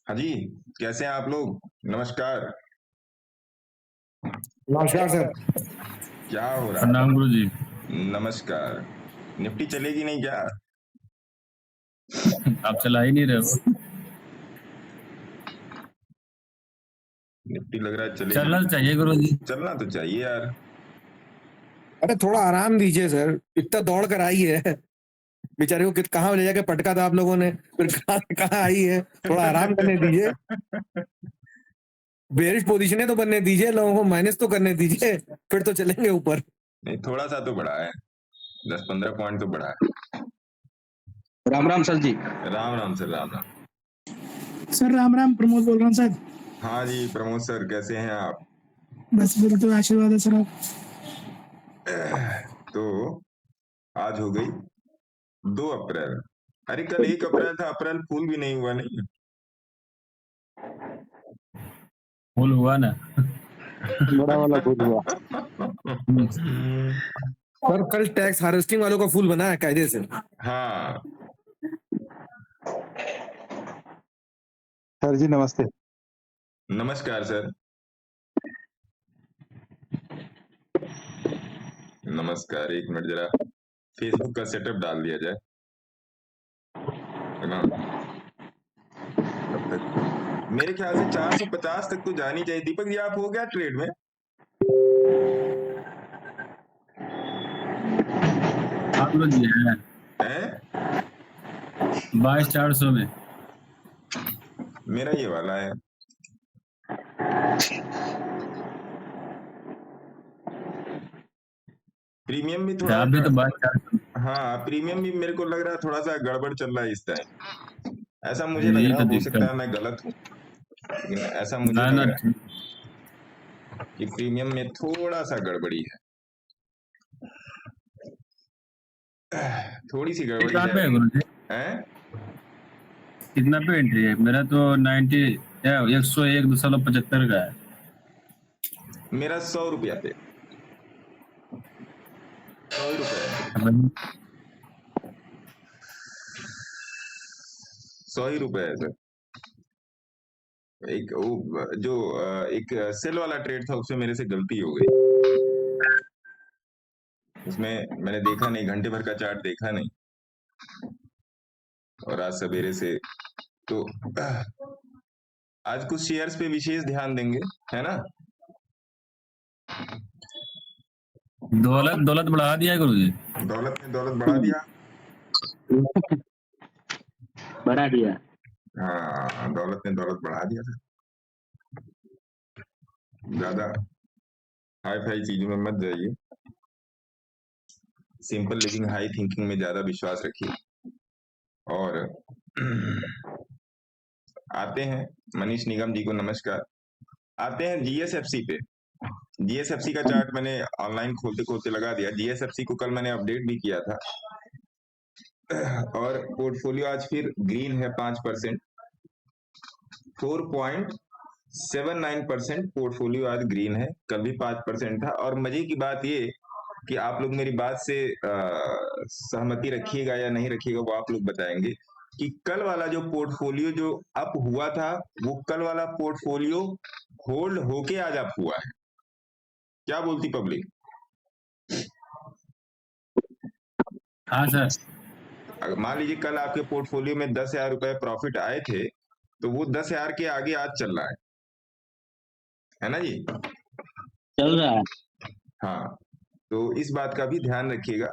हाँ जी, कैसे हैं आप लोग? नमस्कार। नमस्कार सर। क्या हो रहा प्रणाम गुरु जी। है? नमस्कार। निफ्टी चलेगी नहीं क्या? आप चला ही नहीं रहे हो। निफ्टी लग रहा है चलेगी चलना तो चाहिए गुरु जी। चलना तो चाहिए यार। अरे थोड़ा आराम दीजिए सर, इतना दौड़ कर आई है बेचारे को, कहाँ ले जाके पटका था आप लोगों ने, फिर कहाँ कहाँ आई है, थोड़ा आराम करने दीजिए। बेरिश पोजीशन है तो बनने दीजिए, लोगों को माइनस तो करने दीजिए, फिर तो चलेंगे ऊपर। नहीं, थोड़ा सा तो बढ़ा है, 10-15 पॉइंट तो बढ़ा है। राम राम सर जी। राम राम सर, राम राम। सर राम राम, प्रमोद बोल रहा हूँ सर। हाँ जी प्रमोद सर, कैसे हैं आप? बस बिल्कुल आशीर्वाद है सर आप। तो आज हो गई 2 अप्रैल। अरे कल 1 अप्रैल था, अप्रैल फूल भी नहीं हुआ नहीं। फूल हुआ ना। बड़ा वाला फूल हुआ। सर कल टैक्स हार्वेस्टिंग वालों का फूल बना है कायदे से। हाँ सर जी नमस्ते। नमस्कार सर। नमस्कार, एक मिनट जरा फेसबुक का सेटअप डाल दिया जाए, है ना? तब तक मेरे ख्याल से 450 तक तो जानी चाहिए। दीपक जी, आप हो गया ट्रेड में? आप लोग जी हैं हैं? 22,400 में। मेरा ये वाला है। प्रीमियम भी थोड़ा आप भी तो 22,400। हाँ, प्रीमियम भी मेरे को लग रहा है थोड़ा सा गड़बड़ चल रहा है इस टाइम। ऐसा मुझे लग यही रहा तो है, हो सकता है दिक्कत। मैं गलत हूँ, लेकिन ऐसा मुझे ना लग ना रहा है कि प्रीमियम में थोड़ा सा गड़बड़ी है, थोड़ी सी गड़बड़ी कहाँ पे है है। गुरु जी? हैं? कितना पे एंट्री है? मेरा तो 101.75 का है। मेरा 100 रुपया पे, 100 रुपए, अब 100 ही रुपए है सर। एक वो जो एक सेल वाला ट्रेड था, उसमें मेरे से गलती हो गई। उसमें मैंने देखा नहीं, घंटे भर का चार्ट देखा नहीं, और आज सवेरे से तो आज कुछ शेयर्स पे विशेष ध्यान देंगे, है ना? दौलत दौलत बढ़ा दिया है गुरु जी। दौलत ने दौलत बढ़ा दिया। बढ़ा दिया। हाँ, दौलत ने दौलत बढ़ा दिया सर। ज्यादा हाई फाई चीजों में मत जाइए, सिंपल लिविंग हाई थिंकिंग में ज्यादा विश्वास रखिए। और आते हैं मनीष निगम जी को नमस्कार। आते हैं जीएसएफसी पे। जीएसएफसी का चार्ट मैंने ऑनलाइन खोलते खोलते लगा दिया। जीएसएफसी को कल मैंने अपडेट भी किया था, और पोर्टफोलियो आज फिर ग्रीन है 5%, 4.79% पोर्टफोलियो आज ग्रीन है। कल भी 5% था। और मजे की बात ये कि आप लोग मेरी बात से सहमति रखिएगा या नहीं रखिएगा, वो आप लोग बताएंगे कि कल वाला जो पोर्टफोलियो जो अप हुआ था, वो कल वाला पोर्टफोलियो होल्ड होके आज अप हुआ है। क्या बोलती पब्लिक? हाँ सर। अगर मान लीजिए कल आपके पोर्टफोलियो में 10,000 रुपए प्रॉफिट आए थे, तो वो 10,000 के आगे आज चल रहा है ना जी? चल रहा है। हाँ, तो इस बात का भी ध्यान रखिएगा।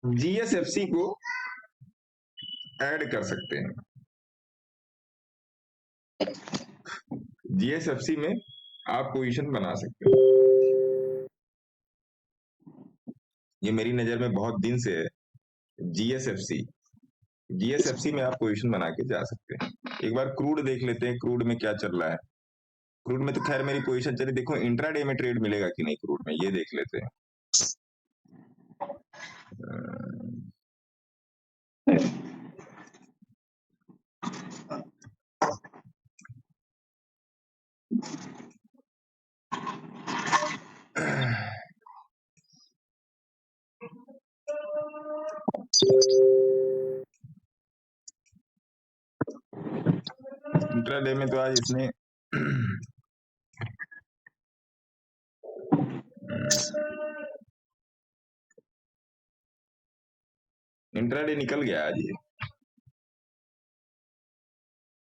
जीएसएफसी को ऐड कर सकते हैं, जीएसएफसी में आप पोजीशन बना सकते हैं। ये मेरी नजर में बहुत दिन से है। जीएसएफसी, जीएसएफसी में आप पोजीशन बना के जा सकते हैं। एक बार क्रूड देख लेते हैं, क्रूड में क्या चल रहा है। क्रूड में तो खैर मेरी पोजीशन चली, देखो इंट्राडे में ट्रेड मिलेगा कि नहीं क्रूड में, ये देख लेते हैं। इंट्राडे में तो आज इसने इंट्राडे निकल गया आज ये।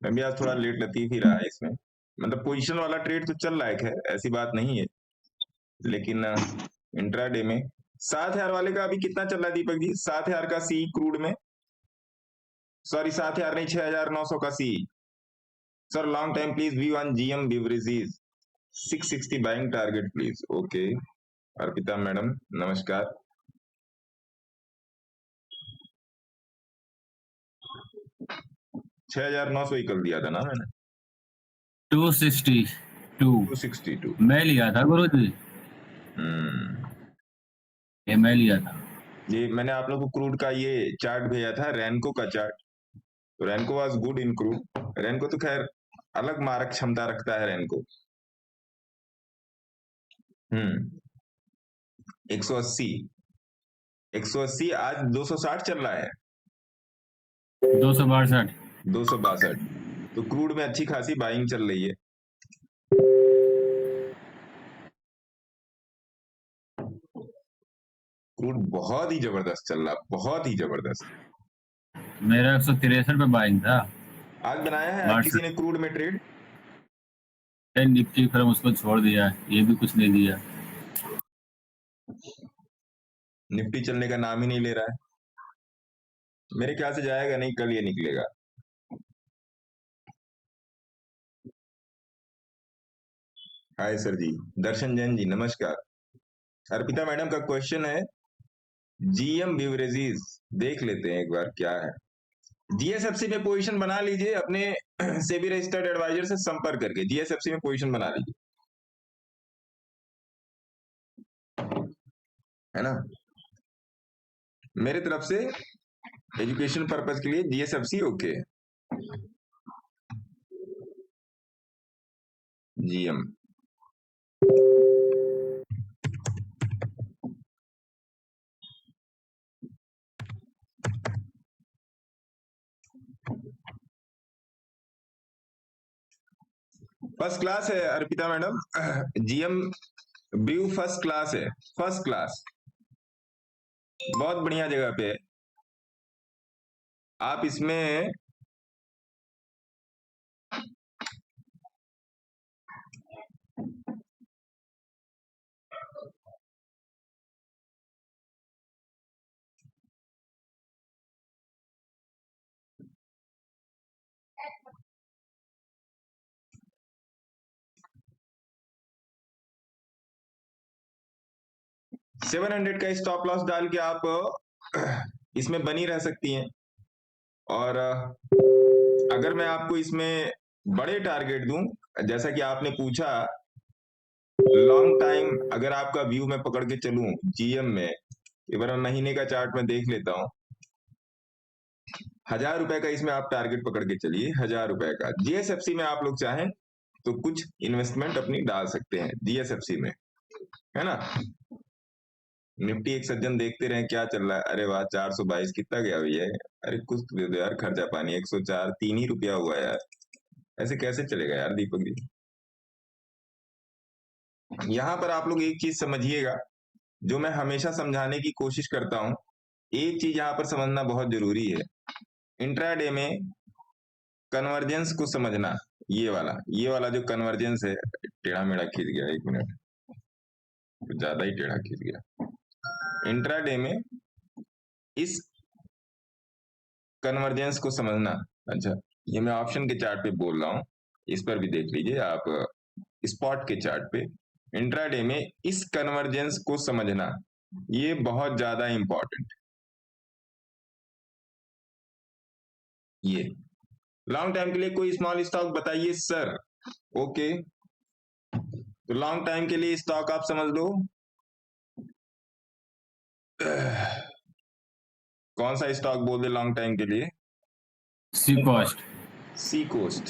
मैं भी आज थोड़ा लेट लतीफ ही रहा इसमें, मतलब पोजीशन वाला ट्रेड तो चल लायक है, ऐसी बात नहीं है, लेकिन इंट्राडे में 7,000 वाले का अभी कितना चल रहा है दीपक जी? 7,000 का सी क्रूड में, सॉरी 7,000 नहीं, 6,900 का सी। Sir long time please view on GM beverages 660 buying target please. Okay Arpita madam नमस्कार। $6,900 ही कर दिया था ना मैंने, 262 262। मैं लिया था गुरु जी, ये मैं लिया था। ये मैंने आप लोग को क्रूड का ये चार्ट भेजा था, रैनको का चार्ट। तो रैनको वाज गुड इन क्रूड। रैनको तो खैर अलग मारक क्षमता रखता है रैनको। 180 180 आज 260 चल रहा है, 262 262। तो क्रूड में अच्छी खासी बाइंग चल रही है। क्रूड बहुत ही जबरदस्त चल रहा, बहुत ही जबरदस्त। मेरा 163 पे बाइंग था। आज बनाया है किसी ने क्रूड में ट्रेड? निफ्टी फिर उसको छोड़ दिया, ये भी कुछ नहीं दिया। निफ्टी चलने का नाम ही नहीं ले रहा है, मेरे ख्याल से जाएगा नहीं, कल ये निकलेगा। हाय सर जी, दर्शन जैन जी नमस्कार। अर्पिता मैडम का क्वेश्चन है जीएम बिवरेजेस, देख लेते हैं एक बार क्या है। जीएसएफसी में पोजीशन बना लीजिए, अपने सेबी रजिस्टर्ड एडवाइजर से संपर्क करके जीएसएफसी में पोजीशन बना लीजिए, है ना। मेरे तरफ से एजुकेशन पर्पस के लिए GSFC okay. GM first class है Arpita madam, GM brew first class है, फर्स्ट क्लास, बहुत बढ़िया जगह पे है। आप इसमें $700 का स्टॉप लॉस डाल के आप इसमें बनी रह सकती हैं। और अगर मैं आपको इसमें बड़े टारगेट दूं, जैसा कि आपने पूछा, लॉन्ग टाइम अगर आपका व्यू में पकड़ के चलूं जीएम में, एक बार महीने का चार्ट में देख लेता हूं, 1,000 रुपए का इसमें आप टारगेट पकड़ के चलिए, 1,000 रुपए का। जीएसएफसी में आप लोग चाहें तो कुछ इन्वेस्टमेंट अपनी डाल सकते हैं जीएसएफसी में, है ना। निफ्टी एक सज्जन देखते रहे क्या चल रहा है। अरे वाह 422 कितना गया भैया? अरे कुछ तो दे दो यार, खर्चा पानी। 104 3 ही रुपया हुआ यार, ऐसे कैसे चलेगा यार दीपक जी। यहाँ पर आप लोग एक चीज समझिएगा, जो मैं हमेशा समझाने की कोशिश करता हूं, एक चीज यहाँ पर समझना बहुत जरूरी है। इंट्राडे में कन्वर्जेंस को समझना, ये वाला जो कन्वर्जेंस है, टेढ़ा मेढ़ा खींच गया, 1 मिनट, कुछ ज्यादा ही टेढ़ा खींच गया। इंट्राडे में इस कन्वर्जेंस को समझना, अच्छा ये मैं ऑप्शन के चार्ट पे बोल रहा हूं, इस पर भी देख लीजिए आप, स्पॉट के चार्ट पे इंट्राडे में इस कन्वर्जेंस को समझना, ये बहुत ज्यादा इंपॉर्टेंट। ये लॉन्ग टाइम के लिए कोई स्मॉल स्टॉक बताइए सर। ओके, तो लॉन्ग टाइम के लिए स्टॉक आप समझ लो, कौन सा स्टॉक बोल दे लॉन्ग टाइम के लिए? सी कोस्ट। सी कोस्ट,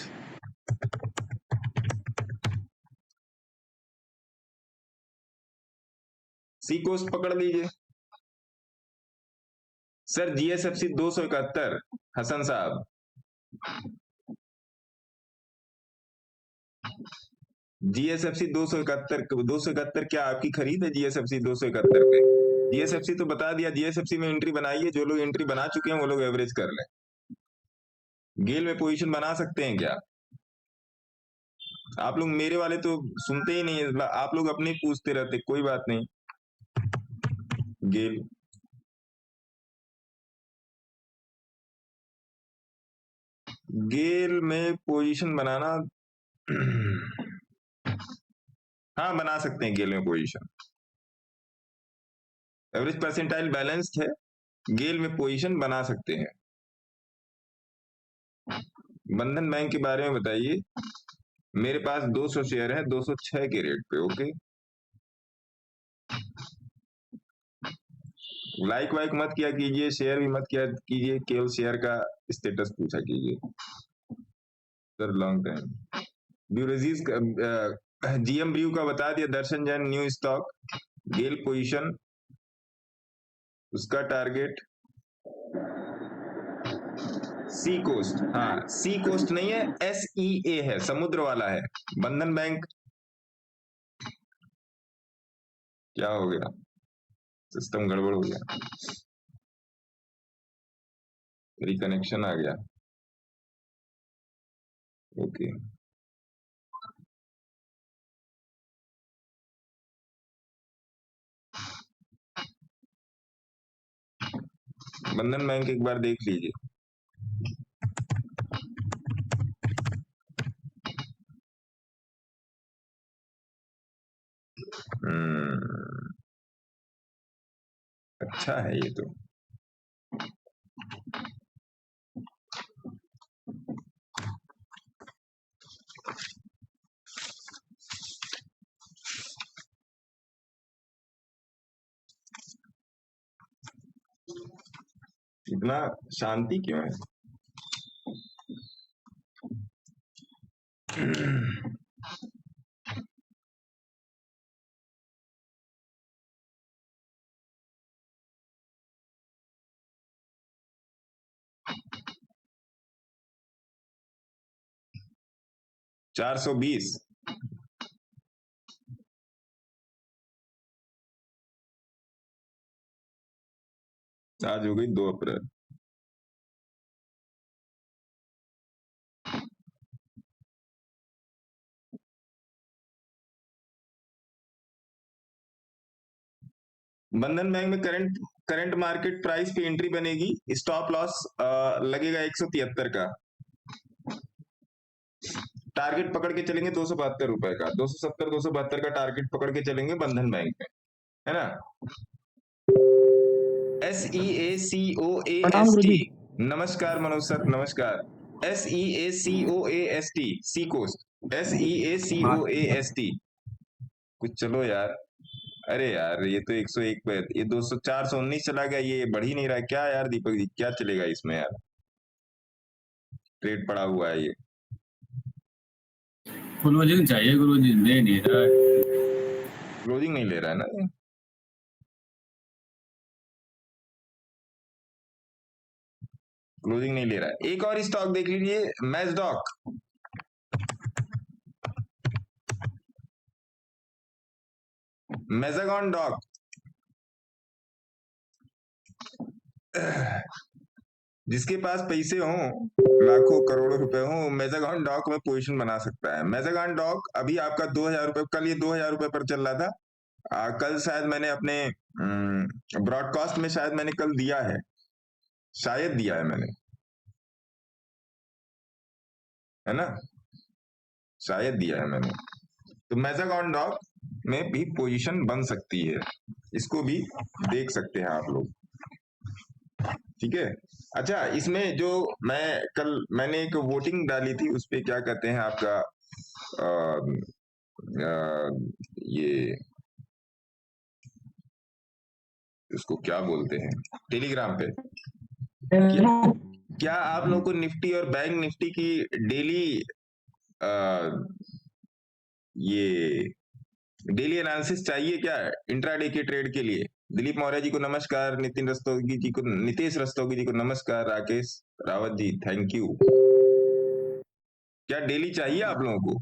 सी कोस्ट पकड़ लीजिए सर। जीएसएफसी 271, हसन साहब जीएसएफसी 271 क्या आपकी खरीद है जीएसएफसी 271 पे? जीएसएफसी तो बता दिया, जीएसएफसी में एंट्री बनाइए, जो लोग एंट्री बना चुके हैं वो लोग एवरेज कर लें। गेल में पोजीशन बना सकते हैं क्या? आप लोग मेरे वाले तो सुनते ही नहीं है, आप लोग अपने पूछते रहते, कोई बात नहीं। गेल में पोजीशन बनाना हाँ बना सकते हैं गेल में पोजीशन। एवरेज परसेंटाइल बैलेंस्ड है, गेल में पोजीशन बना सकते हैं। बंधन बैंक के बारे में बताइए। मेरे पास 200 शेयर है 206 के रेट पे। ओके, लाइक वाइक मत किया कीजिए, शेयर भी मत किया कीजिए, केवल शेयर का स्टेटस पूछा कीजिए sir. Long time beverages GM brew का बता दिया, Darshan Jain new stock, GAIL position, उसका टारगेट सी कोस्ट, हाँ सी कोस्ट नहीं है, SEA है, समुद्र वाला है। बंधन बैंक क्या हो गया, सिस्टम गड़बड़ हो गया, रिकनेक्शन आ गया। ओके बंधन बैंक एक बार देख लीजिए। अच्छा है ये तो। इतना शांति क्यों है? $420 आज हो गई 2 अप्रैल। बंधन बैंक में करंट मार्केट प्राइस पे एंट्री बनेगी, स्टॉप लॉस लगेगा 173 का, टारगेट पकड़ के चलेंगे 272 रुपए का, 270 272 का टारगेट पकड़ के चलेंगे बंधन बैंक में, है ना। SEACOAST, नमस्कार मनोज सर, नमस्कार। SEACOAST, सी कोस्ट, SEACOAST। कुछ चलो यार, अरे यार ये तो 101 पे, ये 200 419 चला गया, ये बढ़ ही नहीं रहा क्या यार दीपक जी, क्या चलेगा इसमें यार, ट्रेड पड़ा हुआ है ये। क्लोजिंग चाहिए गुरुजी, दे नहीं रहा है। क्लोजिंग नहीं ले रहा है ना ये। क्लोजिंग नहीं ले रहा है। एक और स्टॉक देख लीजिए, मैजडॉक, मेजागॉन डॉक, जिसके पास पैसे हो, लाखों करोड़ों रुपए हो, मेजागॉन डॉक में पोजीशन बना सकता है। मेजागॉन डॉक अभी आपका 2000 रुपए, कल ये 2000 रुपए पर चल रहा था। कल शायद मैंने अपने ब्रॉडकास्ट में शायद मैंने कल दिया है, शायद दिया है मैंने, है ना, शायद दिया है मैंने। तो मेजागॉन डॉक में भी पोजीशन बन सकती है, इसको भी देख सकते हैं आप लोग, ठीक है। अच्छा, इसमें जो मैंने एक वोटिंग डाली थी, उस पे क्या कहते हैं आपका ये उसको क्या बोलते हैं, टेलीग्राम पे, क्या आप लोग को निफ्टी और बैंक निफ्टी की डेली ये डेली एनालिसिस चाहिए क्या इंट्राडे के ट्रेड के लिए? दिलीप मौर्य जी को नमस्कार, नितेश रस्तोगी जी को नमस्कार, राकेश रावत जी थैंक यू। क्या डेली चाहिए आप लोगों को?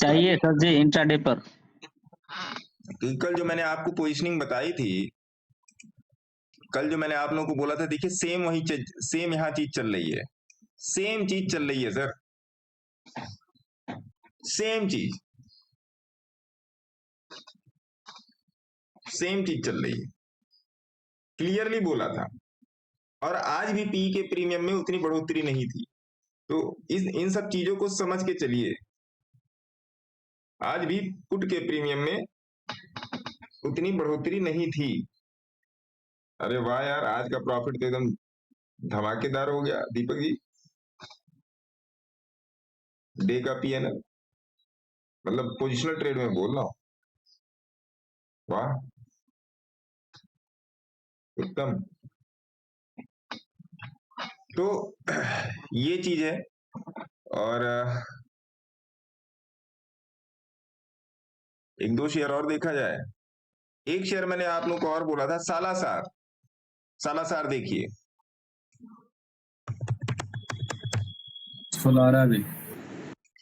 चाहिए सर जी इंट्राडे पर। कि कल जो मैंने आपको पोजीशनिंग बताई थी, कल जो मैंने आप लोगों को बोला था, देखिए सेम वही चीज, सेम यहाँ चीज चल रही है, सेम चीज चल रही है सर, सेम चीज, सेम चीज चल रही है, क्लियरली बोला था। और आज भी पी के प्रीमियम में उतनी बढ़ोतरी नहीं थी, तो इन सब चीजों को समझ के चलिए। आज भी पुट के प्रीमियम में उतनी बढ़ोतरी नहीं थी। अरे वाह यार, आज का प्रॉफिट तो एकदम धमाकेदार हो गया दीपक जी। डे का पीएनएल, मतलब पोजिशनल ट्रेड में बोल रहा हूं। वाह, उत्तम। तो ये चीज है। और एक दो शेयर और देखा जाए। एक शेयर मैंने आप लोग को और बोला था, सालासार। सालासार देखिए, सोलारा भी।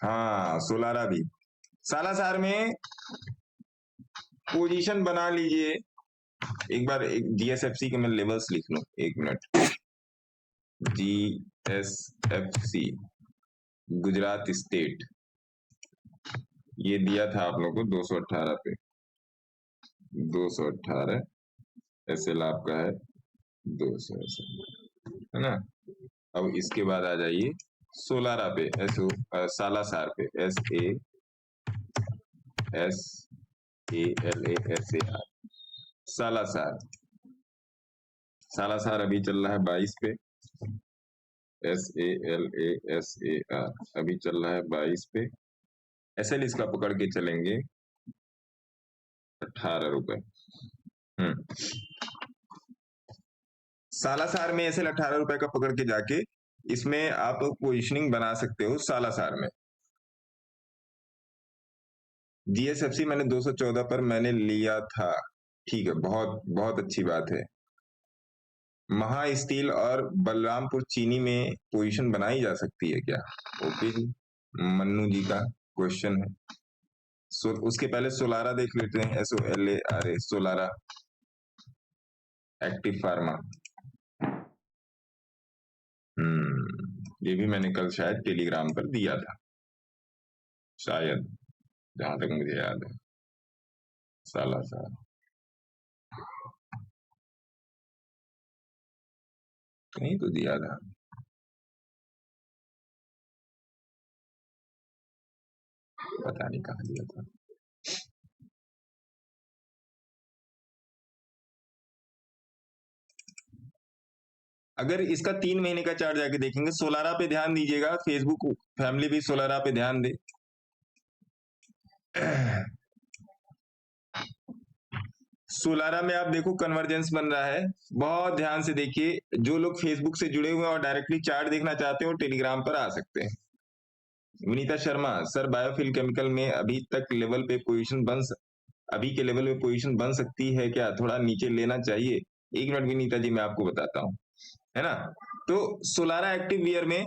हाँ सोलारा भी। सालासार में पोजीशन बना लीजिए। एक बार एक जीएसएफसी के मैं लेवल्स लिख लूं, एक मिनट। जीएसएफसी गुजरात स्टेट, ये दिया था आप लोगों को 218 पे, 218 एसएल आपका है 200, है ना। अब इसके बाद आ जाइए सोलारा पे, सालासार पे, SALASAR, सालासार। सालासार अभी चल रहा है 22 पे, SALASAR अभी चल रहा है 22 पे। एसएल इसका पकड़ के चलेंगे 18 रुपए। सालासार में एसएल 18 रुपए का पकड़ के जाके इसमें आप पोजिशनिंग बना सकते हो सालासार में। जीएसएफसी मैंने 214 पर मैंने लिया था, ठीक है, बहुत बहुत अच्छी बात है। महा स्टील और बलरामपुर चीनी में पोजीशन बनाई जा सकती है क्या? ओके जी, मन्नू जी का क्वेश्चन है। उसके पहले सोलारा देख लेते हैं, SOLARA, सोलारा एक्टिव फार्मा। ये भी मैंने कल शायद टेलीग्राम पर दिया था, शायद, जहां तक मुझे याद है। सालासार कहीं तो दिया था, पता नहीं कहाँ दिया था। अगर इसका 3 महीने का चार्ट जाके देखेंगे, सोलारा पे ध्यान दीजिएगा, फेसबुक फैमिली भी सोलारा पे ध्यान दे। सोलारा में आप देखो कन्वर्जेंस बन रहा है, बहुत ध्यान से देखिए। जो लोग फेसबुक से जुड़े हुए हैं और डायरेक्टली चार्ट देखना चाहते हो, टेलीग्राम पर आ सकते हैं। विनीता शर्मा, सर बायोफिल केमिकल में अभी के लेवल पे पोजीशन बन सकती है क्या? थोड़ा नीचे लेना चाहिए। एक मिनट विनीता जी, मैं आपको बताता हूँ, है ना। तो सोलारा एक्टिव वियर में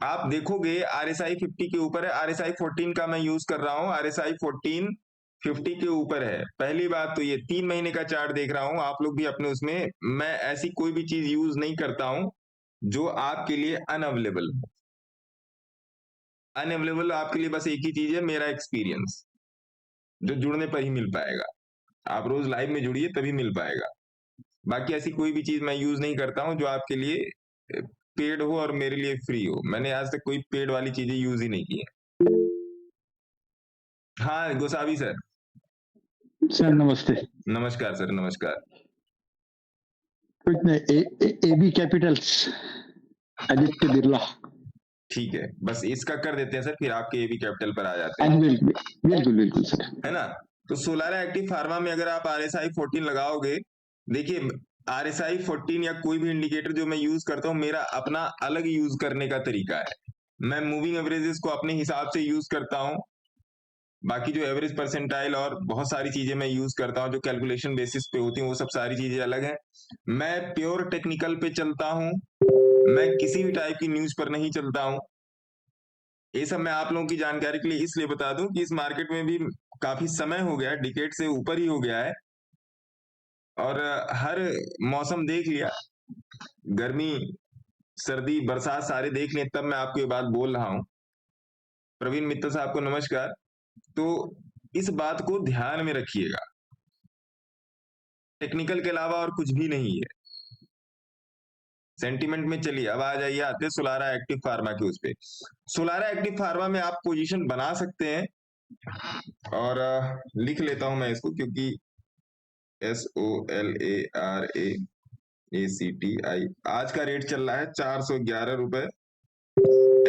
आप देखोगे RSI 50 के ऊपर है, RSI 14 का मैं यूज कर रहा हूं, RSI 14 50 के ऊपर है। पहली बात तो ये 3 महीने का चार्ट देख रहा हूं, आप लोग भी अपने उसमें, मैं ऐसी कोई भी चीज यूज नहीं करता हूं जो आपके लिए अनअवेलेबल। अनअवेलेबल आपके लिए बस एक ही चीज है, मेरा एक्सपीरियंस, जो जुड़ने पर ही मिल पाएगा। आप रोज लाइव में जुड़िए तभी मिल पाएगा। बाकी ऐसी कोई भी चीज मैं यूज नहीं करता हूं जो आपके लिए पेड हो और मेरे लिए फ्री हो। मैंने आज तक कोई पेड वाली चीजें यूज ही नहीं की है। हाँ गोसावी सर। सर नमस्ते। नमस्कार सर, नमस्कार। कुछ नहीं, AB कैपिटल्स, आदित्य बिरला। ठीक है, बस इसका कर देते हैं सर, फिर आपके एबी कैपिटल पर आ जाते हैं। बिल्कुल बिल्कुल सर, है ना। तो सोलारा एक्टिव फार्मा में अगर आप RSI 14 लगाओगे, देखिए RSI 14 या कोई भी इंडिकेटर जो मैं यूज करता हूं, मेरा अपना अलग यूज करने का तरीका है। मैं मूविंग एवरेजेस को अपने हिसाब से यूज करता हूं। बाकी जो एवरेज परसेंटाइल और बहुत सारी चीजें मैं यूज करता हूं जो कैलकुलेशन बेसिस पे होती हैं, वो सब सारी चीजें अलग हैं। मैं प्योर टेक्निकल पे चलता हूं, मैं किसी भी टाइप की न्यूज पर नहीं चलता हूं। ये सब मैं आप लोगों की जानकारी के लिए इसलिए बता दूं कि इस मार्केट में भी काफी समय हो गया, डिकेड से ऊपर ही हो गया है, और हर मौसम देख लिया, गर्मी सर्दी बरसात सारे देख लिए, तब मैं आपको ये बात बोल रहा हूं। प्रवीण मित्तल साहब को नमस्कार। तो इस बात को ध्यान में रखिएगा, टेक्निकल के अलावा और कुछ भी नहीं है। सेंटीमेंट में चलिए, अब आ जाइए, आते सोलारा एक्टिव फार्मा के उस पे। सोलारा एक्टिव फार्मा में आप पोजीशन बना सकते हैं, और लिख लेता हूं मैं इसको, क्योंकि SOLARAACTI आज का रेट चल रहा है 411 रुपए।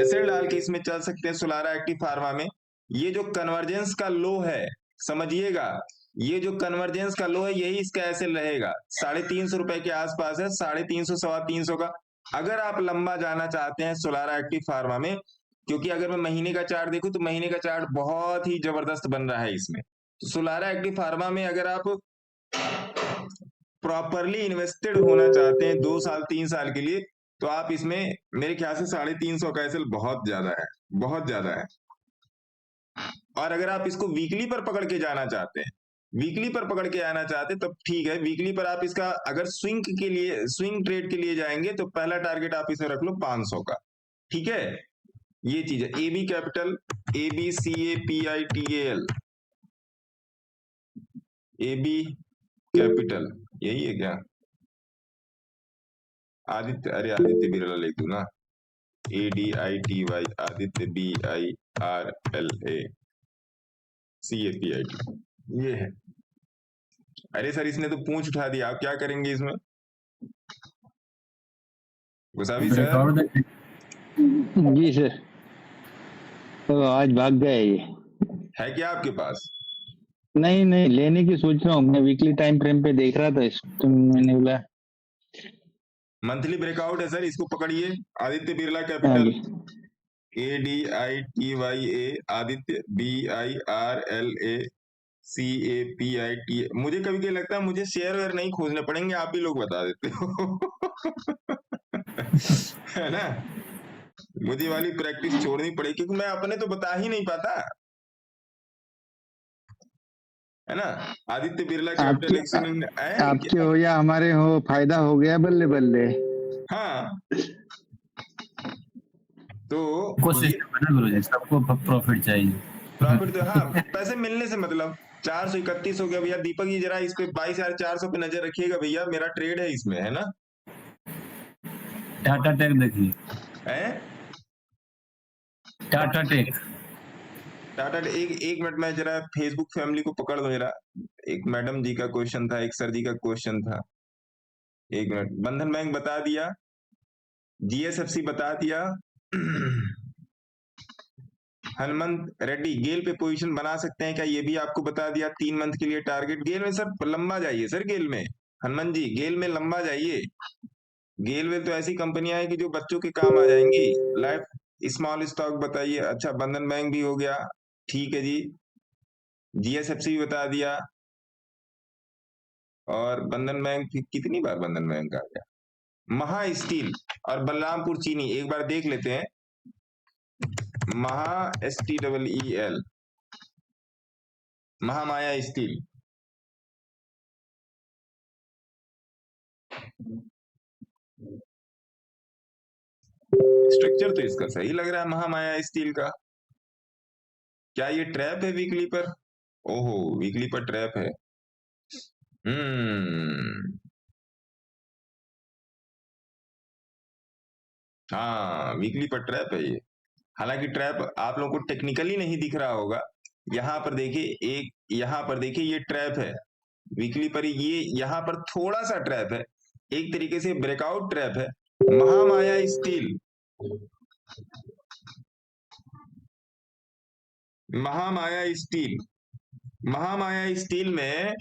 एसएल डाल के इसमें चल सकते हैं सोलारा एक्टिव फार्मा में। ये जो कन्वर्जेंस का लो है, समझिएगा, ये जो कन्वर्जेंस का लो है यही इसका एसएल रहेगा, 350 रुपए के आसपास है, 350 325 का। अगर आप लंबा जाना चाहते हैं सोलारा एक्टिव फार्मा में, क्योंकि अगर मैं महीने का चार्ट देखूं तो महीने का चार्ट बहुत ही जबरदस्त बन रहा है इसमें, तो सोलारा एक्टिव फार्मा में अगर आप प्रॉपरली इन्वेस्टेड होना चाहते हैं 2 साल 3 साल के लिए, तो आप इसमें मेरे ख्याल से 350 का एसएल बहुत ज्यादा है, बहुत ज्यादा है। और अगर आप इसको वीकली पर पकड़ के जाना चाहते हैं, वीकली पर पकड़ के आना चाहते हैं, तब ठीक है, वीकली पर आप इसका अगर स्विंग के लिए, स्विंग ट्रेड के लिए जाएंगे तो पहला टारगेट आप इसे रख लो 500 का, ठीक है। ये चीज है, AB capital, ABCAPITAL, AB capital, यही है क्या? आदित्य, अरे आदित्य बिरला लिख दूं ना, ADITY, आदित्य BIRLA CAPIT, ये है। अरे सर इसने तो पूंछ उठा दिया, आप क्या करेंगे इसमें? गुसावी सर, ब्रेकआउट देख जी सर, तो आज भाग गए ये। है क्या आपके पास? नहीं नहीं, लेने की सोच रहा हूँ मैं, वीकली टाइम फ्रेम पे देख रहा था इसको, तो मैंने बोला मंथली ब्रेकआउट है सर, इसको पकड़िए। आदित्य बिरला हाँ कैपिटल, जी, ADITYA, आदित्य BIRLA CAPIT। मुझे कभी कभी लगता है मुझे शेयर वेयर नहीं खोजने पड़ेंगे, आप ही लोग बता देते हो है ना, मुझे वाली प्रैक्टिस छोड़नी पड़ेगी, क्योंकि मैं अपने तो बता ही नहीं पाता, है ना। आदित्य बिरला कैपिटल आपके हो या हमारे हो, फायदा हो गया बल्ले बल्ले। हाँ, तो कोशिश करना गुरुजी, सबको प्रॉफिट चाहिए। प्रॉफिट तो, हाँ, पैसे मिलने से मतलब। 431 हो गया भैया। दीपक जी जरा इस पे 22,400 पे नजर रखिएगा भैया, मेरा ट्रेड है इसमें, है ना। टाटा टेक देखिए, है टाटा टेक। टाटा, एक मिनट में जरा फेसबुक फैमिली को पकड़ दो जरा। एक मैडम जी का क्वेश्चन था, एक सर जी का क्वेश्चन था, एक मिनट। बंधन बैंक बता दिया, GSFC बता दिया, हनुमंत रेड्डी गेल पे पोजीशन बना सकते हैं क्या, ये भी आपको बता दिया। 3 मंथ के लिए टारगेट। गेल में सर लंबा जाइए सर, गेल में, हनुमंत जी गेल में लंबा जाइए। गेल में तो ऐसी कंपनियां हैं कि जो बच्चों के काम आ जाएंगी। लाइफ स्मॉल स्टॉक बताइए। अच्छा, बंधन बैंक भी हो गया, ठीक है जी। GSFC भी बता दिया, और बंधन बैंक कितनी बार बंधन बैंक आ गया। महा स्टील और बलरामपुर चीनी एक बार देख लेते हैं। महा STEEL, महामाया स्टील, स्ट्रक्चर तो इसका सही लग रहा है, महामाया स्टील का। क्या ये ट्रैप है वीकली पर? ओहो, वीकली पर ट्रैप है। हाँ, वीकली पर ट्रैप है ये। हालांकि ट्रैप आप लोगों को टेक्निकली नहीं दिख रहा होगा। यहाँ पर देखिए, एक यहाँ पर देखिए, ये ट्रैप है वीकली पर, ये यहाँ पर थोड़ा सा ट्रैप है, एक तरीके से ब्रेकआउट ट्रैप है। Mahamaya steel, Mahamaya steel, Mahamaya steel में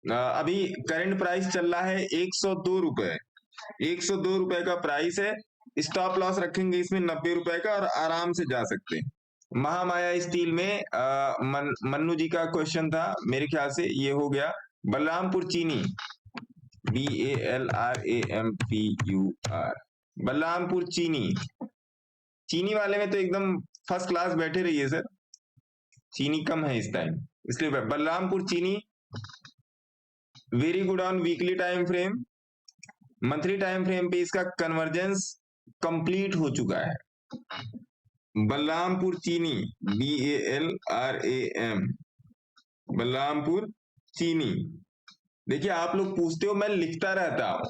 अभी करंट प्राइस चल रहा है 102 रुपए, 102 रुपए का प्राइस है। स्टॉप लॉस रखेंगे इसमें 90 रुपए का, और आराम से जा सकते हैं। महामाया स्टील में मन्नू जी का क्वेश्चन था, मेरे ख्याल से ये हो गया। बलरामपुर चीनी, BALRAMPUR, बलरामपुर चीनी, चीनी वाले में तो एकदम फर्स्ट क्लास बैठे रहिए सर, चीनी कम है इस टाइम, इसलिए बलरामपुर चीनी very good on weekly time frame, monthly time frame पे इसका कन्वर्जेंस कंप्लीट हो चुका है। बलरामपुर चीनी BALRAM, बलरामपुर चीनी। देखिए आप लोग पूछते हो, मैं लिखता रहता हूं,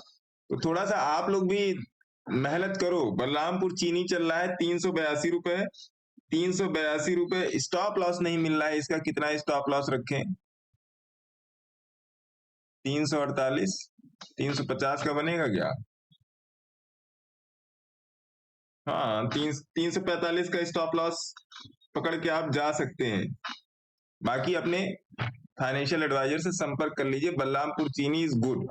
तो थोड़ा सा आप लोग भी मेहनत करो। बलरामपुर चीनी चल रहा है 382 रुपए, 382 रुपए। स्टॉप लॉस नहीं मिल रहा है इसका, कितना स्टॉप लॉस रखें? 348, 350 का बनेगा क्या? हाँ, 345 का स्टॉप लॉस पकड़ के आप जा सकते हैं। बाकी अपने फाइनेंशियल एडवाइजर से संपर्क कर लीजिए। बलरामपुर चीनी इज गुड।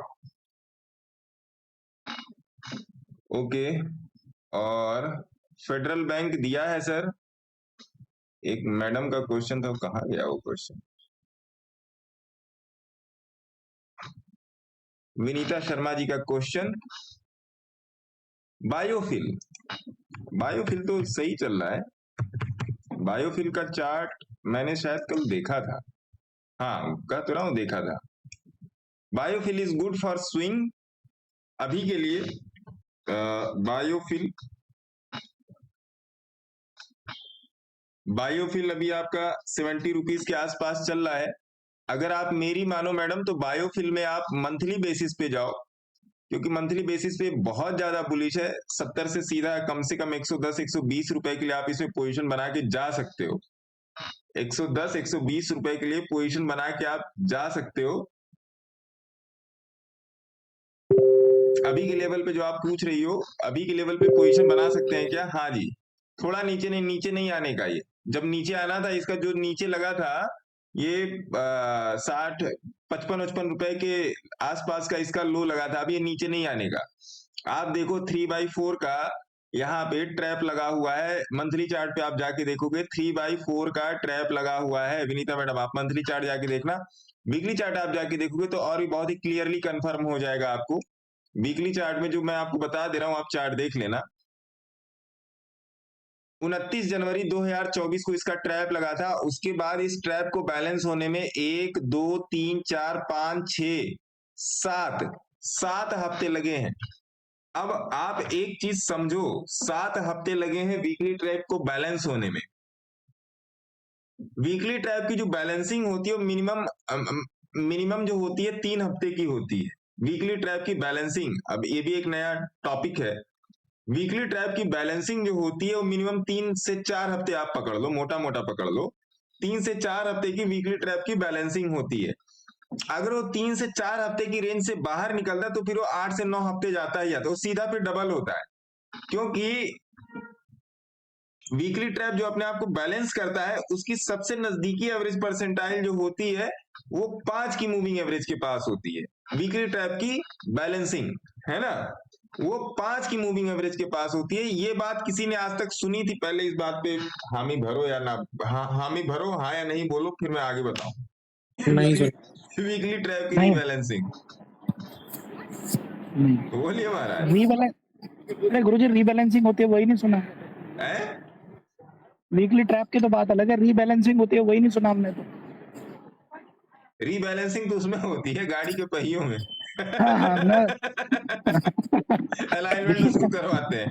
ओके, और फेडरल बैंक दिया है सर। एक मैडम का क्वेश्चन था, कहाँ गया वो क्वेश्चन? विनीता शर्मा जी का क्वेश्चन, बायोफिल, बायोफिल तो सही चल रहा है। बायोफिल का चार्ट मैंने शायद कल देखा था, हाँ कह तो रहा हूं देखा था। बायोफिल इज गुड फॉर स्विंग अभी के लिए। बायोफिल अभी आपका 70 रुपीज के आसपास चल रहा है। अगर आप मेरी मानो मैडम, तो बायोफिल में आप मंथली बेसिस पे जाओ, क्योंकि मंथली बेसिस पे बहुत ज्यादा बुलिश है। 70 से सीधा कम से कम 110 120 रुपए के लिए आप इसमें पोजीशन बना के जा सकते हो। 110 120 रुपए के लिए पोजीशन बना के आप जा सकते हो। अभी के लेवल पे जो आप पूछ रही हो, अभी के लेवल पे पोजीशन बना सकते हैं क्या? हाँ जी, थोड़ा नीचे नहीं आने का। ये जब नीचे आना था, इसका जो नीचे लगा था ये 60 55 55 रुपए के आसपास का इसका लो लगा था। अभी ये नीचे नहीं आने का। आप देखो 3/4 का यहाँ पे ट्रैप लगा हुआ है। मंथली चार्ट पे आप जाके देखोगे 3/4 का ट्रैप लगा हुआ है। विनीता मैडम आप मंथली चार्ट जाके देखना, वीकली चार्ट आप जाके देखोगे तो और भी बहुत ही क्लियरली कंफर्म हो जाएगा आपको। वीकली चार्ट में जो मैं आपको बता दे रहा हूं, आप चार्ट देख लेना। 29 जनवरी 2024 को इसका ट्रैप लगा था। उसके बाद इस ट्रैप को बैलेंस होने में 1 2 3 4 5 6 7 हफ्ते लगे हैं। अब आप एक चीज समझो, 7 हफ्ते लगे हैं वीकली ट्रैप को बैलेंस होने में। वीकली ट्रैप की जो बैलेंसिंग होती है मिनिमम जो होती है 3 हफ्ते की होती है। वीकली ट्रैप की बैलेंसिंग, अब ये भी एक नया टॉपिक है। वीकली ट्रैप की बैलेंसिंग जो होती है वो मिनिमम 3 से 4 हफ्ते आप पकड़ लो, मोटा पकड़ लो। 3 से 4 हफ्ते की वीकली ट्रैप की बैलेंसिंग होती है। अगर वो 3 से 4 हफ्ते की रेंज से बाहर निकलता है तो फिर वो 8 से 9 हफ्ते जाता ही जाता है, वो सीधा फिर डबल होता है। क्योंकि वीकली ट्रैप जो अपने आप को बैलेंस करता है, उसकी सबसे नजदीकी एवरेज परसेंटाइल जो होती है वो 5 की मूविंग एवरेज के पास होती है। वीकली ट्रैप की बैलेंसिंग है ना, वो 5 की मूविंग एवरेज के पास होती है। ये बात किसी ने आज तक सुनी थी? पहले इस बात पे हामी भरो या ना, हामी भरो, हाँ या नहीं बोलो, फिर मैं आगे बताऊं। नहीं सर, वीकली ट्रैप की नहीं। रीबैलेंसिंग नहीं बोलिए महाराज। नहीं गुरुजी, रीबैलेंसिंग होती है वही नहीं सुना। है वीकली ट्रैप की तो बात अलग है, रीबैलेंसिंग होती है वही नहीं सुना हमने तो। रीबैलेंसिंग तो उसमें होती है गाड़ी के पहियों में। हाँ मैं अलाइनमेंट उसको करवाते हैं,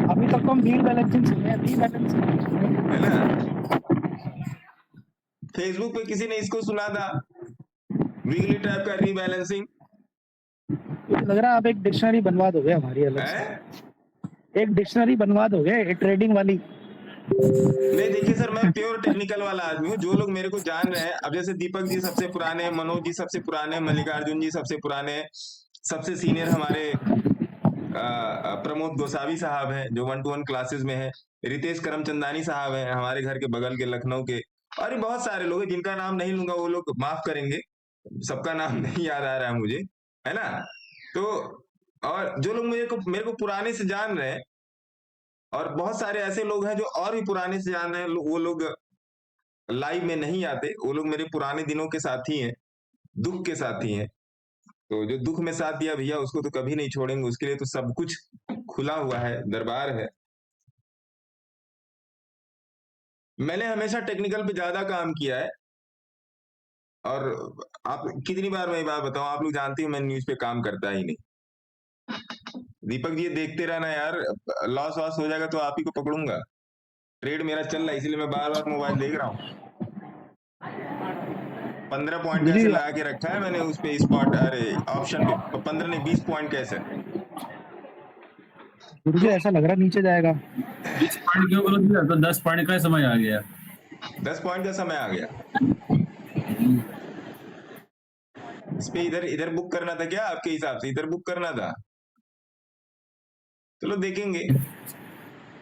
अभी तक तो हम व्हील बैलेंसिंग सुने हैं, रीबैलेंसिंग है ना। फेसबुक पे किसी ने इसको सुना था, वीकली ट्रैप का रीबैलेंसिंग। लग रहा है आप एक डिक्शनरी बनवा दोगे हमारी अलग से। है एक डिक्शनरी बनवा दोगे ट्रेडिंग वाली। नहीं, देखिए सर, मैं प्योर टेक्निकल वाला आदमी हूँ। जो लोग मेरे को जान रहे हैं, अब जैसे दीपक जी सबसे पुराने, मनोज जी सबसे पुराने, मल्लिकार्जुन जी सबसे पुराने, सबसे सीनियर हमारे प्रमोद गोसावी साहब हैं जो 1-to-1 क्लासेस में है। रितेश करमचंदानी साहब हैं हमारे घर के बगल के लखनऊ के। और भी बहुत सारे लोग हैं जिनका नाम नहीं लूंगा, वो लोग माफ करेंगे, सबका नाम नहीं याद आ रहा है मुझे, है ना। तो और जो लोग मेरे को पुराने से जान रहे हैं, और बहुत सारे ऐसे लोग हैं जो और भी पुराने से जान रहे हैं, वो लोग लाइव में नहीं आते, वो लोग मेरे पुराने दिनों के साथी हैं, दुख के साथी हैं। तो जो दुख में साथ दिया भैया, उसको तो कभी नहीं छोड़ेंगे, उसके लिए तो सब कुछ खुला हुआ है, दरबार है। मैंने हमेशा टेक्निकल पे ज्यादा काम किया है। और आप कितनी बार मैं ये बात बताऊं, आप लोग जानते हो मैं न्यूज पे काम करता ही नहीं। दीपक जी ये देखते रहना यार, लॉस वॉस हो जाएगा तो आप ही को पकड़ूंगा। ट्रेड मेरा चल रहा है इसीलिए मैं बार बार मोबाइल देख रहा हूँ। 15 पॉइंट गुरुजी कैसे लगा के रखा है मैंने उस पे स्पॉट, अरे ऑप्शन पे 15 नहीं 20 पॉइंट कैसे। गुरुजी ऐसा लग रहा है नीचे जाएगा। 20 पॉइंट क्यों बोल दिया? तो 10 पॉइंट का समय आ गया। 10 पॉइंट का समय आ गया। इस पे इधर बुक करना था क्या आपके हिसाब से? इधर बुक करना था। चलो देखेंगे।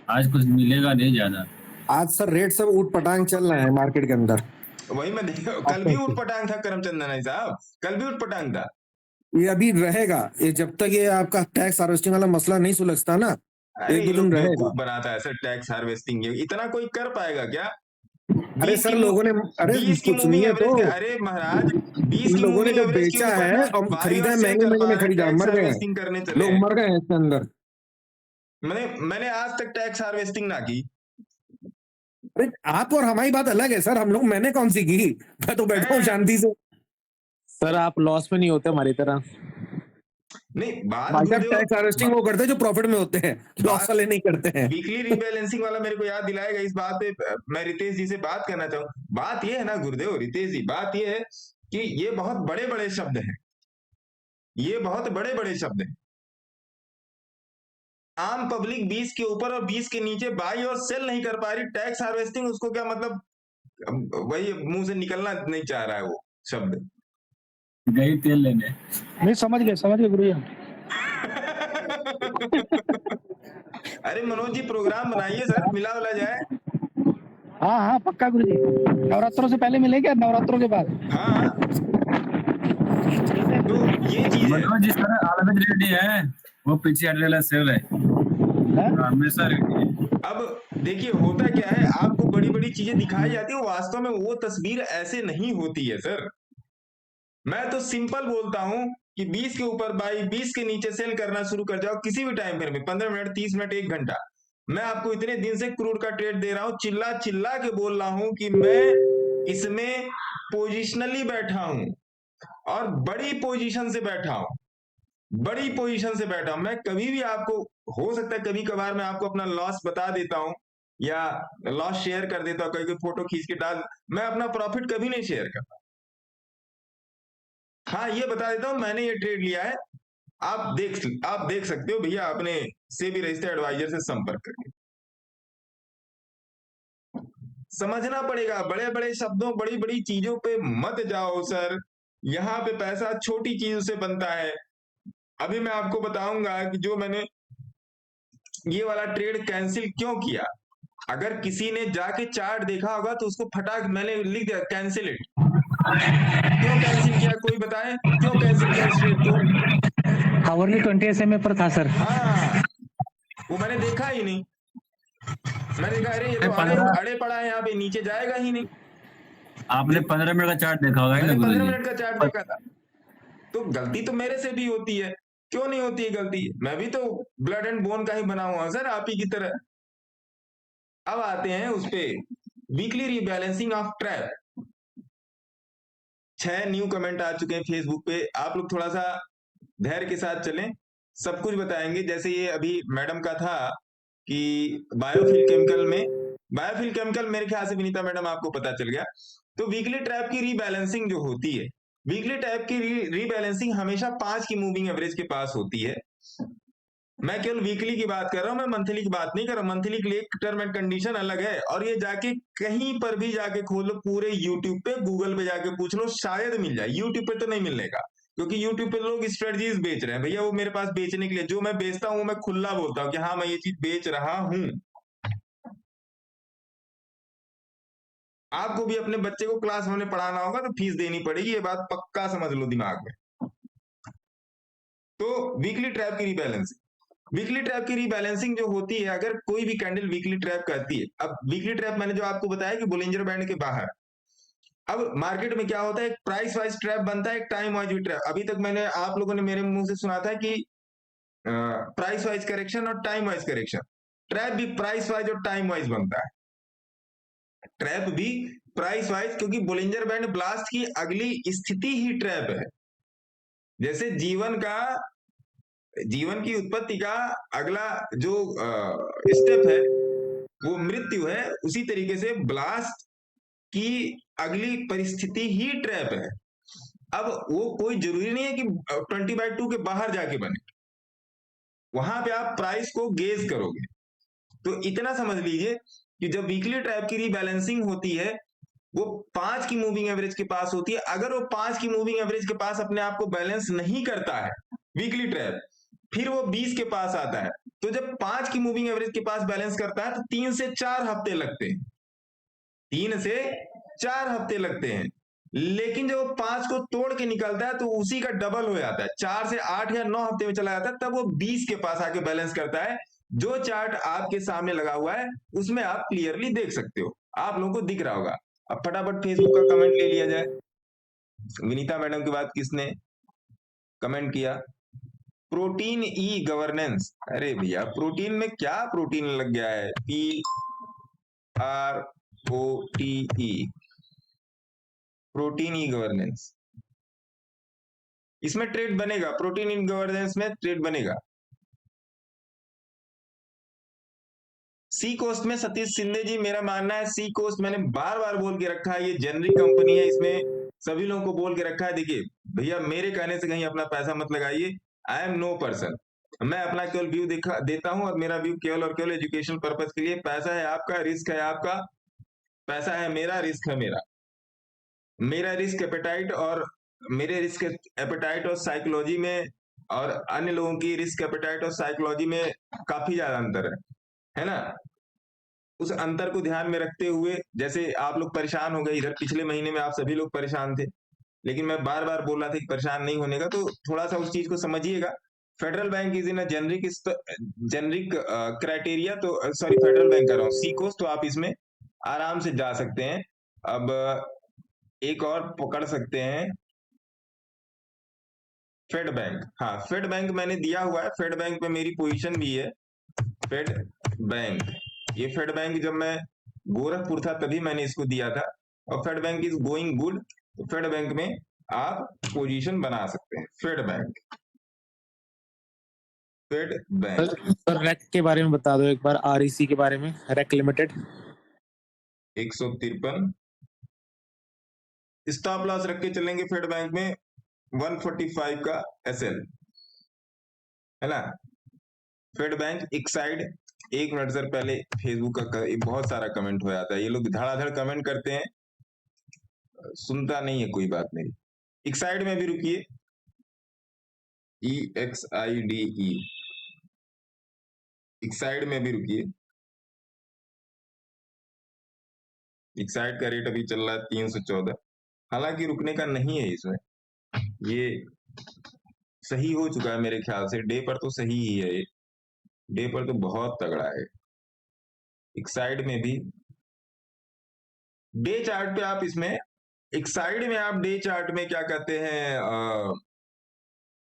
आज कुछ मिलेगा नहीं ज्यादा। आज सर रेट सब ऊट पटांग चल रहे हैं मार्केट के अंदर। वही मैं देख, कल भी उठ पटांग था करमचंद नाई साहब, कल भी उठ पटांग था। ये अभी रहेगा, ये जब तक ये आपका टैक्स हार्वेस्टिंग वाला मसला नहीं सुलझता ना, अरे एक ये दो लोग दिन रहेगा। बेवकूफ बनाता है सर टैक्स हार्वेस्टिंग, इतना कोई कर पाएगा क्या? अरे 20 सर की लोगों ने, अरे 20 की कुछ मूविंग सुनिए एवरेज तो, के, अरे महाराज 20 इन की लोगों ने मूविंग जब एवरेज के बेचा ऊपर है ना और बाय खरीदा और है, सेल महंगे कर महंगे पा में रहे, खरीदा, टैक्स मर गए हैं हार्वेस्टिंग करने चले। लोग, मर गए हैं इसके अंदर। मैंने आज तक टैक्स हार्वेस्टिंग ना की। अरे आप और हमारी बात अलग है सर, हम लोग, मैंने कौन सी की, मैं तो बैठा हूँ हैं? शांति से। सर आप लॉस में नहीं होते हमारी तरह। नहीं बात भाई साहब गुरुदेव, टैक्स हार्वेस्टिंग वो करते हैं जो प्रॉफिट में होते हैं, लॉस बात वाले नहीं करते हैं। वीकली रीबैलेंसिंग वाला मेरे को याद दिलाएगा इस बात पे। मैं रितेश जी से बात करना चाहूँ। बात ये है ना गुरुदेव, रितेश जी बात ये है कि ये बहुत बड़े बड़े शब्द हैं, ये बहुत बड़े बड़े शब्द हैं। आम पब्लिक 20 के ऊपर और 20 के नीचे बाई और सेल नहीं कर पा रही, टैक्स हार्वेस्टिंग उसको क्या मतलब, वही मुंह से निकलना नहीं चाह रहा है वो शब्द। गई तेल लेने। नहीं समझ गए गुरुजी। अरे मनोज जी प्रोग्राम बनाइए सर, मिला वाला जाए। हाँ हाँ पक्का गुरुजी। नवरात्रों से पहले मिले क्या, नवरात्रों के बाद? हाँ तो ये चीज है। मनोज जिस तरह अलग रेडी है वो पीछे हटने वाला सेल है, हाँ? हमेशा रेडी है। अब देखिए होता क्या है, आपको बड़ी बड़ी चीजें दिखाई जाती है, वास्तव में वो तस्वीर ऐसे नहीं होती है सर। मैं तो सिंपल बोलता हूं कि 20 के ऊपर बाई, 20 के नीचे सेल करना शुरू कर जाओ किसी भी टाइम फ्रेम में, 15 मिनट, 30 मिनट, 1 घंटा। मैं आपको इतने दिन से क्रूड का ट्रेड दे रहा हूं, चिल्ला चिल्ला के बोल रहा हूं कि मैं इसमें पोजिशनली बैठा हूं और बड़ी पोजीशन से बैठा हूं, बड़ी पोजीशन से बैठा हूं। मैं कभी भी आपको, हो सकता है कभी कभार मैं आपको अपना लॉस बता देता हूं या लॉस शेयर कर देता हूं, कोई फोटो खींच के डाल, मैं अपना प्रॉफिट कभी नहीं शेयर करता। हाँ ये बता देता हूं मैंने ये ट्रेड लिया है, आप देख सकते हो भैया, अपने सेबी रजिस्टर्ड एडवाइजर से संपर्क करके। समझना पड़ेगा, बड़े बड़े शब्दों, बड़ी बड़ी चीजों पे मत जाओ सर। यहाँ पे पैसा छोटी चीजों से बनता है। अभी मैं आपको बताऊंगा कि जो मैंने ये वाला ट्रेड कैंसिल क्यों किया। अगर किसी ने जाके चार्ट देखा होगा तो उसको फटाक मैंने लिख दिया कैंसिल इट। क्यों कैंसिल किया कोई बताए, क्यों कैंसिल किया इस ट्रेड को? हावरली 20 SMA पर था सर। हाँ वो मैंने देखा ही नहीं, मैंने कहा अरे ये तो अड़े पड़ा है, यहाँ पे नीचे जाएगा ही नहीं। आपने 15 मिनट का चार्ट देखा होगा मैंने ना 15 गुरुजी? मिनट का चार्ट देखा था। तो गलती तो मेरे से भी होती है, क्यों नहीं होती है गलती? मैं भी तो ब्लड एंड बोन का ही बना हुआ सर, आप ही की तरह। अब आते हैं उस पे, weekly rebalancing of trap. 6 new comment आ चुके हैं फेसबुक पे, आप लोग थोड़ा सा धैर्य के साथ चलें, सब कुछ बताएंगे। जैसे ये अभी मैडम का था कि बायोफिल केमिकल में, बायोफिल केमिकल मेरे ख्याल से विनीता मैडम आपको पता चल गया। तो वीकली ट्रैप की रीबैलेंसिंग जो होती है, वीकली ट्रैप की रीबैलेंसिंग हमेशा 5 की मूविंग एवरेज के पास होती है। मैं केवल वीकली की बात कर रहा हूं, मैं मंथली की बात नहीं कर रहा। मंथली के लिए टर्म एंड कंडीशन अलग है, और ये जाके कहीं पर भी जाके खोलो, पूरे यूट्यूब पे, गूगल पे जाके पूछ लो, शायद मिल जाए। यूट्यूब पे तो नहीं मिलने का, क्योंकि यूट्यूब पे लोग स्ट्रेटजीज बेच रहे हैं। भैया वो मेरे पास बेचने के लिए, जो मैं बेचता हूं मैं खुला बोलता हूं कि हाँ मैं ये चीज बेच रहा हूं। आपको भी अपने बच्चे को क्लास में पढ़ाना होगा तो फीस देनी पड़ेगी, ये बात पक्का समझ लो दिमाग में। तो वीकली ट्रैप की रीबैलेंसिंग, वीकली ट्रैप की रीबैलेंसिंग जो होती है, अगर कोई भी कैंडल वीकली ट्रैप करती है, अब वीकली ट्रैप मैंने जो आपको बताया कि बोलिंजर बैंड के बाहर, अब मार्केट में क्या होता है, एक प्राइस वाइज ट्रैप बनता है, एक टाइम वाइज भी ट्रैप। अभी तक मैंने, आप लोगों ने मेरे मुंह से सुना था कि प्राइस वाइज करेक्शन और टाइम वाइज करेक्शन, ट्रैप भी प्राइस वाइज और टाइम वाइज बनता है। ट्रैप भी प्राइस वाइज, क्योंकि बोलिंजर बैंड ब्लास्ट की अगली स्थिति ही ट्रैप है। जैसे जीवन की उत्पत्ति का अगला जो स्टेप है वो मृत्यु है, उसी तरीके से ब्लास्ट की अगली परिस्थिति ही ट्रैप है। अब वो कोई जरूरी नहीं है कि 20/2 के बाहर जाके बने, वहां पे आप प्राइस को गेज करोगे। तो इतना समझ लीजिए कि जब वीकली ट्रैप की रीबैलेंसिंग होती है वो 5 की मूविंग एवरेज के पास होती है। अगर वो 5 की मूविंग एवरेज के पास अपने आप को बैलेंस नहीं करता है वीकली ट्रैप, फिर वो 20 के पास आता है। तो जब 5 की मूविंग एवरेज के पास बैलेंस करता है तो 3 से 4 हफ्ते लगते हैं, 3 से 4 हफ्ते लगते हैं। लेकिन जब वो 5 को तोड़ के निकलता है तो उसी का डबल हो जाता है, 4 से 8 या 9 हफ्ते में चला जाता है, तब वो 20 के पास आके बैलेंस करता है। जो चार्ट आपके सामने लगा हुआ है उसमें आप क्लियरली देख सकते हो, आप लोगों को दिख रहा होगा। अब फटाफट फेसबुक का कमेंट ले लिया जाए। विनीता मैडम के बाद किसने कमेंट किया? Protein e governance. अरे भैया प्रोटीन में क्या प्रोटीन लग गया है? PROTE, protein e governance. इसमें ट्रेड बनेगा, प्रोटीन इन गवर्नेंस में ट्रेड बनेगा। सी कोस्ट में सतीश शिंदे जी, मेरा मानना है सी कोस्ट, मैंने बार बार बोल के रखा है, ये जेनरिक कंपनी है, इसमें सभी लोगों को बोल के रखा है। देखिए भैया मेरे कहने से कहीं अपना पैसा मत लगाइए, आई एम नो पर्सन, मैं अपना केवल व्यू देता हूं और मेरा व्यू केवल और केवल एजुकेशन पर्पज के लिए। पैसा है आपका, रिस्क है आपका, पैसा है मेरा, रिस्क है मेरा। मेरा रिस्क एपेटाइट और मेरे रिस्क एपेटाइट और साइकोलॉजी में और अन्य लोगों की रिस्क एपेटाइट और साइकोलॉजी में काफी ज्यादा अंतर है ना। उस अंतर को ध्यान में रखते हुए, जैसे आप लोग परेशान हो गए इधर, पिछले महीने में आप सभी लोग परेशान थे, लेकिन मैं बार बार बोल रहा था कि परेशान नहीं होने का, तो थोड़ा सा उस चीज को समझिएगा। Federal bank is in a generic criteria, तो सॉरी फेडरल बैंक कर रहा हूँ, सी कोस्ट, तो आप इसमें आराम से जा सकते हैं। अब एक और पकड़ सकते हैं, फेड बैंक। हाँ फेड बैंक मैंने दिया हुआ है, फेड बैंक में मेरी पोजीशन भी है। फेड बैंक, ये फेड बैंक जब मैं गोरखपुर था तभी मैंने इसको दिया था, और Fed bank is going good, तो फेड बैंक में आप पोजीशन बना सकते हैं। Fed bank, Fed bank. Sir रेक के बारे में बता दो एक बार, REC के बारे में, रेक लिमिटेड 153 स्टॉप लॉस रख के चलेंगे फेड बैंक में, 145 का SL है ना। फेड बैंक एक साइड। एक मिनट सर, पहले फेसबुक का बहुत सारा कमेंट हो जाता है, ये लोग धड़ाधड़ कमेंट करते हैं, सुनता नहीं है कोई बात मेरी। एक साइड में भी रुकिए, EXIDE, एक साइड में भी रुकिए। एक साइड का रेट अभी चल रहा है 314, हालांकि रुकने का नहीं है इसमें, ये सही हो चुका है मेरे ख्याल से, डे पर तो सही ही है, ये डे पर तो बहुत तगड़ा है। एक साइड में भी डे चार्ट पे आप इसमें, एक साइड में आप डे चार्ट में क्या कहते हैं,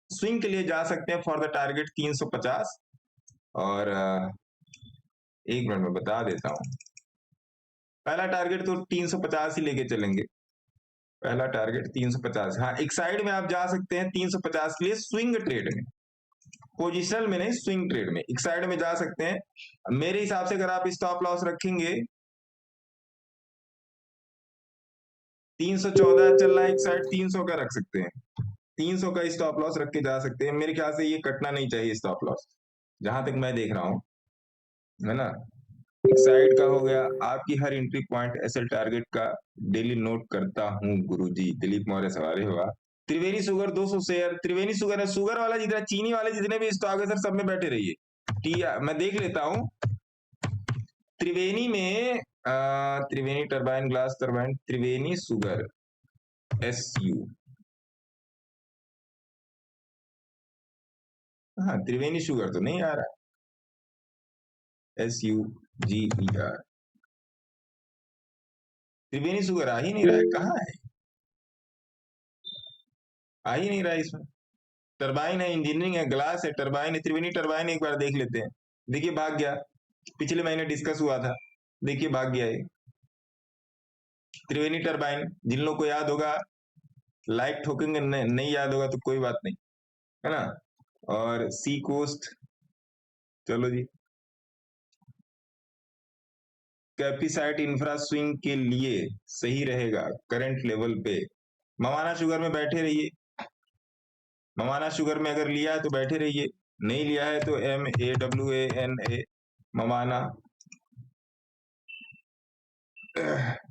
स्विंग के लिए जा सकते हैं फॉर द टारगेट 350, और एक मिनट में बता देता हूं। पहला टारगेट तो 350 ही लेके चलेंगे, पहला टारगेट 350। हाँ एक साइड में आप जा सकते हैं 350 के लिए स्विंग ट्रेड में, पोजिशनल में नहीं, स्विंग ट्रेड में एक साइड में जा सकते हैं। मेरे हिसाब से अगर आप स्टॉप लॉस रखेंगे, 314 चल रहा है एक साइड, 300 का रख सकते हैं, 300 का स्टॉप लॉस रख के जा सकते हैं। मेरे ख्याल से ये कटना नहीं चाहिए स्टॉप लॉस, जहां तक मैं देख रहा हूं, है ना। एक साइड का हो गया। आपकी हर एंट्री पॉइंट SL टारगेट का डेली नोट करता हूं गुरुजी। दिलीप मौर्य सवारी हुआ। त्रिवेणी शुगर 200 शेयर, त्रिवेणी शुगर है, शुगर वाला जितना, चीनी वाले जितने भी स्टॉक है सर, सब में बैठे रहिए। मैं देख लेता हूं त्रिवेणी में, त्रिवेणी टरबाइन ग्लास टरबाइन, त्रिवेणी शुगर SU, हाँ त्रिवेणी शुगर तो नहीं आ रहा, SUGER, त्रिवेणी शुगर आ ही नहीं रहा है, कहाँ है, आ ही नहीं रहा है इसमें। टरबाइन है, इंजीनियरिंग है, ग्लास है, टरबाइन है, त्रिवेणी टरबाइन एक बार देख लेते हैं। देखिए भाग गया, पिछले महीने डिस्कस हुआ था, देखिए भाग गया है। त्रिवेणी टरबाइन, जिन लोगों को याद होगा लाइक ठोकेंगे, नहीं याद होगा तो कोई बात नहीं, है ना। और सी कोस्ट, चलो जी। कैपिसाइट इंफ्रा स्विंग के लिए सही रहेगा करंट लेवल पे। मवाना शुगर में बैठे रहिए, मवाना शुगर में अगर लिया है तो बैठे रहिए, नहीं लिया है तो MAWANA मवाना।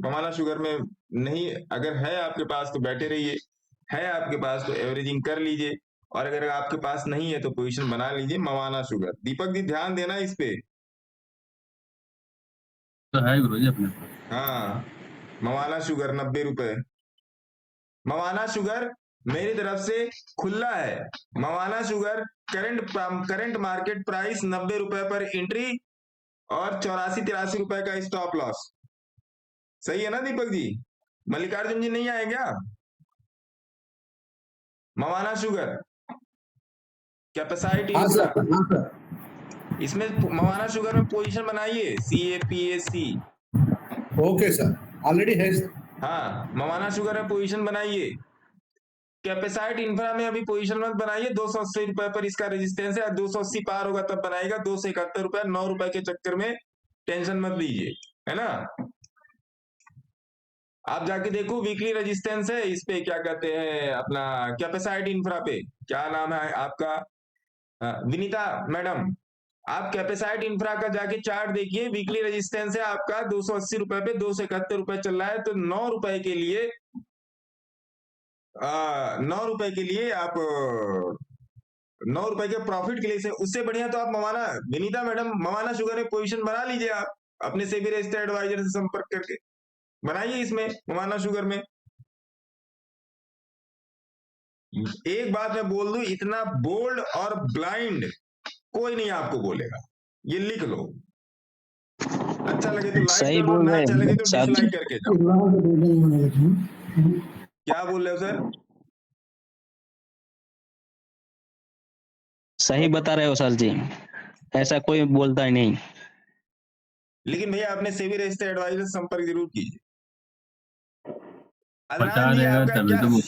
मवाना शुगर में नहीं, अगर है आपके पास तो बैठे रहिए, है आपके पास तो एवरेजिंग कर लीजिए, और अगर आपके पास नहीं है तो पोजीशन बना लीजिए मवाना शुगर। दीपक जी ध्यान देना इस पे। तो है गुरुजी अपने पास। हाँ, मवाना शुगर 90 रुपए। मवाना शुगर मेरी तरफ से खुला है। Mawana sugar current market price 90 रुपए पर एंट्री और 84-83 रुपए का स्टॉप लॉस। सही है ना दीपक जी? मल्लिकार्जुन जी नहीं आए क्या? मवाना शुगर कैपेसाइट हाँ इंफ्रा, सर, हाँ सर। इसमें मवाना शुगर में पोजीशन बनाइए CAPAC। ओके सर, ऑलरेडी है सर। हाँ, मवाना शुगर में पोजीशन बनाइए। कैपेसाइट इंफ्रा में अभी पोजीशन मत बनाइए, 280 रुपए पर इसका रेजिस्टेंस है, 280 पार होगा तब बनाएगा। 271 रुपए, 9 रुपए के चक्कर में टेंशन मत लीजिए, है ना। आप जाके देखो वीकली रेजिस्टेंस है इस पे, क्या कहते हैं अपना कैपेसाइट इंफ्रा पे, क्या नाम है आपका, विनीता मैडम, आप कैपेसाइट इंफ्रा का जाके चार्ट देखिए, वीकली रेजिस्टेंस है आपका 280 रुपए पे, 271 रुपए चल रहा है, तो 9 रुपए के लिए 9 रुपए के लिए आप 9 रुपए के प्रॉफिट के लिए से, उससे बढ़िया तो आप मवाना, विनीता मैडम मवाना शुगर में पोजीशन बना लीजिए, आप अपने सेबी रजिस्टर्ड एडवाइजर से संपर्क करके बनाइए इसमें मवाना शुगर में। एक बात मैं बोल दूं, इतना बोल्ड और ब्लाइंड कोई नहीं आपको बोलेगा, ये लिख लो। अच्छा लगे तो लाइक सही करो, बोल ना रहे अच्छा हैं लगे तो साहब जी। डिसलाइक करके जाओ। क्या बोल रहे हो सर? सही बता रहे हो सर जी, ऐसा कोई बोलता ही नहीं। लेकिन भैया अपने सेबी रजिस्टर्ड एडवाइजर से संपर्क जरूर कीजिए। बता अदनान जी देगा आपका तभी क्या तो वो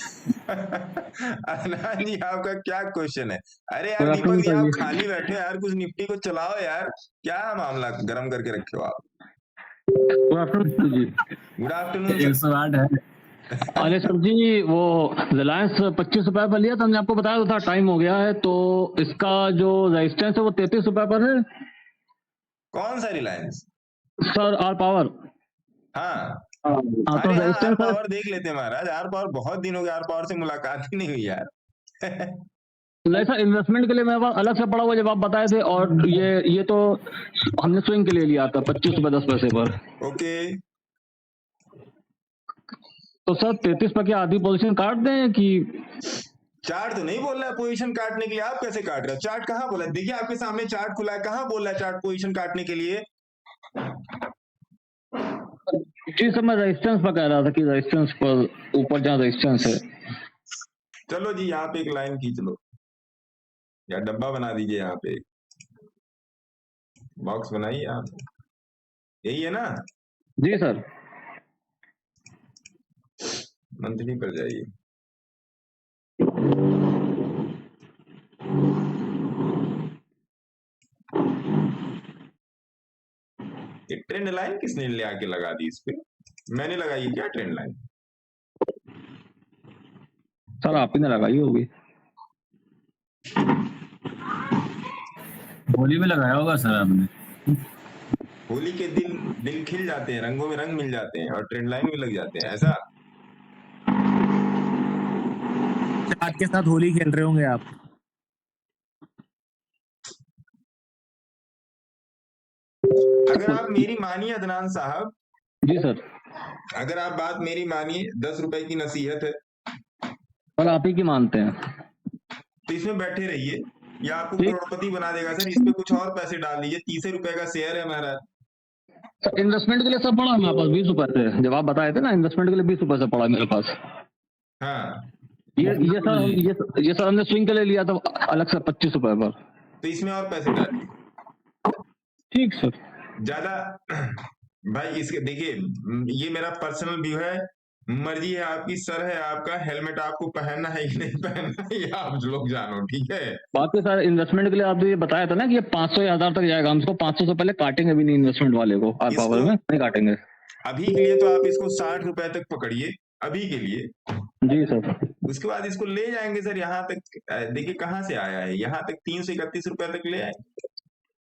अदनान जी आपका क्या क्वेश्चन है? अरे यार Good दीपक afternoon, जी आप sir. खाली बैठे हो यार, कुछ निफ्टी को चलाओ यार, क्या मामला गरम करके रखे हो आप? Good afternoon ji. Good afternoon sir. 108 है। अरे सर जी, वो रिलायंस 25 रुपए पर लिया था, हमने आपको बताया था टाइम हो गया है, तो इसका जो रेजिस्टेंस है वो 33 रुपए पर है कौन सा रिलायंस? सर। Are power. हाँ हाँ, तो अरे हाँ, आर रेजिस्टेंस सर। पावर देख लेते हैं महाराज। आर पावर बहुत दिन हो गए, आर पावर से मुलाकात ही नहीं हुई यार। नहीं सर, इन्वेस्टमेंट के लिए मेरे पास अलग से पड़ा हुआ जब आप बताए थे, और ये तो हमने स्विंग के लिए लिया था 25 रुपए 10 पैसे पर। ओके, तो सर 33 पर क्या आधी पोजीशन काट दें कि? चार्ट तो नहीं बोल रहा है पोजीशन काटने के लिए, आप कैसे काट रहे हो? चार्ट कहाँ बोला है? देखिए आपके सामने चार्ट खुला है, कहाँ बोल रहा है चार्ट पोजीशन काटने के लिए? जी सर, मैं रेजिस्टेंस पर कह रहा था कि रेजिस्टेंस पर ऊपर जहाँ रेजिस्टेंस है। चलो जी यहाँ पे एक लाइन खींच लो, या डब्बा बना दीजिए, यहाँ पे बॉक्स बनाइए आप, यही है ना? जी सर। मंथली पर जाइए, ये ट्रेंड लाइन किसने ले आके लगा दी इस पे? मैंने लगाई क्या ट्रेंड लाइन? सर आप ही ने लगाई होगी। होली में लगाया होगा सर आपने। होली के दिल खिल जाते हैं, रंगों में रंग मिल जाते हैं और ट्रेंड लाइन में लग जाते हैं, ऐसा? चार्ट के साथ होली खेल रहे होंगे आप। अगर आप मेरी मानिए अदनान साहब, जी सर। अगर आप बात मेरी मानिए, 10 रुपए की नसीहत है, सर आप ही की मानते हैं। तो इसमें बैठे रहिए, या आपको ठीक। करोड़पति बना देगा सर। इस पे कुछ और पैसे डाल दीजिए, 30 रुपए का शेयर है हमारा। सर इन्वेस्टमेंट के लिए सब पड़ा मेरे पास 20 रुपए से, जब आप बताए थे ना इन्वेस्टमेंट के लिए 20 रुपए से पड़ा मेरे पास। हाँ, ये सर हमने स्विंग के लिए लिया था अलग से 25 रुपए पर। तो इसमें और पैसे डालिए। ठीक सर। ज्यादा भाई इसके देखिए, ये मेरा पर्सनल व्यू है, मर्जी है आपकी, सर है आपका, हेलमेट आपको पहनना है कि नहीं पहनना है ये आप लोग जानो, ठीक है। बाकी सर इन्वेस्टमेंट के लिए आपने ये बताया था ना कि ये 500 या 1000 तक जाएगा, हम इसको 500 से पहले काटेंगे भी नहीं इन्वेस्टमेंट वाले को, आप पावर में नहीं काटेंगे। अभी के लिए तो आप इसको 60 रुपए तक पकड़िए अभी के लिए, जी सर। उसके बाद इसको ले जाएंगे सर यहाँ तक। देखिए कहाँ से आया है, यहाँ तक 331 रुपए तक ले आए।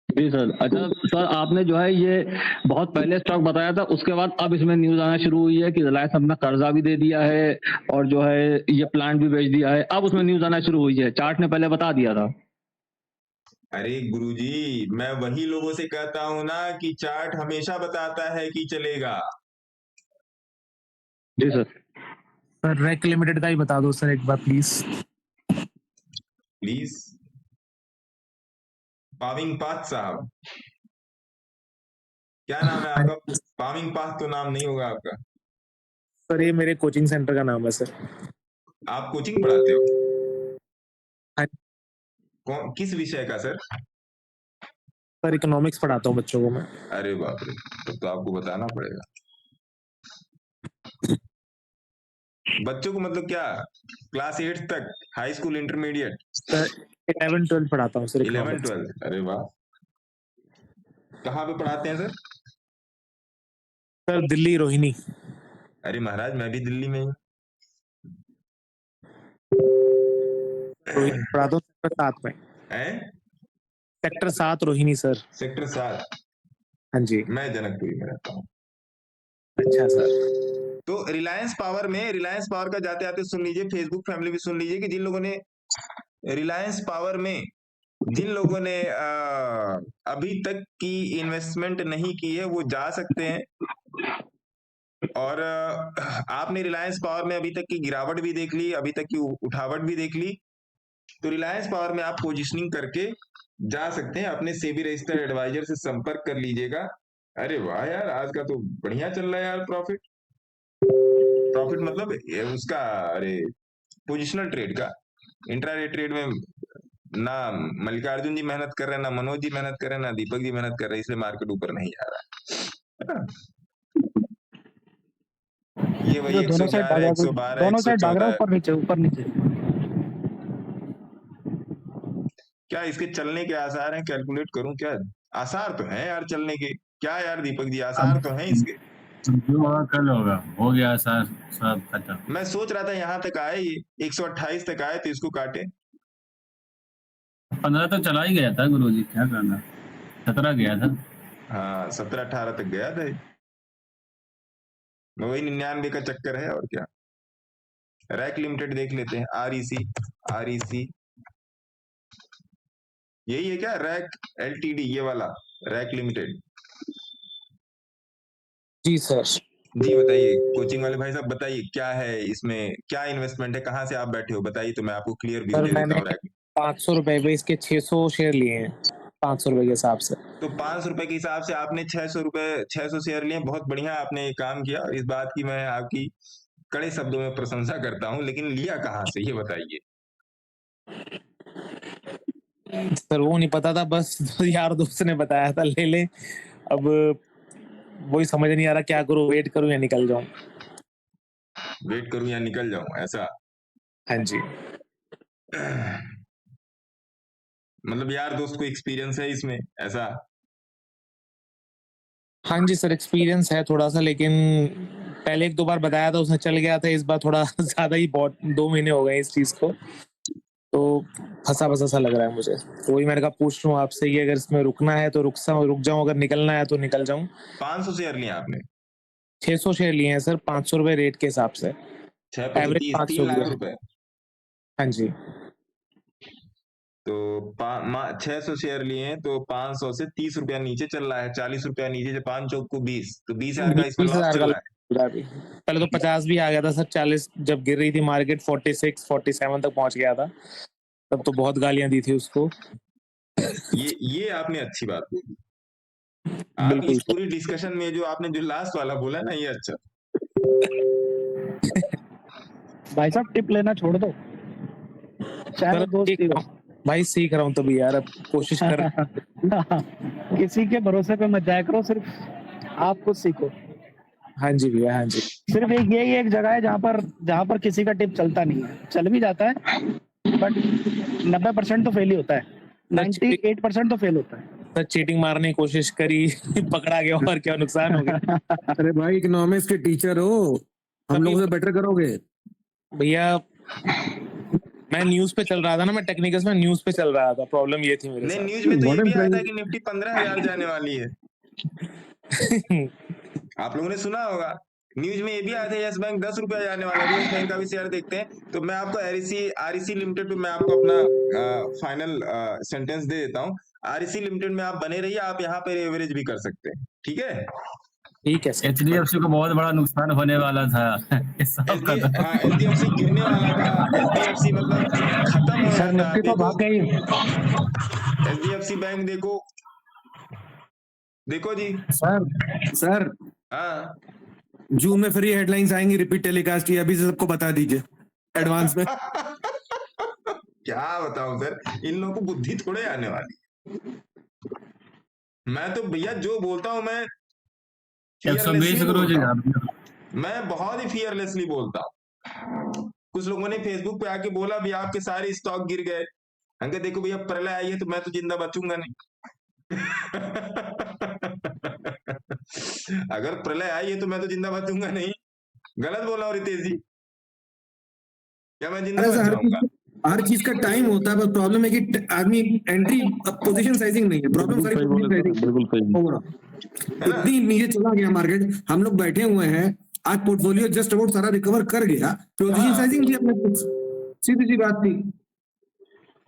जी सर। अच्छा सर, आपने जो है ये बहुत पहले स्टॉक बताया था, उसके बाद अब इसमें न्यूज आना शुरू हुई है कि रिलायंस अपना कर्जा भी दे दिया है और जो है ये प्लांट भी बेच दिया है, अब उसमें न्यूज आना शुरू हुई है। चार्ट ने पहले बता दिया था। अरे गुरुजी, मैं वही लोगों से कहता हूं ना कि चार्ट हमेशा बताता है कि चलेगा। जी सर। सर रेक लिमिटेड का ही बता दो सर एक बार प्लीज। प्लीज। पाविंग पाथ साहब, क्या नाम है आपका? पाविंग पाथ तो नाम नहीं होगा आपका। सर ये मेरे कोचिंग सेंटर का नाम है सर। आप कोचिंग पढ़ाते हो? हाँ। कौन, किस विषय का सर? सर इकोनॉमिक्स पढ़ाता हूँ बच्चों को मैं। अरे बाप रे, तो आपको बताना पड़ेगा बच्चों को, मतलब क्या क्लास 8 तक, हाई स्कूल, इंटरमीडिएट? सर 11-12 पढ़ाता हूँ सर 11 economics। 12, अरे वाह। कहाँ पे पढ़ाते हैं सर? सर दिल्ली रोहिणी। अरे महाराज, मैं भी दिल्ली में ही हूँ। रोहिणी पढ़ाता हूँ सेक्टर 7 में। हैं? Sector 7 Rohini sir. सेक्टर 7? हाँ जी। मैं जनकपुरी में रहता हूँ। अच्छा सर। तो रिलायंस पावर में, रिलायंस पावर का जाते आते सुन लीजिए, फेसबुक फैमिली भी सुन लीजिए कि जिन लोगों ने रिलायंस पावर में, जिन लोगों ने अभी तक की इन्वेस्टमेंट नहीं की है वो जा सकते हैं। और आपने रिलायंस पावर में अभी तक की गिरावट भी देख ली, अभी तक की उठावट भी देख ली, तो रिलायंस पावर में आप पोजिशनिंग करके जा सकते हैं। अपने सेबी रजिस्टर्ड एडवाइजर से संपर्क कर लीजिएगा। अरे वाह यार, आज का तो बढ़िया चल रहा है यार। प्रॉफिट मतलब उसका, अरे पोजिशनल ट्रेड का, इंट्राडे ट्रेड में ना मल्लिकार्जुन जी मेहनत कर रहे हैं, ना मनोज जी मेहनत कर रहे हैं, ना दीपक जी मेहनत कर रहे हैं, इसलिए मार्केट ऊपर नहीं जा रहा है। ये वही दोनों साइड 111, डागा, 112, दोनों साइड डाग रहा 114। ऊपर नीचे ऊपर नीचे। क्या इसके चलने के आसार हैं? कैलकुलेट करूं क्या? आसार तो हैं यार चलने के। क्या यार दीपक जी, आसार तो हैं इसके। जो होगा कल होगा, हो गया सर, सब खत्म। मैं सोच रहा था यहाँ तक आए, ये 128 तक आए तो इसको काटे। 15 तो चला ही गया था गुरुजी, क्या करना, 17 गया था। हाँ 17-18 तक गया था। वही 99 का चक्कर है और क्या। रैक लिमिटेड देख लेते हैं, REC यही है क्या? रैक LTD, ये वाला रैक लिमिटेड। जी सर। जी बताइए कोचिंग वाले भाई साहब, बताइए क्या है इसमें, क्या इन्वेस्टमेंट है, कहाँ से आप बैठे हो, बताइए तो मैं आपको क्लियर व्यू सर दे देता मैंने हूँ रैक। 500 रुपए पे इसके 600 शेयर लिए हैं, 500 रुपए के हिसाब से। तो 500 रुपए के हिसाब से आपने 600 शेयर लिए, बहुत बढ़िया आपने ये काम किया। इस बात की मैं आपकी कड़े शब्दों में प्रशंसा करता हूँ, लेकिन लिया कहाँ से ये बताइए। सर वो नहीं पता था, बस यार दोस्त ने बताया था ले ले। अब वही समझ नहीं आ रहा क्या करूं, वेट करूं या निकल जाऊं। वेट करूं या निकल जाऊं, ऐसा? हाँ जी। मतलब यार दोस्त को एक्सपीरियंस है इसमें, ऐसा? हाँ जी सर, एक्सपीरियंस है थोड़ा सा, लेकिन पहले 1-2 बार बताया था उसने, चल गया था। इस बार थोड़ा ज्यादा ही, बहुत 2 महीने हो गए इस चीज को, तो फंसा फंसा सा लग रहा है मुझे। तो वही मैंने कहा पूछ लूं आपसे, ये अगर इसमें रुकना है तो रुक जाऊं, अगर निकलना है तो निकल जाऊं। 500 शेयर लिए आपने? 600 शेयर लिए हैं सर, 500 रुपए रेट के हिसाब से। 6 एवरेज 30, 3 500 लाख रुपए। हाँ जी। तो 600 शेयर लिए हैं तो 500 से 30 रुपया नीचे चल रहा है, 40 रुपया नीचे से 5 चौक को 20, तो 20,000 का इसमें लॉस 20,000 चल का रहा है। पहले तो 50 भी आ गया था सर, 40 जब गिर रही थी मार्केट 46-47 तक पहुंच गया था, तब तो बहुत गालियां दी थी उसको। ये आपने अच्छी बात बोली। आप बिल्कुल इस पूरी डिस्कशन में जो आपने जो लास्ट वाला बोला ना, ये अच्छा। भाई साहब टिप लेना छोड़ दो, चाहे वो दोस्त ही हो। भाई सीख रहा हूँ तभी यार, अब कोशिश कर। किसी के भरोसे पे मत जाया करो सिर्फ। आप खुद सीखो। हाँ जी भैया, हाँ जी। सिर्फ एक यही एक जगह है जहाँ पर किसी का टिप चलता नहीं है, चल भी जाता है बट 90% तो फेल ही होता है, 98% तो फेल होता है। सर चीटिंग मारने की कोशिश करी पकड़ा गया और क्या नुकसान हो गया। अरे भाई इकोनॉमिक्स के टीचर हो, हम लोगों से बेटर करोगे। भैया मैं न्यूज पे चल रहा था ना, मैं टेक्निकल्स में न्यूज पे चल रहा था, प्रॉब्लम ये थी मेरे नहीं, साथ। न्यूज में तो ये Modern भी आया था time- कि निफ्टी 15,000 जाने वाली है। आप लोगों ने सुना होगा, न्यूज में ये भी आया था यस बैंक 10 रुपया जाने वाला है। यस बैंक का भी शेयर देखते हैं। तो मैं आपको आरईसी लिमिटेड पे मैं आपको अपना फाइनल सेंटेंस दे देता हूँ। आरईसी लिमिटेड में आप बने रहिए, आप यहाँ पे एवरेज भी कर सकते हैं, ठीक है। ठीक है सर। HDFC को बहुत बड़ा नुकसान होने वाला था। सब खत्म। हाँ, एचडीएफसी गिरने वाला था, एचडीएफसी मतलब खत्म हो सर रहा था। निफ्टी तो भाग गई। एचडीएफसी बैंक देखो जी। सर हाँ, जून में फ्री हेडलाइंस आएंगी, रिपीट टेलीकास्ट की, अभी से सबको बता दीजिए एडवांस में। क्या बताऊं सर, इन लोगों को बुद्धि थोड़े आने वाली। मैं तो भैया जो बोलता हूं मैं 120 fearlessly करोड़ जी बोलता हूं। मैं बहुत ही फियरलेसली बोलता हूं। कुछ लोगों ने फेसबुक पे आके बोला भी आपके सारे स्टॉक गिर गए। हमने देखो भैया प्रलय आई है तो मैं तो जिंदा बचूंगा नहीं। अगर प्रलय आई है तो मैं तो जिंदा बचूंगा नहीं। गलत बोला और रितेश जी, क्या मैं जिंदा अरे बच सर जाऊंगा? हर चीज का टाइम होता है, बस प्रॉब्लम है कि आदमी एंट्री पोजीशन साइजिंग नहीं है, प्रॉब्लम सारी बिल्कुल सही। होगा। है ना? इतनी नीचे चला गया मार्केट, हम लोग बैठे हुए हैं, आज पोर्टफोलियो जस्ट अबाउट सारा रिकवर कर गया, पोजीशन साइजिंग की अपने कुछ सीधी सी बात थी।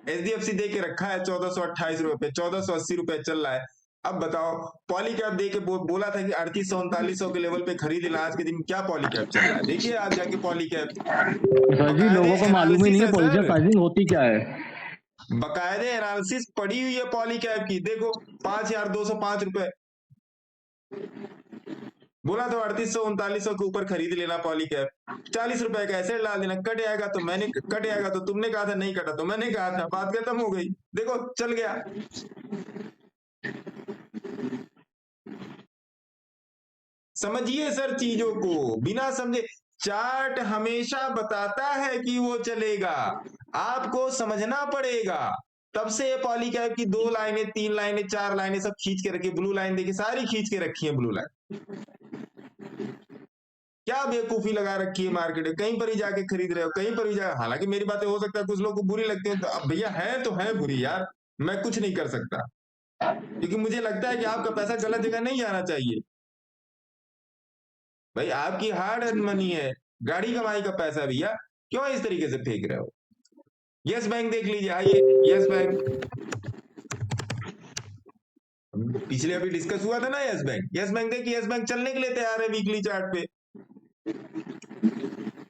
एचडीएफसी दे के रखा है 1428 रुपए, 1480 रुपए चल रहा है। अब बताओ, पॉलीकैप दे के बोला था कि 3800-3900 के लेवल पे खरीद लेना। आज के दिन क्या पॉलीकैप चल रहा है, देखिए आज जाके पॉलीकैप। सर जी लोगों को मालूम ही नहीं है पोजीशन साइजिंग होती क्या है। बकायदे एनालिसिस पड़ी हुई है पॉलीकैप की। देखो 5205 रुपए बोला था, 3800-3900 के ऊपर खरीद लेना पॉलीकैप। 40 रुपए का एसेट डाल देना, कट आएगा तो तुमने कहा था, नहीं कटा तो मैंने कहा था, बात खत्म हो गई। देखो चल गया। समझिए सर चीजों को, बिना समझे। चार्ट हमेशा बताता है कि वो चलेगा, आपको समझना पड़ेगा। तब से ये पॉलीकैप की 2 लाइनें, 3 लाइनें, 4 लाइनें सब खींच के रखी। ब्लू लाइन देखिए, सारी खींच के रखी है ब्लू लाइन। क्या बेवकूफी लगा रखी है मार्केट में, कहीं पर ही जाके खरीद रहे हो, कहीं पर भी जा। हालांकि मेरी बातें हो सकता है कुछ लोगों को बुरी लगती है, तो अब भैया है तो है बुरी यार, मैं कुछ नहीं कर सकता, क्योंकि मुझे लगता है कि आपका पैसा गलत जगह नहीं जाना चाहिए। भाई आपकी हार्ड अर्न मनी है, गाड़ी कमाई का पैसा भैया, क्यों इस तरीके से फेंक रहे हो? यस बैंक देख लीजिए, आइए यस बैंक, पिछले अभी डिस्कस हुआ था ना यस बैंक देखिए, यस बैंक चलने के लिए तैयार है वीकली चार्ट पे,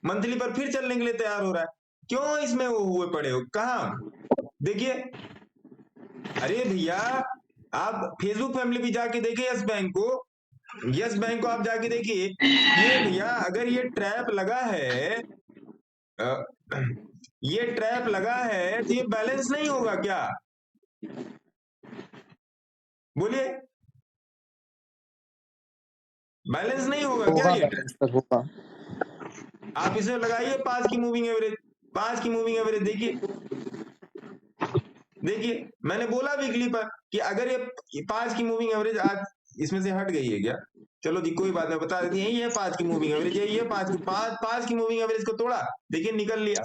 मंथली पर फिर चलने के लिए तैयार हो रहा है। क्यों इसमें वो हुए पड़े हो? कहा देखिए, अरे भैया आप फेसबुक फैमिली भी जाके देखिए यस बैंक को आप जाके देखिए। ये भैया अगर ये ट्रैप लगा है, ये ट्रैप लगा है तो ये बैलेंस नहीं होगा क्या? बोलिए, बैलेंस नहीं होगा क्या ये? होगा। आप इसे लगाइए 5 की मूविंग एवरेज, 5 की मूविंग एवरेज देखिए मैंने बोला वीकली पर कि अगर ये 5 की मूविंग एवरेज आज इसमें से हट गई है क्या? चलो जी कोई बात नहीं, बता देती है, यही है 5 की मूविंग एवरेज, यही है 5 की मूविंग एवरेज को तोड़ा, देखिए निकल लिया।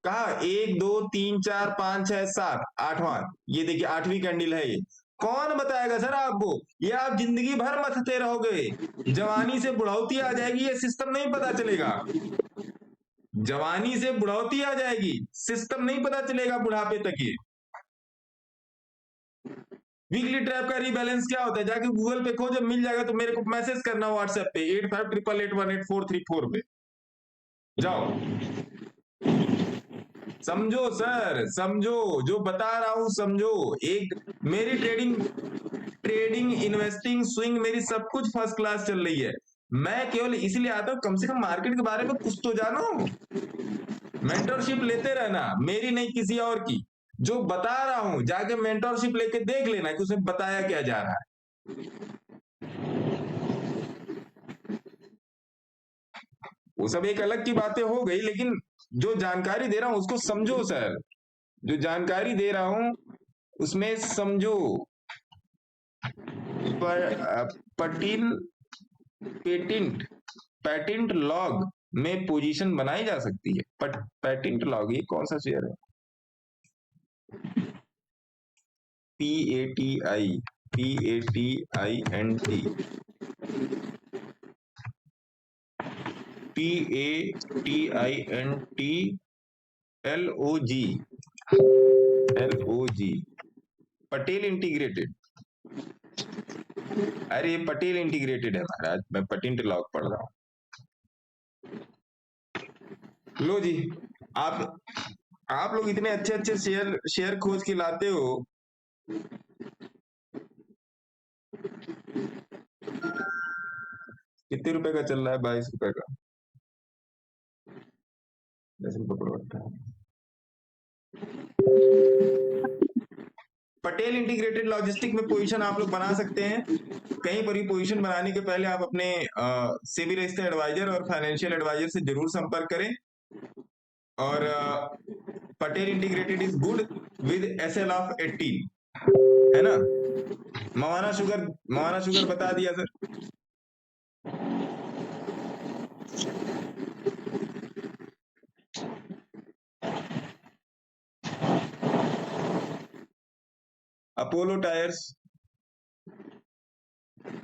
कहा 1 2 3 4 5 6 7 8वां, ये देखिए 8वीं कैंडल है। ये कौन बताएगा सर आपको? ये आप जिंदगी भर मथते रहोगे, जवानी से बुढ़ौती आ जाएगी, ये सिस्टम नहीं पता चलेगा। जवानी से बुढ़ौती आ जाएगी, सिस्टम नहीं पता चलेगा बुढ़ापे तक। ये वीकली ट्रैप का रीबैलेंस क्या होता है, जाके गूगल पे खोजो, मिल जाएगा। तो मेरे को मैसेज करना व्हाट्सएप पे 8588818434 पे जाओ। समझो सर, समझो जो बता रहा हूं, समझो। एक मेरी ट्रेडिंग इन्वेस्टिंग स्विंग मेरी सब कुछ फर्स्ट क्लास चल रही है। मैं केवल इसलिए आता हूं कम से कम मार्केट के बारे में कुछ तो जानो, मेंटरशिप लेते रहना, मेरी नहीं किसी और की। जो बता रहा हूं जाके मेंटरशिप लेके देख लेना कि उसमें बताया क्या जा रहा है। वो सब एक अलग की बातें हो गई, लेकिन जो जानकारी दे रहा हूं उसको समझो सर। जो जानकारी दे रहा हूं उसमें समझो। पटील पेटेंट पेटेंट लॉग में पोजीशन बनाई जा सकती है। पेटेंट लॉग, ये कौन सा शेयर है? PATINT LOG Patel integrated. अरे ये पटेल इंटीग्रेटेड है महाराज, मैं पेटेंट लॉग पढ़ रहा हूं। लो जी, आप लोग इतने अच्छे अच्छे शेयर खोज के लाते हो। कितने रुपए का चल रहा है? 22 रुपए का। 10 रुपए पर। पटेल इंटीग्रेटेड लॉजिस्टिक में पोजीशन आप लोग बना सकते हैं। कहीं पर भी पोजीशन बनाने के पहले आप अपने सेबी रजिस्टर्ड एडवाइजर और फाइनेंशियल एडवाइजर से जरूर संपर्क करें। और Patel integrated is good with SL of 18, है ना? मवाना शुगर बता दिया सर। अपोलो टायर्स,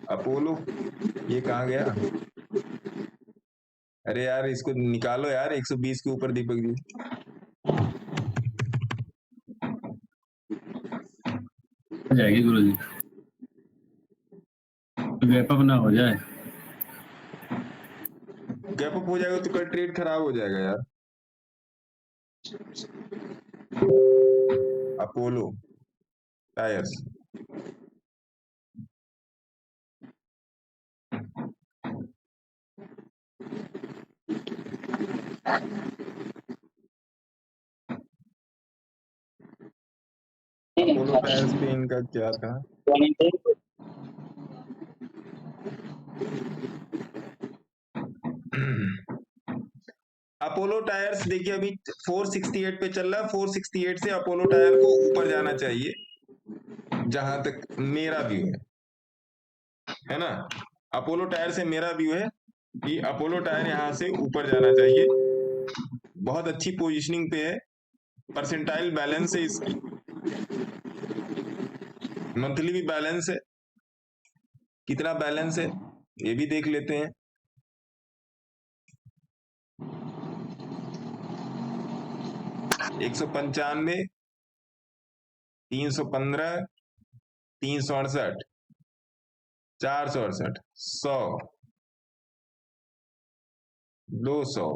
अपोलो ये कहाँ गया? अरे यार इसको निकालो यार, 120 के ऊपर दीपक जी। हो जाएगी गुरु जी, गैप अप ना हो जाए। गैप अप हो जाएगा तो कल ट्रेड खराब हो जाएगा यार। अपोलो टायर्स, अपोलो टायर्स पे इनका क्या था? अपोलो टायर्स देखिए अभी 468 पे चल रहा है। 468 से अपोलो टायर को ऊपर जाना चाहिए, जहां तक मेरा व्यू है ना। अपोलो टायर से मेरा व्यू है कि अपोलो टायर यहां से ऊपर जाना चाहिए। बहुत अच्छी पोजीशनिंग पे है, परसेंटाइल बैलेंस है इसकी, मंथली भी बैलेंस है। कितना बैलेंस है ये भी देख लेते हैं। एक 195, 315, 368, 468, 100, 200,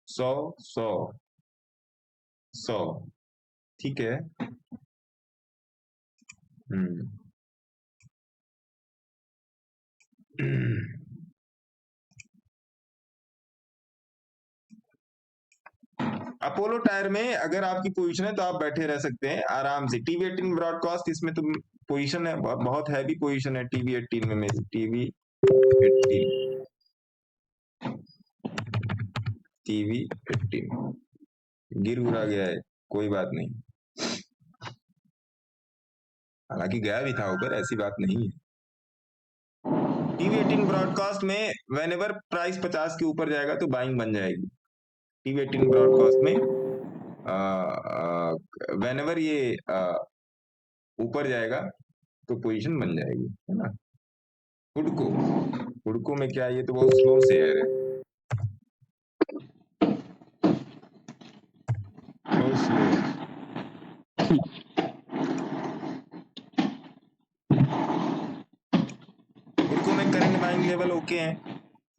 100, 100, 100, ठीक है। अपोलो टायर में अगर आपकी पोजीशन है तो आप बैठे रह सकते हैं आराम से। TV18 ब्रॉडकास्ट, इसमें तो पोजीशन है, बहुत हैवी पोजीशन है TV18 में मेरी। TV18 गिर उड़ा गया है, कोई बात नहीं, हालांकि गया भी था ऊपर, ऐसी बात नहीं है। TV18 ब्रॉडकास्ट में व्हेनेवर प्राइस 50 के ऊपर जाएगा तो बाइंग बन जाएगी। TV18 ब्रॉडकास्ट में व्हेनेवर ये ऊपर जाएगा तो पोजीशन बन जाएगी, है ना। हुडको में क्या, ये तो बहुत स्लो शेयर है, बहुत स्लो। हुडको में करंट बाइंग लेवल ओके है।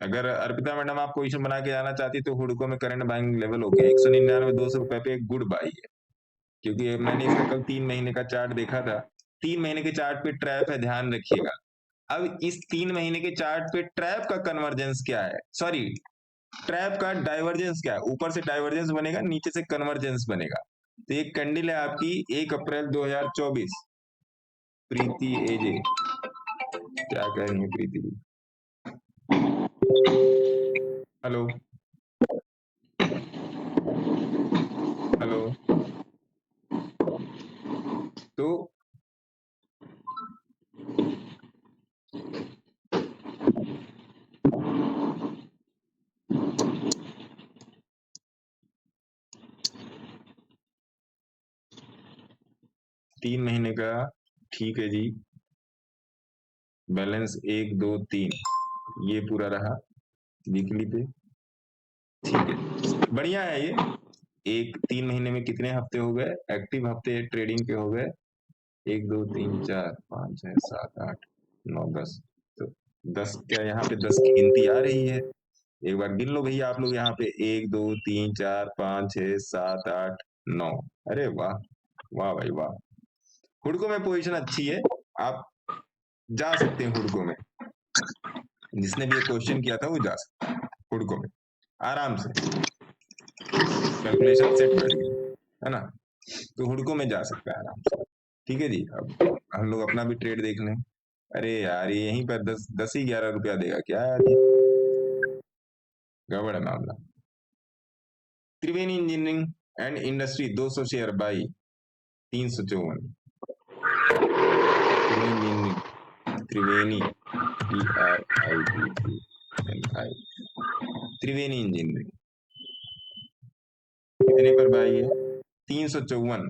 अगर अर्पिता मैडम आप पोजीशन बना के जाना चाहती तो हुडको में करंट बाइंग लेवल ओके। 199 200 रुपए पे एक गुड बाई है, क्योंकि मैंने इसका कल 3 महीने का चार्ट देखा था। 3 महीने के चार्ट पे ट्रैप है, ध्यान रखिएगा। अब इस 3 महीने के चार्ट पे ट्रैप का कन्वर्जेंस क्या है, सॉरी ट्रैप का डाइवर्जेंस क्या है। ऊपर से डाइवर्जेंस बनेगा, नीचे से कन्वर्जेंस बनेगा। तो एक कैंडल है आपकी 1 अप्रैल 2024। प्रीति एजे, क्या कह रही है प्रीति जी? Hello hello. तो तीन महीने का ठीक है जी, बैलेंस 1 2 3 ये पूरा रहा वीकली पे, ठीक है, बढ़िया है ये। एक 3 महीने में कितने हफ्ते हो गए एक्टिव हफ्ते ट्रेडिंग के हो गए? 1 2 3 4 5 6 7 8 9 10। तो 10 क्या यहाँ पे 10 की गिनती आ रही है? एक बार गिन लो भैया आप लोग यहाँ पे, 1 2 3 4 5 6 7 8 9। अरे वाह वाह भाई वाह, हुडको में पोजीशन अच्छी है, आप जा सकते हैं हुडको में। जिसने भी ये क्वेश्चन किया था वो जा सकता है हुडको में आराम से, कैलकुलेशन सेट करके, है ना? तो हुडको में जा सकता है आराम से, ठीक है जी। अब हम लोग अपना भी ट्रेड देख लें। अरे यार ये यहीं पर 10 ही 11 रुपया देगा क्या यार, ये गड़बड़ है मामला। Triveni engineering and industry 200 share buy 354। Triveni Triveni engineering कितने पर बाई है? 354।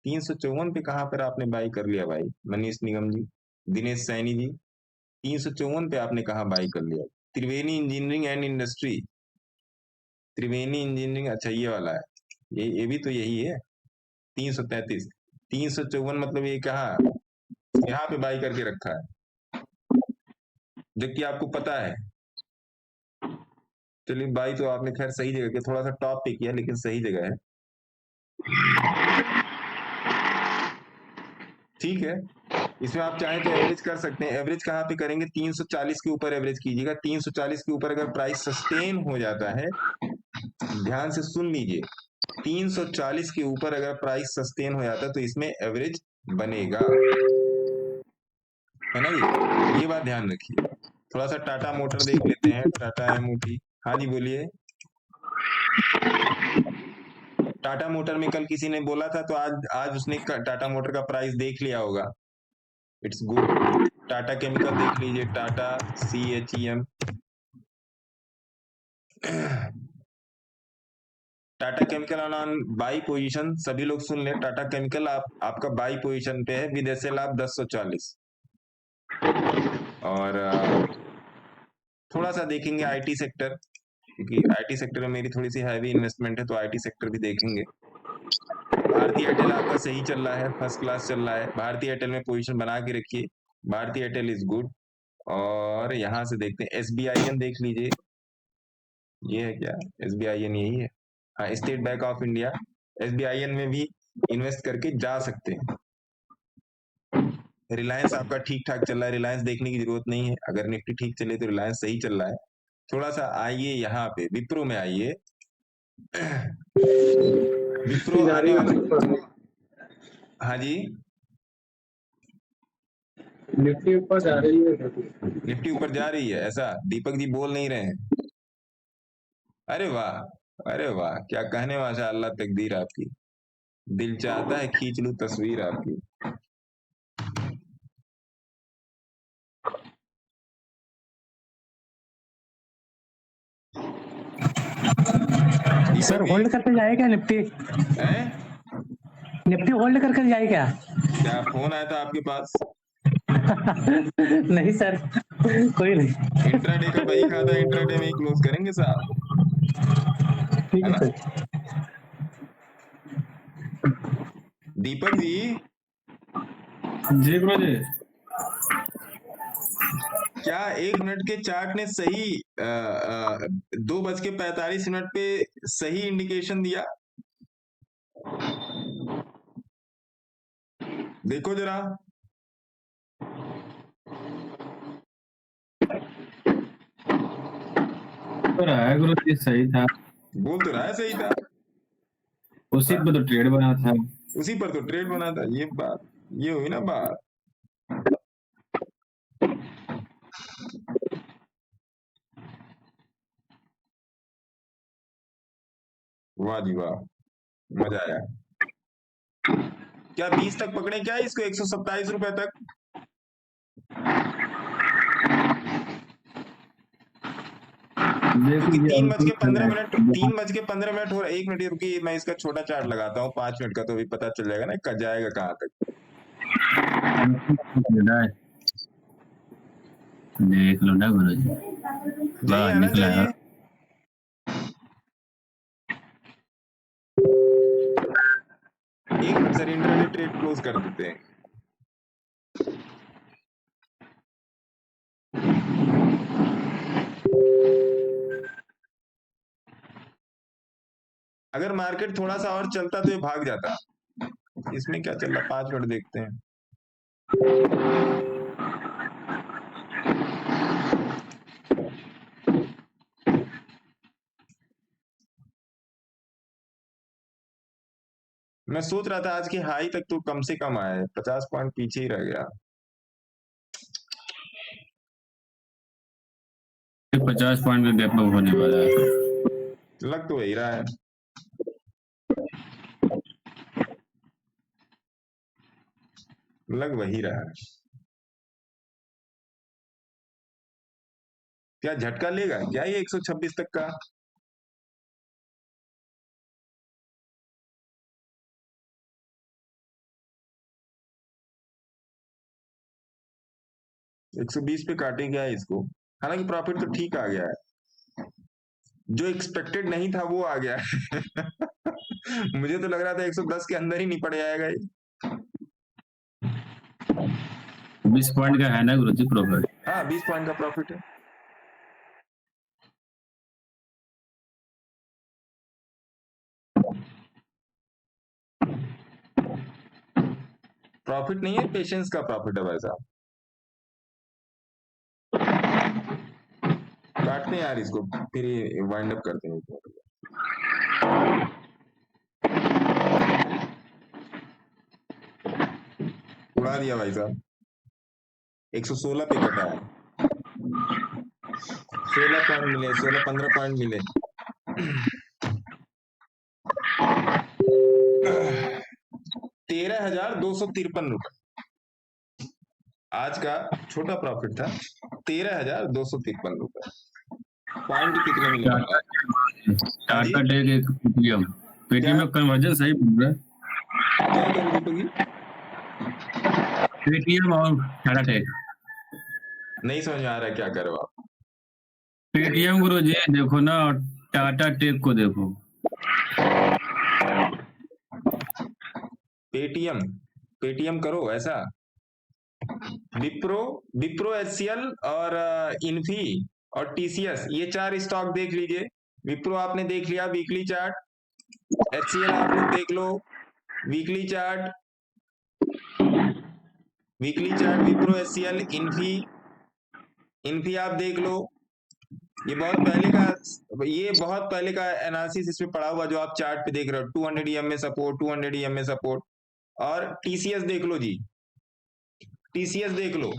354 पे कहां पर आपने बाई कर लिया भाई? मनीष निगम जी, दिनेश सैनी जी, 354 पे आपने कहा बाई कर लिया? Triveni engineering and industry, Triveni engineering, अच्छा ये वाला है, ये भी तो यही है 333। 354 मतलब ये कहा यहाँ पे बाई करके रखा है, जबकि आपको पता है। चलिए बाई तो आपने खैर सही जगह किया, थोड़ा सा टॉप पे किया लेकिन सही जगह है, ठीक है। इसमें आप चाहें तो एवरेज कर सकते हैं। एवरेज कहाँ पे करेंगे? 340 के ऊपर एवरेज कीजिएगा। 340 के ऊपर अगर प्राइस सस्टेन हो जाता है, ध्यान से सुन लीजिए, 340 के ऊपर अगर प्राइस सस्टेन हो जाता है तो इसमें एवरेज बनेगा, है ना जी? ये बात ध्यान रखिए। थोड़ा सा टाटा मोटर देख लेते हैं, टाटा एमओटी। हाँ जी बोलिए। टाटा मोटर में कल किसी ने बोला था तो आज उसने टाटा मोटर का प्राइस देख लिया होगा, इट्स गुड। टाटा केमिकल देख लीजिए, Tata CHEM, Tata chemical on by position, सभी लोग सुन ले, टाटा केमिकल आपका बाई पोजीशन पे है विद एसएल आप 1040। और थोड़ा सा देखेंगे आईटी सेक्टर, क्योंकि आईटी सेक्टर में मेरी थोड़ी सी हैवी इन्वेस्टमेंट है, तो आईटी सेक्टर भी देखेंगे। भारतीय एयरटेल आपका सही चल रहा है, फर्स्ट क्लास चल रहा है, भारतीय एयरटेल में पोजीशन बना के रखिए, भारतीय एयरटेल इज गुड। और यहां से देखते हैं SBIN देख लीजिए, ये है क्या? SBIN यही है, हाँ, state bank of India. SBIN में भी इन्वेस्ट करके जा सकते हैं। रिलायंस आपका ठीक ठाक चल रहा है, रिलायंस देखने की जरूरत नहीं है, अगर निफ्टी ठीक चले तो रिलायंस सही चल रहा है। थोड़ा सा आइए यहाँ पे विप्रो में आइए। विप्रो आने वाला, हाँ जी, निफ्टी ऊपर जा रही है, निफ्टी ऊपर जा रही है, ऐसा दीपक जी बोल नहीं रहे हैं? अरे वाह, अरे वाह, क्या कहने, माशाअल्लाह, तकदीर आपकी, दिल चाहता है खींच लूं तस्वीर आपकी। सर होल्ड करके जाए क्या निफ्टी? निफ्टी होल्ड करके जाए क्या? क्या फोन आया था आपके पास? नहीं सर, कोई नहीं। इंट्राडे का वही खाता, इंट्राडे में ही क्लोज करेंगे साहब, ठीक है है ना? सर। दीपक जी, जी गुरु जी, क्या 1 मिनट के चार्ट ने सही 2:45 पे सही इंडिकेशन दिया? देखो जरा, तो रहा है गुरु जी, सही था। बोल तो रहा है सही था। उसी पर तो ट्रेड बना था। उसी पर तो ट्रेड बना था। ये हुई ना बात। वाह जी वाह, मजा आया। क्या 20 तक पकड़े क्या इसको, 127 रुपए तक? क्योंकि 3:15 हो रहा है। 1 मिनट रुकिए, मैं इसका छोटा चार्ट लगाता हूँ 5 मिनट का, तो भी पता चल जाएगा ना जाएगा कहाँ तक। देख लो ना गुरु जी, यही आना चाहिए। एक minute sir, intraday trade close कर देते हैं। अगर मार्केट थोड़ा सा और चलता तो ये भाग जाता। इसमें क्या चल रहा, 5 मिनट देखते हैं। मैं सोच रहा था आज की हाई तक तो कम से कम आए, 50 पॉइंट पीछे ही रह गया। 50 पॉइंट का गैप अप होने वाला है, लग तो वही रहा है। लग वही रहा है। क्या झटका लेगा क्या ये 126 तक का? एक 120 पे काटे गया है इसको। हालांकि प्रॉफिट तो ठीक आ गया है, जो एक्सपेक्टेड नहीं था वो आ गया है। मुझे तो लग रहा था 110 के अंदर ही निपट जाएगा ये। 20 पॉइंट का है ना गुरु जी प्रॉफिट? हाँ, 20 पॉइंट का प्रॉफिट है। प्रॉफिट नहीं है, पेशेंस का प्रॉफिट है भाई साहब। काटते हैं यार इसको, फिर ये वाइंड अप करते हैं। उड़ा दिया भाई साहब। 116 पे कटा है। 16 पॉइंट मिले, 16-15 पॉइंट मिले। 13,253 रुपए आज का छोटा प्रॉफिट था। 13,253 रुपए। पॉइंट कितने मिले? टाटा टेक एक पेटीएम में कन्वर्जन सही बोल रहा है। क्या करूं दीपक? पेटीएम और टाटा टेक नहीं समझ में आ रहा है, क्या करो आप? पेटीएम गुरु जी देखो ना, टाटा टेक को देखो। पेटीएम करो ऐसा। विप्रो HCL और इन्फी और TCS, ये 4 स्टॉक देख लीजिए। विप्रो आपने देख लिया वीकली चार्ट, HCL आप लोग देख लो weekly chart, Wipro HCL Infy आप देख लो। ये बहुत पहले का एनालिसिस इसमें पड़ा हुआ जो आप चार्ट पे देख रहे हो। 200 EMA सपोर्ट, 200 EMA सपोर्ट। और TCS देख लो जी, TCS देख लो।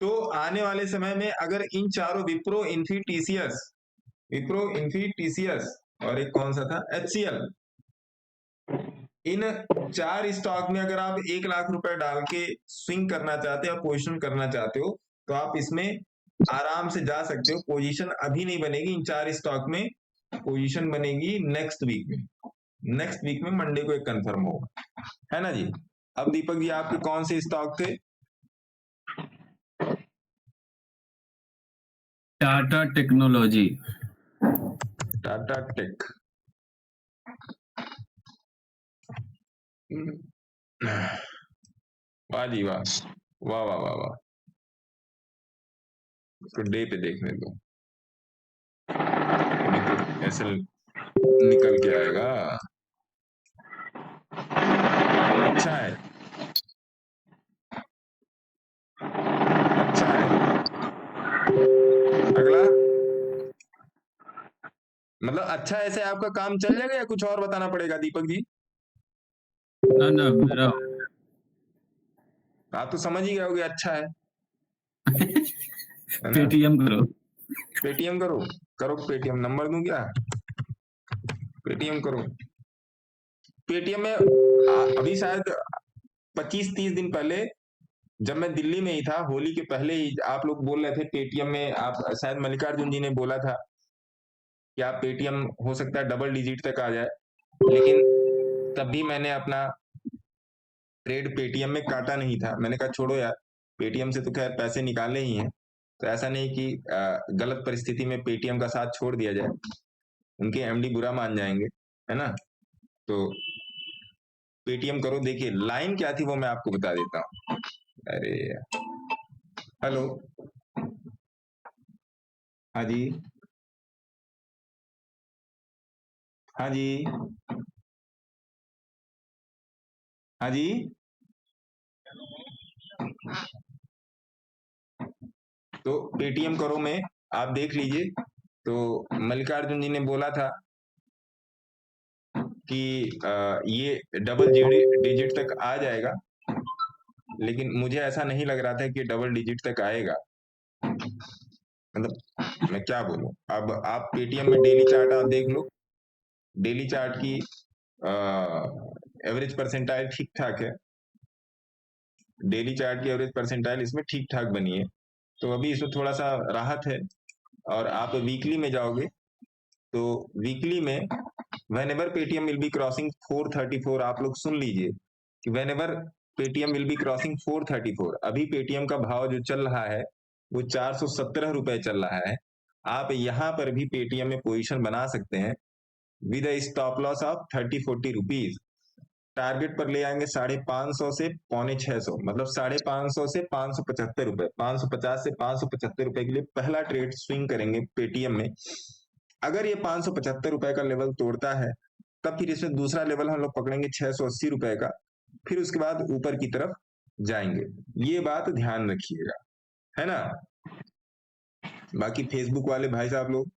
तो आने वाले समय में अगर इन चारों विप्रो इन्फी TCS और एक कौन सा था, HCL, इन 4 स्टॉक में अगर आप 1 लाख रुपए डाल के स्विंग करना चाहते हो, पोजीशन करना चाहते हो, तो आप इसमें आराम से जा सकते हो। पोजीशन अभी नहीं बनेगी इन 4 स्टॉक में, पोजीशन बनेगी नेक्स्ट वीक में मंडे को एक कंफर्म होगा, है ना जी। अब दीपक जी आपके कौन से स्टॉक थे? Tata technology, Tata tech. वाह जी वाह, वाह वाह वाह वाह। इसको डे पे देखने दो, ऐसे निकल के आएगा। अच्छा है, अच्छा है। अगला मतलब अच्छा ऐसे आपका काम चल जाएगा या कुछ और बताना पड़ेगा दीपक जी? ना मेरा आप तो समझ ही गए होगे अच्छा है ना? पेटीएम करो। पेटीएम करो, करो पेटीएम, नंबर दूं क्या? पेटीएम करो। पेटीएम में अभी शायद 25-30 दिन पहले जब मैं दिल्ली में ही था, होली के पहले ही आप लोग बोल रहे थे पेटीएम में, आप शायद मल्लिकार्जुन जी ने बोला था कि आप पेटीएम हो सकता है डबल डिजिट तक आ जाए, लेकिन तब भी मैंने अपना ट्रेड पेटीएम में काटा नहीं था। मैंने कहा छोड़ो यार, पेटीएम से तो खैर पैसे निकाले ही हैं, तो ऐसा नहीं कि गलत परिस्थिति में पेटीएम का साथ छोड़ दिया जाए, उनके एमडी बुरा मान जाएंगे, है ना? तो पेटीएम करो। देखिए लाइन क्या थी वो मैं आपको बता देता हूँ। अरे हेलो, हाँ जी, हाँ जी, हाँ जी, तो पेटीएम करो में आप देख लीजिए। तो मल्लिकार्जुन जी ने बोला था कि ये डबल डिजिट तक आ जाएगा, लेकिन मुझे ऐसा नहीं लग रहा था कि डबल डिजिट तक आएगा। मतलब मैं क्या बोलूं, अब आप पेटीएम में डेली चार्ट आप देख लो, डेली चार्ट की एवरेज परसेंटाइल ठीक ठाक है, डेली चार्ट की एवरेज परसेंटाइल इसमें ठीक ठाक बनी है, तो अभी इसमें थोड़ा सा राहत है। और आप वीकली में जाओगे तो वीकली में whenever Paytm will be crossing 434, आप लोग सुन लीजिए कि whenever Paytm will be crossing 434, अभी पेटीएम का भाव जो चल रहा है वो 417 रुपए चल रहा है। आप यहाँ पर भी पेटीएम में पोजीशन बना सकते हैं with a stop loss of 30-40 rupees. Target पर ले आएंगे 550 से 550, मतलब 550 से 575 रुपए, 550 से 575 रुपए के लिए पहला ट्रेड स्विंग करेंगे पेटीएम में। अगर ये 575 रुपए का लेवल तोड़ता है तब फिर इसमें दूसरा लेवल हम लोग पकड़ेंगे 680 रुपए का, फिर उसके बाद ऊपर की तरफ जाएंगे। ये बात ध्यान रखिएगा, है ना? बाकी फेसबुक वाले भाई साहब लोग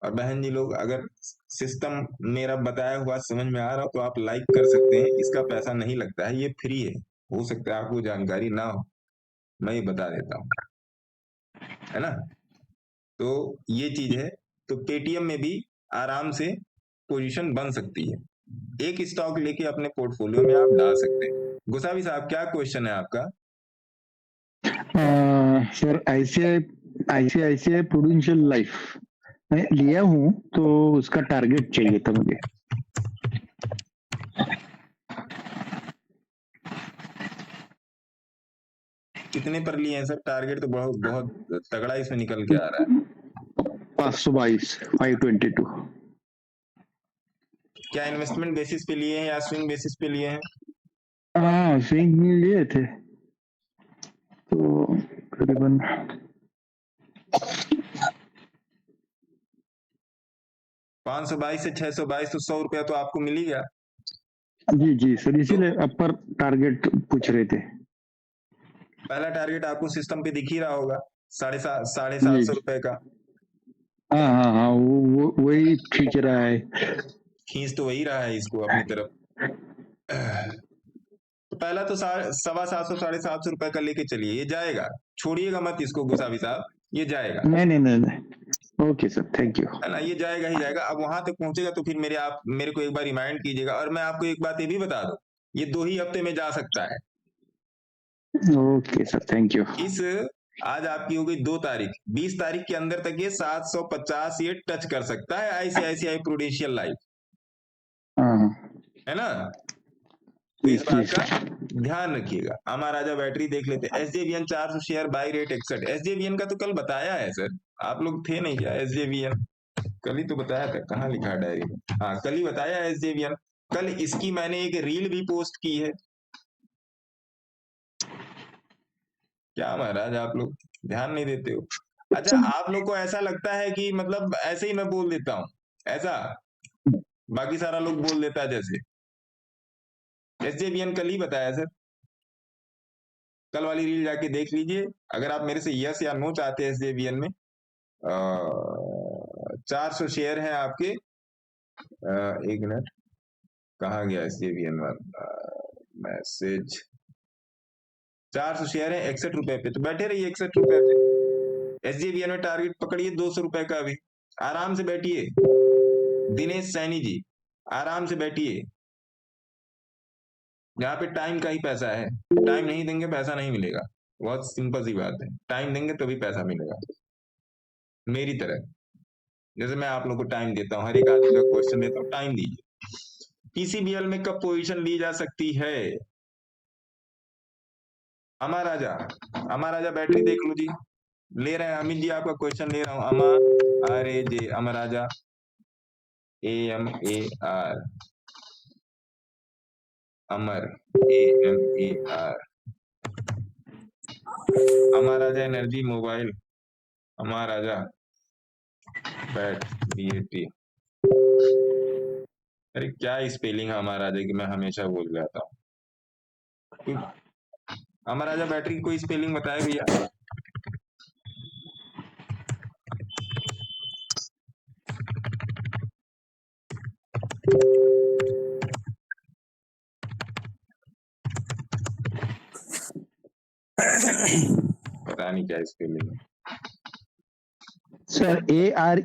और बहन जी लोग, अगर सिस्टम मेरा बताया हुआ समझ में आ रहा हो तो आप लाइक कर सकते हैं, इसका पैसा नहीं लगता है, ये फ्री है। हो सकता है आपको जानकारी ना हो, मैं ये बता देता हूँ, है ना? तो ये चीज है। तो पेटीएम में भी आराम से पोजीशन बन सकती है, एक स्टॉक लेके अपने पोर्टफोलियो में आप डाल सकते हैं। गोसावी साहब क्या क्वेश्चन है आपका? सर आईसीआईसीआई प्रूडेंशियल लाइफ मैं लिया हूँ तो उसका टारगेट चाहिए था मुझे। कितने पर लिए हैं सर? टारगेट तो बहुत बहुत तगड़ा इसमें निकल के आ रहा है। 522, 522। क्या इन्वेस्टमेंट बेसिस पे लिए हैं या स्विंग बेसिस पे लिए हैं? हाँ स्विंग में लिए थे, तो करीबन 522 से 622, तो 100 रुपया तो आपको मिल ही गया। जी सर, इसीलिए अपर टारगेट पूछ रहे थे। पहला टारगेट आपको सिस्टम पे दिख ही रहा होगा, 750 रुपए का। हाँ वही खींच रहा है, खींच तो वही रहा है इसको अपनी तरफ। तो पहला तो 750 750 रुपए का लेके चलिए, ये जाएगा, छोड़िएगा मत इसको गोसावी साहब, ये जाएगा। नहीं ओके सर, थैंक यू। है ना, ये जाएगा ही जाएगा। अब वहां तक पहुंचेगा तो फिर मेरे को एक बार रिमाइंड कीजिएगा। और मैं आपको एक बात ये भी बता दूं, ये 2 ही हफ्ते में जा सकता है। Okay sir, thank you. आज आपकी हो गई 2 तारीख, 20 तारीख के अंदर तक ये 750 ये टच कर सकता है आईसीआईसीआई प्रूडेंशियल लाइफ, है ना? तो इस बात का ध्यान रखिएगा। महाराजा बैटरी देख लेते हैं। SJVN 400 share, by rate 61। SJVN का तो कल बताया है सर, आप लोग थे नहीं क्या? एसजेवीएन कल ही तो बताया था, कहाँ लिखा है डायरी में? हाँ कल ही बताया एसजेवीएन। कल इसकी मैंने एक रील भी पोस्ट की है। क्या महाराज आप लोग ध्यान नहीं देते हो? अच्छा, आप लोग को ऐसा लगता है कि मतलब ऐसे ही मैं बोल देता हूँ, ऐसा बाकी सारा लोग बोल देता है जैसे? एसजेवीएन कल ही बताया सर, कल वाली रील जाके देख लीजिए। अगर आप मेरे से यस या नो चाहते हैं एसजेवीएन में, 400 शेयर हैं आपके। एक मिनट, कहाँ गया एसजेवीएन वाला? मैसेज 400 शेयर है 61 रुपए पे, तो बैठे रहिए 61 रुपए पे। SJVN में टारगेट पकड़िए 200 रुपए का भी, आराम से बैठिए। दिनेश सैनी जी आराम से बैठिए, यहाँ पे टाइम का ही पैसा है, टाइम नहीं देंगे पैसा नहीं मिलेगा, बहुत सिंपल सी बात है। टाइम देंगे तभी पैसा मिलेगा, मेरी तरह जैसे मैं आप लोग को टाइम देता हूँ, हर एक आदमी का क्वेश्चन देता हूँ, टाइम दीजिए। PCBL में कब पोजीशन ली जा सकती है? अमर राजा बैटरी देख लो जी, ले रहे हैं अमित जी, आपका क्वेश्चन ले रहा हूँ। अमर अमर राजा AMAR अमर AMAR अमर राजा एनर्जी मोबाइल, अमर राजा बैट BAT। अरे क्या स्पेलिंग है अमर राजा की, मैं हमेशा भूल जाता हूँ। अमर राजा बैटरी की कोई स्पेलिंग बताए भैया? पता नहीं क्या स्पेलिंग है सर। ARE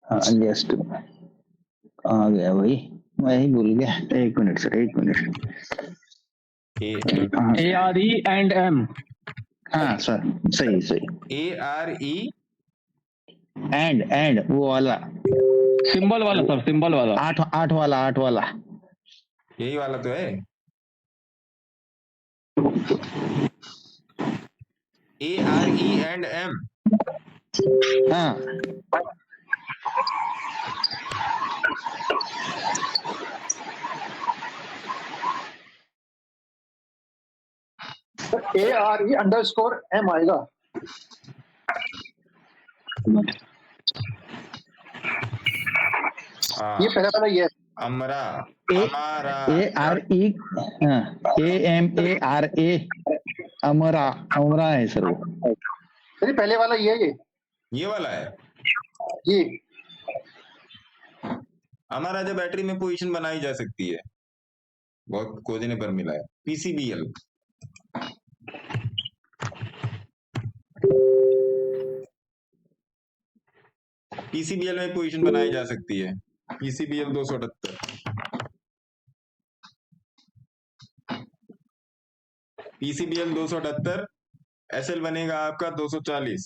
हाँ जस्ट आ गया भाई, मैं ही भूल गया। एक मिनट सर, एक मिनट। ARE and M। हाँ सर, सही। ARE एंड वो वाला सिंबल वाला सर, सिंबल वाला, आठ वाला यही वाला तो है। ARE and M। हाँ ARE_M आएगा। हाँ, ये पहला वाला ये है। अमरा ARE AMARA अमरा है सर वो। अरे पहले वाला ये वाला है। ये अमर राजा बैटरी में पोजीशन बनाई जा सकती है, बहुत खोजने पर मिला है। PCBL में पोजीशन बनाई जा सकती है। PCBL 278, PCBL 278, SL बनेगा आपका 240।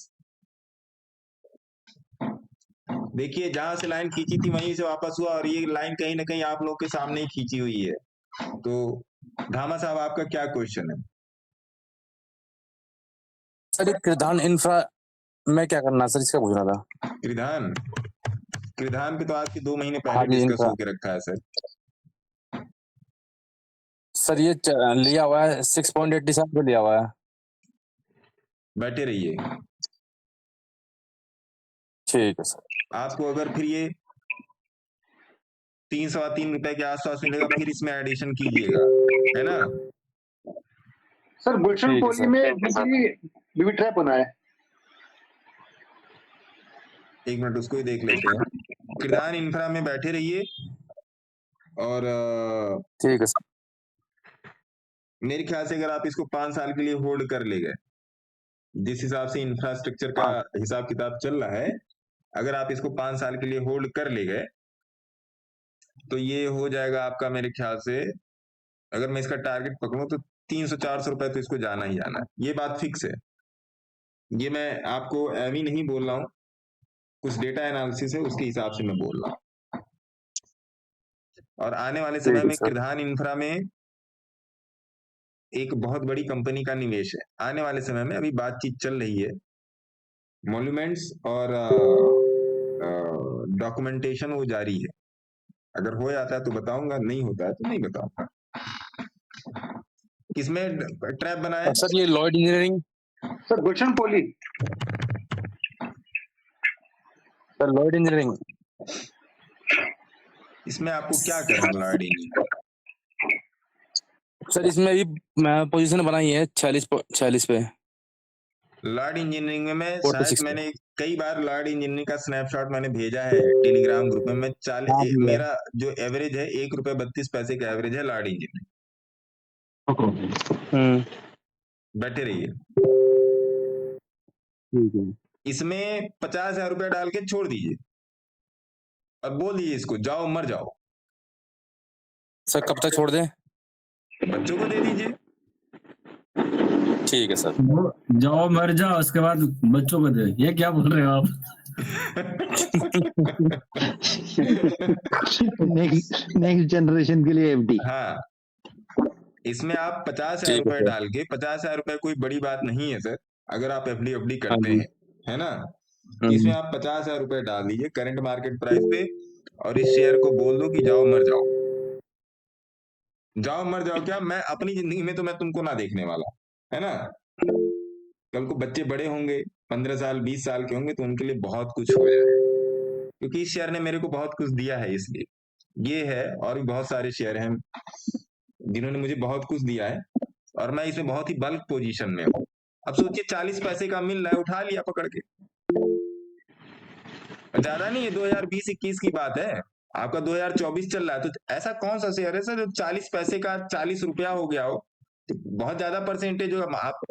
देखिए जहां से लाइन खींची थी वहीं से वापस हुआ, और ये लाइन कहीं ना कहीं आप लोग के सामने ही खींची हुई है। तो धामा साहब आपका क्या क्वेश्चन है? सर कृधान इंफ्रा में क्या करना सर, इसका पूछना था। कृधान पे तो आज के 2 महीने हाँ पहले जी, डिस्कस होके रखा है सर ये लिया हुआ है 6.87 पे लिया हुआ है। बैठे रहिए। ठीक है सर। आपको अगर फिर ये 303 रुपए के आसपास मिलेगा, फिर इसमें एडिशन कीजिएगा, है ना सर। गुलशन पोली में बीबी ट्रैप होना है। एक मिनट उसको ही देख लेते हैं। कृधान इंफ्रा में बैठे रहिए, और ठीक है सर। मेरे ख्याल से अगर आप इसको 5 साल के लिए होल्ड कर ले गए, जिस हिसाब से इंफ्रास्ट्रक्चर का हिसाब किताब चल रहा है, अगर आप इसको 5 साल के लिए होल्ड कर ले गए तो ये हो जाएगा आपका, मेरे ख्याल से अगर मैं इसका टारगेट पकड़ूं तो 300-400 रुपए तो इसको जाना ही जाना है, ये बात फिक्स है। ये मैं आपको एवी नहीं बोल रहा हूं, कुछ डेटा एनालिसिस है उसके हिसाब से मैं बोल रहा हूं। और आने वाले समय में कृधान इंफ्रा में एक बहुत बड़ी कंपनी का निवेश है आने वाले समय में, अभी बातचीत चल रही है, मॉन्यूमेंट्स और डॉक्यूमेंटेशन वो जारी है। अगर हो जाता है तो बताऊंगा, नहीं होता है तो नहीं बताऊंगा। किसमें ट्रैप बनाया सर? ये लॉयड इंजीनियरिंग सर। गुलशन पोली सर, लॉयड इंजीनियरिंग। इसमें आपको क्या करना लॉयड इंजीनियरिंग? सर इसमें भी पोजीशन बनाई है 46 पे। लॉयड इंजीनियरिंग में शायद मैंने कई बार लॉयड इंजीनियरिंग का स्नैपशॉट मैंने भेजा है टेलीग्राम ग्रुप में। मेरा जो एवरेज है ₹1.32 का एवरेज है लॉयड इंजीनियरिंग। बैठे रहिए। इसमें 50,000 रुपया डाल के छोड़ दीजिए और बोल दीजिए इसको जाओ मर जाओ। सर कब तक छोड़ दें? बच्चों को दे दीजिए। ठीक है सर। जाओ मर जाओ, उसके बाद बच्चों को दे। ये क्या बोल रहे हो आप? नेक्स्ट जनरेशन के लिए एफडी। हाँ, इसमें आप 50,000 रुपए डाल के, 50,000 रुपए कोई बड़ी बात नहीं है सर, अगर आप एफडी करते हैं, है ना। इसमें आप 50,000 रुपए डाल दीजिए करंट मार्केट प्राइस पे और इस शेयर को बोल दो कि जाओ मर जाओ। जाओ मर जाओ क्या, मैं अपनी जिंदगी में तो मैं तुमको ना देखने वाला, है ना। कल को बच्चे बड़े होंगे, 15 साल 20 साल के होंगे, तो उनके लिए बहुत कुछ हो जाए, क्योंकि इस शेयर ने मेरे को बहुत कुछ दिया है। इसलिए ये है, और भी बहुत सारे शेयर हैं जिन्होंने मुझे बहुत कुछ दिया है, और मैं इसमें बहुत ही बल्क पोजीशन में हूँ। अब सोचिए 40 पैसे का मिल रहा है, उठा लिया पकड़ के। ज्यादा नहीं है, 2020-21 की बात है, आपका 2024 चल रहा है। तो ऐसा कौन सा शेयर है सर जो 40 पैसे का 40 रुपया हो गया हो? तो बहुत ज्यादा परसेंटेज हो। आप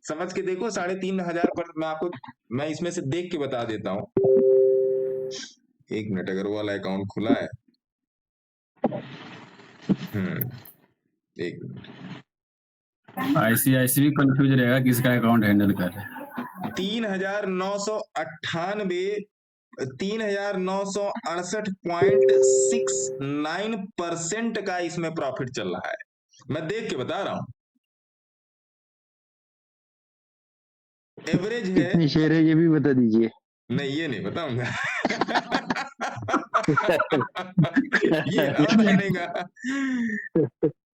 समझ के देखो, 3,500 पर मैं इसमें से देख के बता देता हूँ। एक मिनट, अगर वो वाला अकाउंट खुला है, एक मिनट। ICICI भी कंफ्यूज रहेगा किसका अकाउंट हैंडल कर रहे हैं। 3,968.69% का इसमें प्रॉफिट चल रहा है। मैं देख के बता रहा हूं। एवरेज है, कितने शेयर है ये भी बता दीजिए। नहीं ये नहीं बताऊंगा। ये ना बताने का।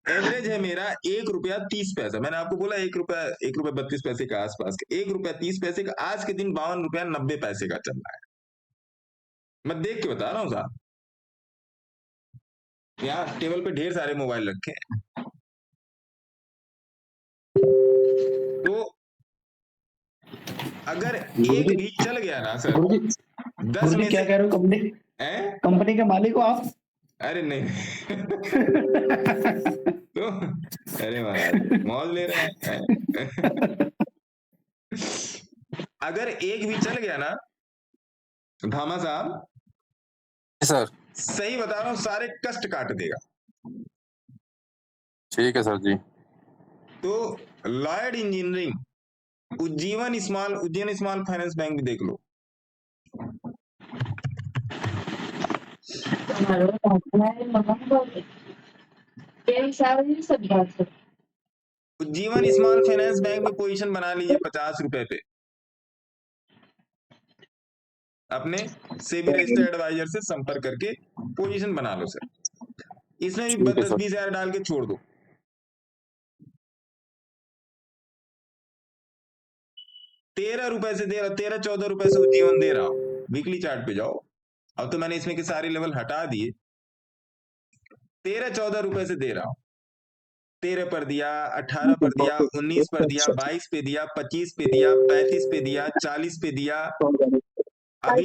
एवरेज है मेरा ₹1.30। मैंने आपको बोला ₹1.32 के आसपास का, ₹1.30 का आज के दिन ₹52.90 का चल रहा है। मैं देख के बता रहा हूँ साहब। यहाँ टेबल पे ढेर सारे मोबाइल रखे हैं। तो अगर एक भी चल गया ना सर, 10 में क्या से कह रहे हो? कंपनी के मालिक हो आप? अरे नहीं। तो अरे महाराज मौज ले रहे हैं। अगर एक भी चल गया ना धामा साहब, सर सही बता रहा हूं, सारे कष्ट काट देगा। ठीक है सर जी। तो Lloyd engineering, Ujjivan small finance bank भी देख लो। उज्जीवन स्मॉल फाइनेंस बैंक में पोजीशन बना लीजिए 50 रुपए पे। अपने सेबी रजिस्टर्ड एडवाइजर से संपर्क करके पोजीशन बना लो सर। इसमें भी 10-20 हजार डाल के छोड़ दो। ₹13 से दे रहा, 13-14 रुपए से उज्जीवन दे रहा हूं। वीकली चार्ट पे जाओ, अब तो मैंने इसमें के सारे लेवल हटा दिए। 13-14 रुपए से दे रहा हूं। 13 पर दिया, 18 पर दिया, 19 पर दिया, 22 पे दिया, 25 पे दिया, 35 पे दिया, 40 पे दिया। अभी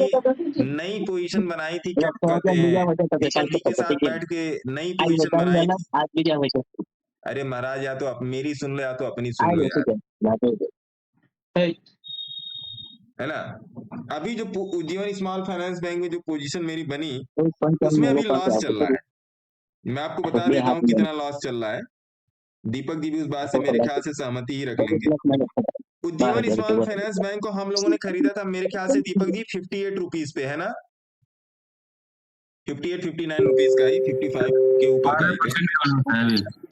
नई पोजीशन बनाई थी, क्या कहते हैं, HFD के साथ बैठ के नई पोजीशन बनाई थी। अरे महाराज, या तो आप मेरी सुन लो या तो अपनी सुन लो यार, है ना। अभी जो उज्जीवन स्मॉल फाइनेंस बैंक में जो पोजीशन मेरी बनी, उसमें अभी लॉस चल रहा है। मैं आपको बता देता हूँ कितना लॉस चल रहा है। दीपक जी भी उस बात से मेरे ख्याल से सहमति ही रख लेंगे। उज्जीवन स्मॉल फाइनेंस बैंक को हम लोगों ने खरीदा था मेरे ख्याल से दीपक जी 58 रुपीज पे, है ना। 58-59 रुपीज का ही, 55 के ऊपर का ही,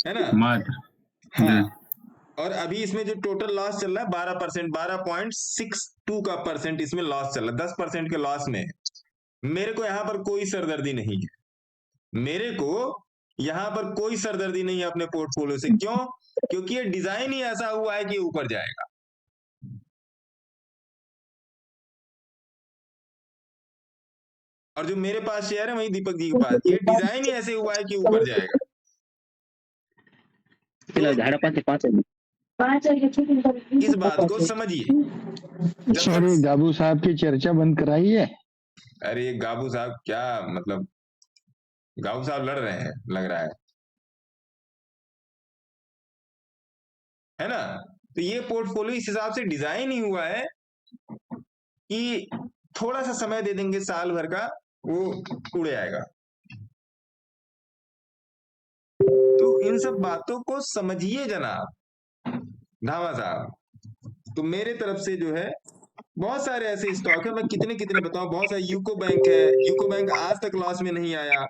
है ना। हाँ, और अभी इसमें जो टोटल लॉस चल रहा है 12%, 12.62% इसमें लॉस चल रहा है। 10% के लॉस में है। मेरे को यहाँ पर कोई सरदर्दी नहीं है। मेरे को यहाँ पर कोई सरदर्दी नहीं है अपने पोर्टफोलियो से। क्यों? क्योंकि ये डिजाइन ही ऐसा हुआ है कि ऊपर जाएगा। और जो मेरे पास शेयर है वही दीपक जी के पास, ये डिजाइन ही ऐसे हुआ है कि ऊपर जाएगा। इस बात को समझिए। जब सॉरी, तक गाबू साहब की चर्चा बंद कराई है। अरे गाबू साहब क्या मतलब, गाबू साहब लड़ रहे हैं लग रहा है ना। तो ये पोर्टफोलियो इस हिसाब से डिजाइन ही हुआ है कि थोड़ा सा समय दे देंगे साल भर का, वो उड़ जाएगा। तो इन सब बातों को समझिए जनाब धामा साहब। तो मेरे तरफ से जो है बहुत सारे ऐसे स्टॉक है, मैं कितने कितने बताऊं, बहुत सारे। यूको बैंक है, यूको बैंक आज तक लॉस में नहीं आया।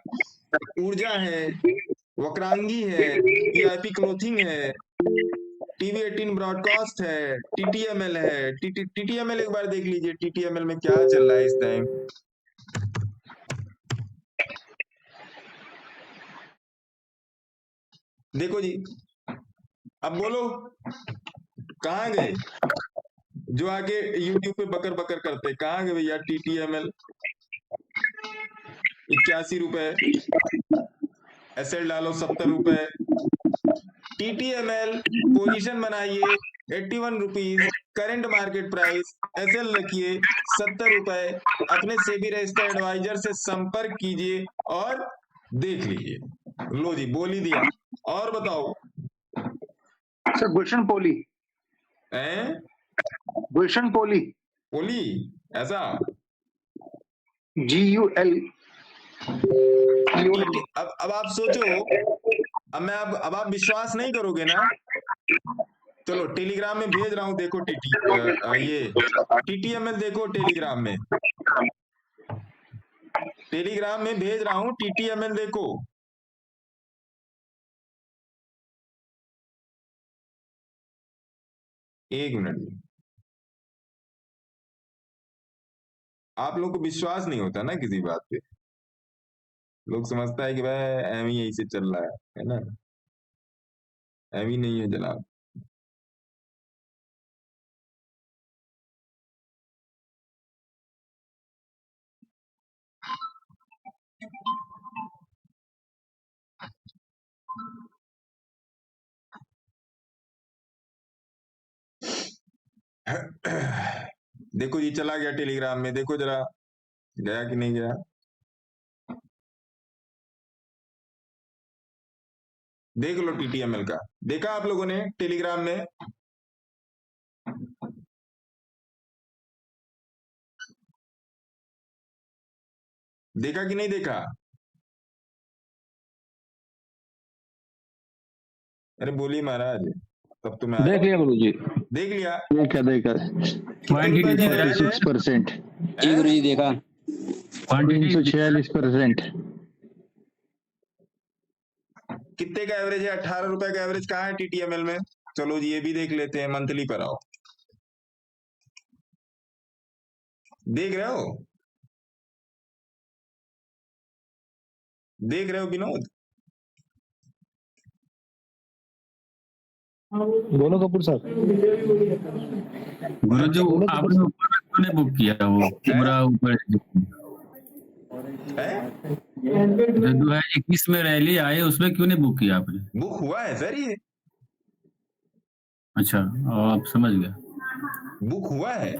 ऊर्जा है, वक्रांगी है, वीआईपी क्लोथिंग है, टीवी18 ब्रॉडकास्ट है, टीटीएमएल है। टीटीएमएल एक बार देख लीजिए, टीटीएमएल में क्या चल रहा है इस टाइम। देखो जी, अब बोलो कहां गए जो आके यूट्यूब पे बकर बकर करते, कहां गए भैया। टीटीएमएल 81 रुपए, एसएल डालो 70 रुपए। टीटीएमएल पोजीशन बनाइए 81 rupees, current market price. SL रखिए 70 रुपए। अपने सेबी रजिस्टर्ड एडवाइजर से संपर्क कीजिए और देख लीजिए। लो जी, बोल ही दिया। और बताओ सर, गुलशन पोली हैं? गुलशन पोली पोली ऐसा GUL। अब आप सोचो, अब आप विश्वास नहीं करोगे ना। चलो टेलीग्राम में भेज रहा हूं, देखो ये टीटीएमएल देखो, टेलीग्राम में भेज रहा हूं, टीटीएमएल देखो। एक मिनट, आप लोग को विश्वास नहीं होता ना किसी बात पे। लोग समझता है कि भाई एम ही यही से चल रहा है ना। एम ही नहीं है जनाब। देखो जी, चला गया टेलीग्राम में, देखो जरा गया कि नहीं गया। देख लो टीटीएमएल का, देखा आप लोगों ने टेलीग्राम में। देखा कि नहीं देखा? अरे बोलिए महाराज, तब तो मैं देख लिया गुरु जी, देख लिया। देखा 36%, जी गुरु जी देखा। 346%। कितने का एवरेज है? 18 रुपए का एवरेज कहाँ है टीटीएमएल में? चलो जी, ये भी देख लेते हैं। मंथली पर आओ, देख रहे हो? देख रहे हो विनोद? बोलो कपूर साहब। गुरु जी आपने ऊपर क्यों नहीं बुक किया? वो कैमरा ऊपर जो है 21 में रैली आए, उसमें क्यों नहीं बुक किया आपने? बुक हुआ है सर ये। अच्छा, आप समझ गया, बुक हुआ है।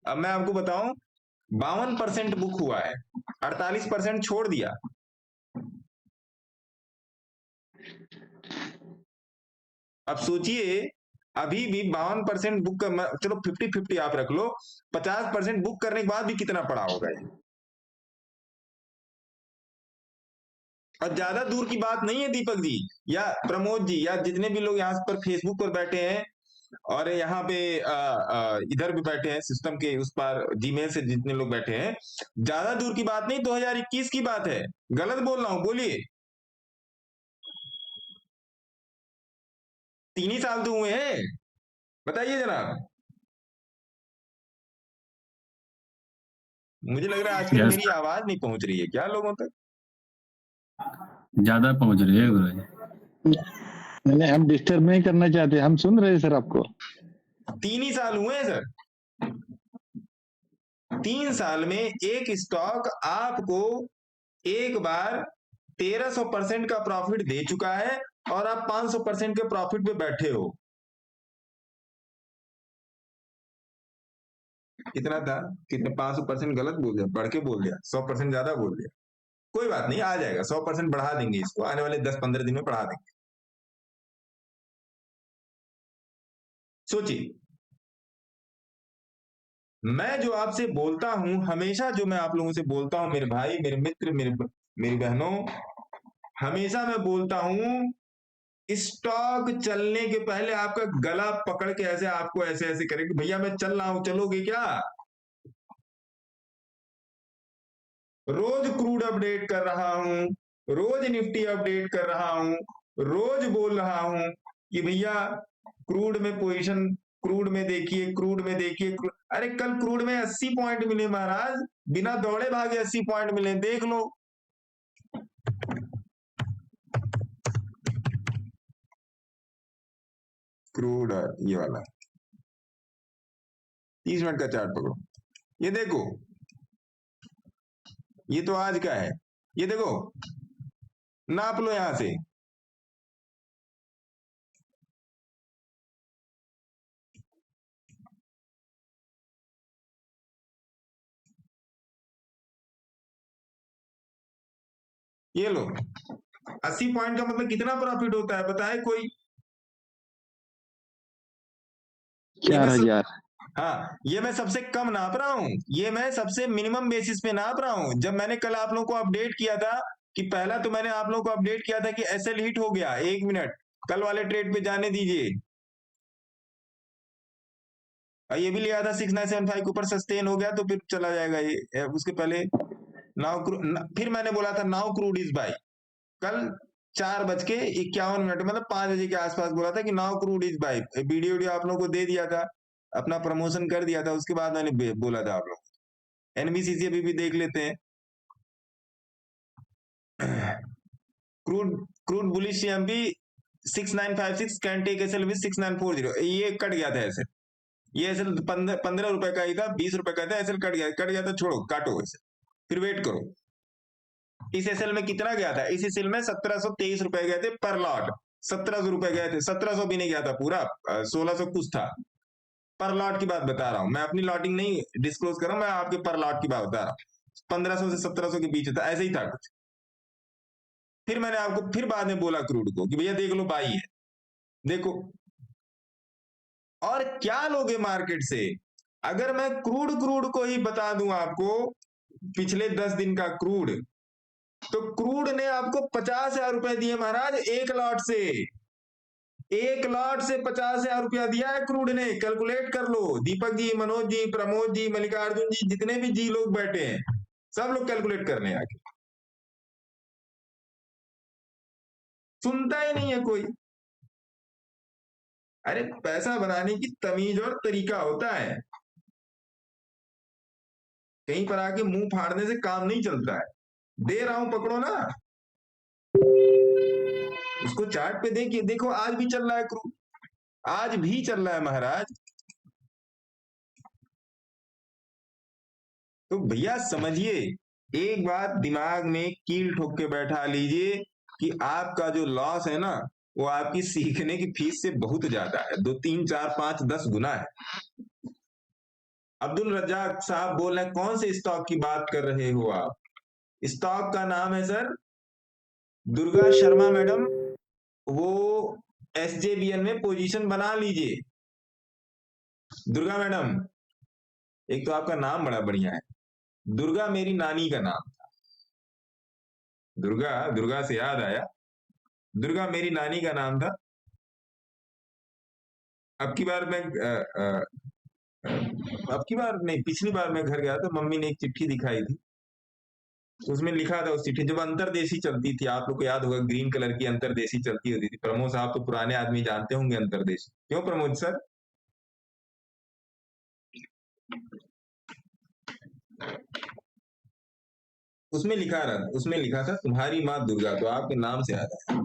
अब मैं आपको बताऊं, 52% बुक हुआ है, 48% छोड़ दिया। अब सोचिए, अभी भी 52% बुक कर, चलो 50-50 आप रख लो, 50% बुक करने के बाद भी कितना पड़ा होगा ये। और ज्यादा दूर की बात नहीं है दीपक जी या प्रमोद जी या जितने भी लोग यहाँ पर फेसबुक पर बैठे हैं और यहाँ पे इधर भी बैठे हैं सिस्टम के उस पार, जीमेल से जितने लोग बैठे हैं, ज्यादा दूर की बात नहीं, 2021 की बात है। गलत बोल रहा हूं? बोलिए। 3 ही साल तो हुए हैं, बताइए जनाब। मुझे लग रहा है आजकल मेरी आवाज नहीं पहुंच रही है क्या लोगों तक? ज्यादा पहुंच रही है गुरु जी। नहीं, हम डिस्टर्ब नहीं करना चाहते, हम सुन रहे हैं सर आपको। 3 ही साल हुए हैं सर। 3 साल में एक स्टॉक आपको एक बार 1300% का प्रॉफिट दे चुका है और आप 500% के प्रॉफिट पे बैठे हो। कितना था, कितने 500% गलत बोल दिया, बढ़ के बोल दिया, 100% ज्यादा बोल दिया। कोई बात नहीं, आ जाएगा, 100% बढ़ा देंगे इसको, आने वाले 10-15 दिन में बढ़ा देंगे। सोचिए, मैं जो आपसे बोलता हूं, हमेशा जो मैं आप लोगों से बोलता हूं, मेरे भाई, मेरे मित्र, मेरी बहनों, हमेशा मैं बोलता हूं, स्टॉक चलने के पहले आपका गला पकड़ के ऐसे आपको ऐसे ऐसे करेंगे, भैया मैं चल रहा हूं, चलोगे क्या? रोज क्रूड अपडेट कर रहा हूं, रोज निफ्टी अपडेट कर रहा हूं, रोज बोल रहा हूं कि भैया क्रूड में पोजीशन, क्रूड में देखिए, क्रूड में देखिए। अरे कल क्रूड में 80 पॉइंट मिले महाराज, बिना दौड़े भागे 80 पॉइंट मिले, देख लो। क्रूड ये वाला 30 मिनट का चार्ट पकड़ो, ये देखो, ये तो आज का है, ये देखो, नाप लो यहां से, ये लो, 80 पॉइंट का मतलब कितना प्रॉफिट होता है बताए कोई? 4000। हाँ, ये मैं सबसे कम नाप रहा हूं, ये मैं सबसे मिनिमम बेसिस पे नाप रहा हूं। जब मैंने कल आप लोगों को अपडेट किया था कि पहला तो मैंने आप लोगों को अपडेट किया था कि एसएल हिट हो गया, 1 मिनट, कल वाले ट्रेड पे जाने दीजिए। ये भी लिया था 6975 के ऊपर सस्टेन हो गया तो फिर चला जाएगा ये। उसके पहले फिर मैंने बोला था नाउ क्रूड इज बाय, कल 4:51 मतलब 5 बजे के आसपास बोला था कि now crude is by. Video आप लोगों को दे दिया था, अपना प्रमोशन कर दिया था, उसके बाद मैंने बोला था आप लोग। एनबीसीसी अभी भी देख लेते हैं। Crude bullish CMP 6956 can take SL with 6940, ये कट गया था एसएल, ये एसएल 15 रुपए का ही था, 20 रुपए का था, एसएल कट गया था, छोड़ो, काटो एसएल, फिर वेट करो। इस एसएल में कितना गया था? इस एसएल में 1723 रुपए गए थे पर लॉट, 1700 रुपए गए थे, 1700 भी नहीं गया था पूरा, 1600 कुछ था। पर लॉट की बात बता रहा हूं मैं, अपनी लॉटिंग नहीं डिस्क्लोज कर रहा हूं, मैं आपके पर लॉट की बात बता रहा हूं। 1500 से 1700 के बीच था, ऐसे ही था कुछ। फिर मैंने आपको फिर बाद में बोला क्रूड को कि भैया देख लो, बाई है, देखो। और क्या लोगे मार्केट से? अगर मैं क्रूड को ही बता दूं आपको, पिछले 10 दिन का क्रूड, तो क्रूड ने आपको 50,000 रुपए दिए महाराज, एक लॉट से, एक लॉट से 50,000 रुपया दिया है क्रूड ने। कैलकुलेट कर लो, दीपक जी, मनोज जी, प्रमोद जी, मल्लिकार्जुन जी, जितने भी जी लोग बैठे हैं, सब लोग कैलकुलेट करने आके। सुनता ही नहीं है कोई। अरे पैसा बनाने की तमीज और तरीका होता है, कहीं पर आके मुंह फाड़ने से काम नहीं चलता है। दे रहा हूं, पकड़ो ना, उसको चार्ट पे देखिए, देखो आज भी चल रहा है क्रूड, आज भी चल रहा है महाराज। तो भैया समझिए, एक बात दिमाग में कील ठोक के बैठा लीजिए कि आपका जो लॉस है ना, वो आपकी सीखने की फीस से बहुत ज्यादा है, 2, 3, 4, 5, 10 गुना है। अब्दुल रज्जाक साहब बोल रहे हैं, कौन से स्टॉक की बात कर रहे हो आप? स्टॉक का नाम है सर दुर्गा शर्मा मैडम, वो एसजेबीएन में पोजीशन बना लीजिए। दुर्गा मैडम, एक तो आपका नाम बड़ा बढ़िया है, दुर्गा मेरी नानी का नाम था। दुर्गा से याद आया, दुर्गा मेरी नानी का नाम था। अब की बार नहीं, पिछली बार मैं घर गया तो मम्मी ने एक चिट्ठी दिखाई थी, उसमें लिखा था, उस चिट्ठी जब अंतरदेशी चलती थी, आप लोग को याद होगा, ग्रीन कलर की अंतरदेशी चलती होती थी। प्रमोद साहब तो पुराने आदमी जानते होंगे अंतरदेशी, क्यों प्रमोद सर? उसमें लिखा था तुम्हारी माँ दुर्गा, तो आपके नाम से आता है,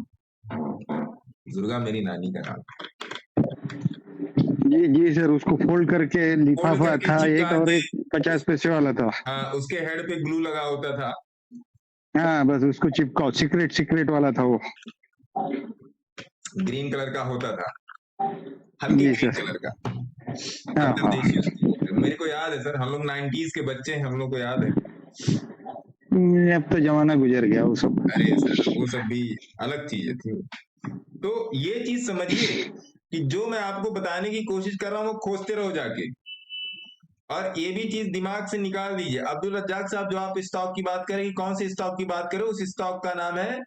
दुर्गा मेरी नानी का नाम। जी सर, उसको फोल्ड करके लिफाफा था एक, और एक 50 पैसे वाला था। हाँ, उसके हेड पे ग्लू लगा होता था। हाँ, बस उसको चिपकाओ, सीक्रेट वाला था वो। ग्रीन कलर का होता था, हल्के जी ग्रीन सर। कलर का, हाँ अंतरदेशीय हाँ, उसकी। मेरे को याद है सर, हम लोग 90s के बच्चे हैं, हम लोग को याद है। अब तो जमाना गुजर गया वो सब। अरे सर वो सब भी अलग चीजें थी। तो ये चीज समझिए कि जो मैं आपको बताने की कोशिश कर रहा हूँ वो खोजते रहो जाके, और ये भी चीज दिमाग से निकाल दीजिए। अब्दुल रज्जाक साहब, जो आप स्टॉक की बात करें, कौन से स्टॉक की बात करें, उस स्टॉक का नाम है,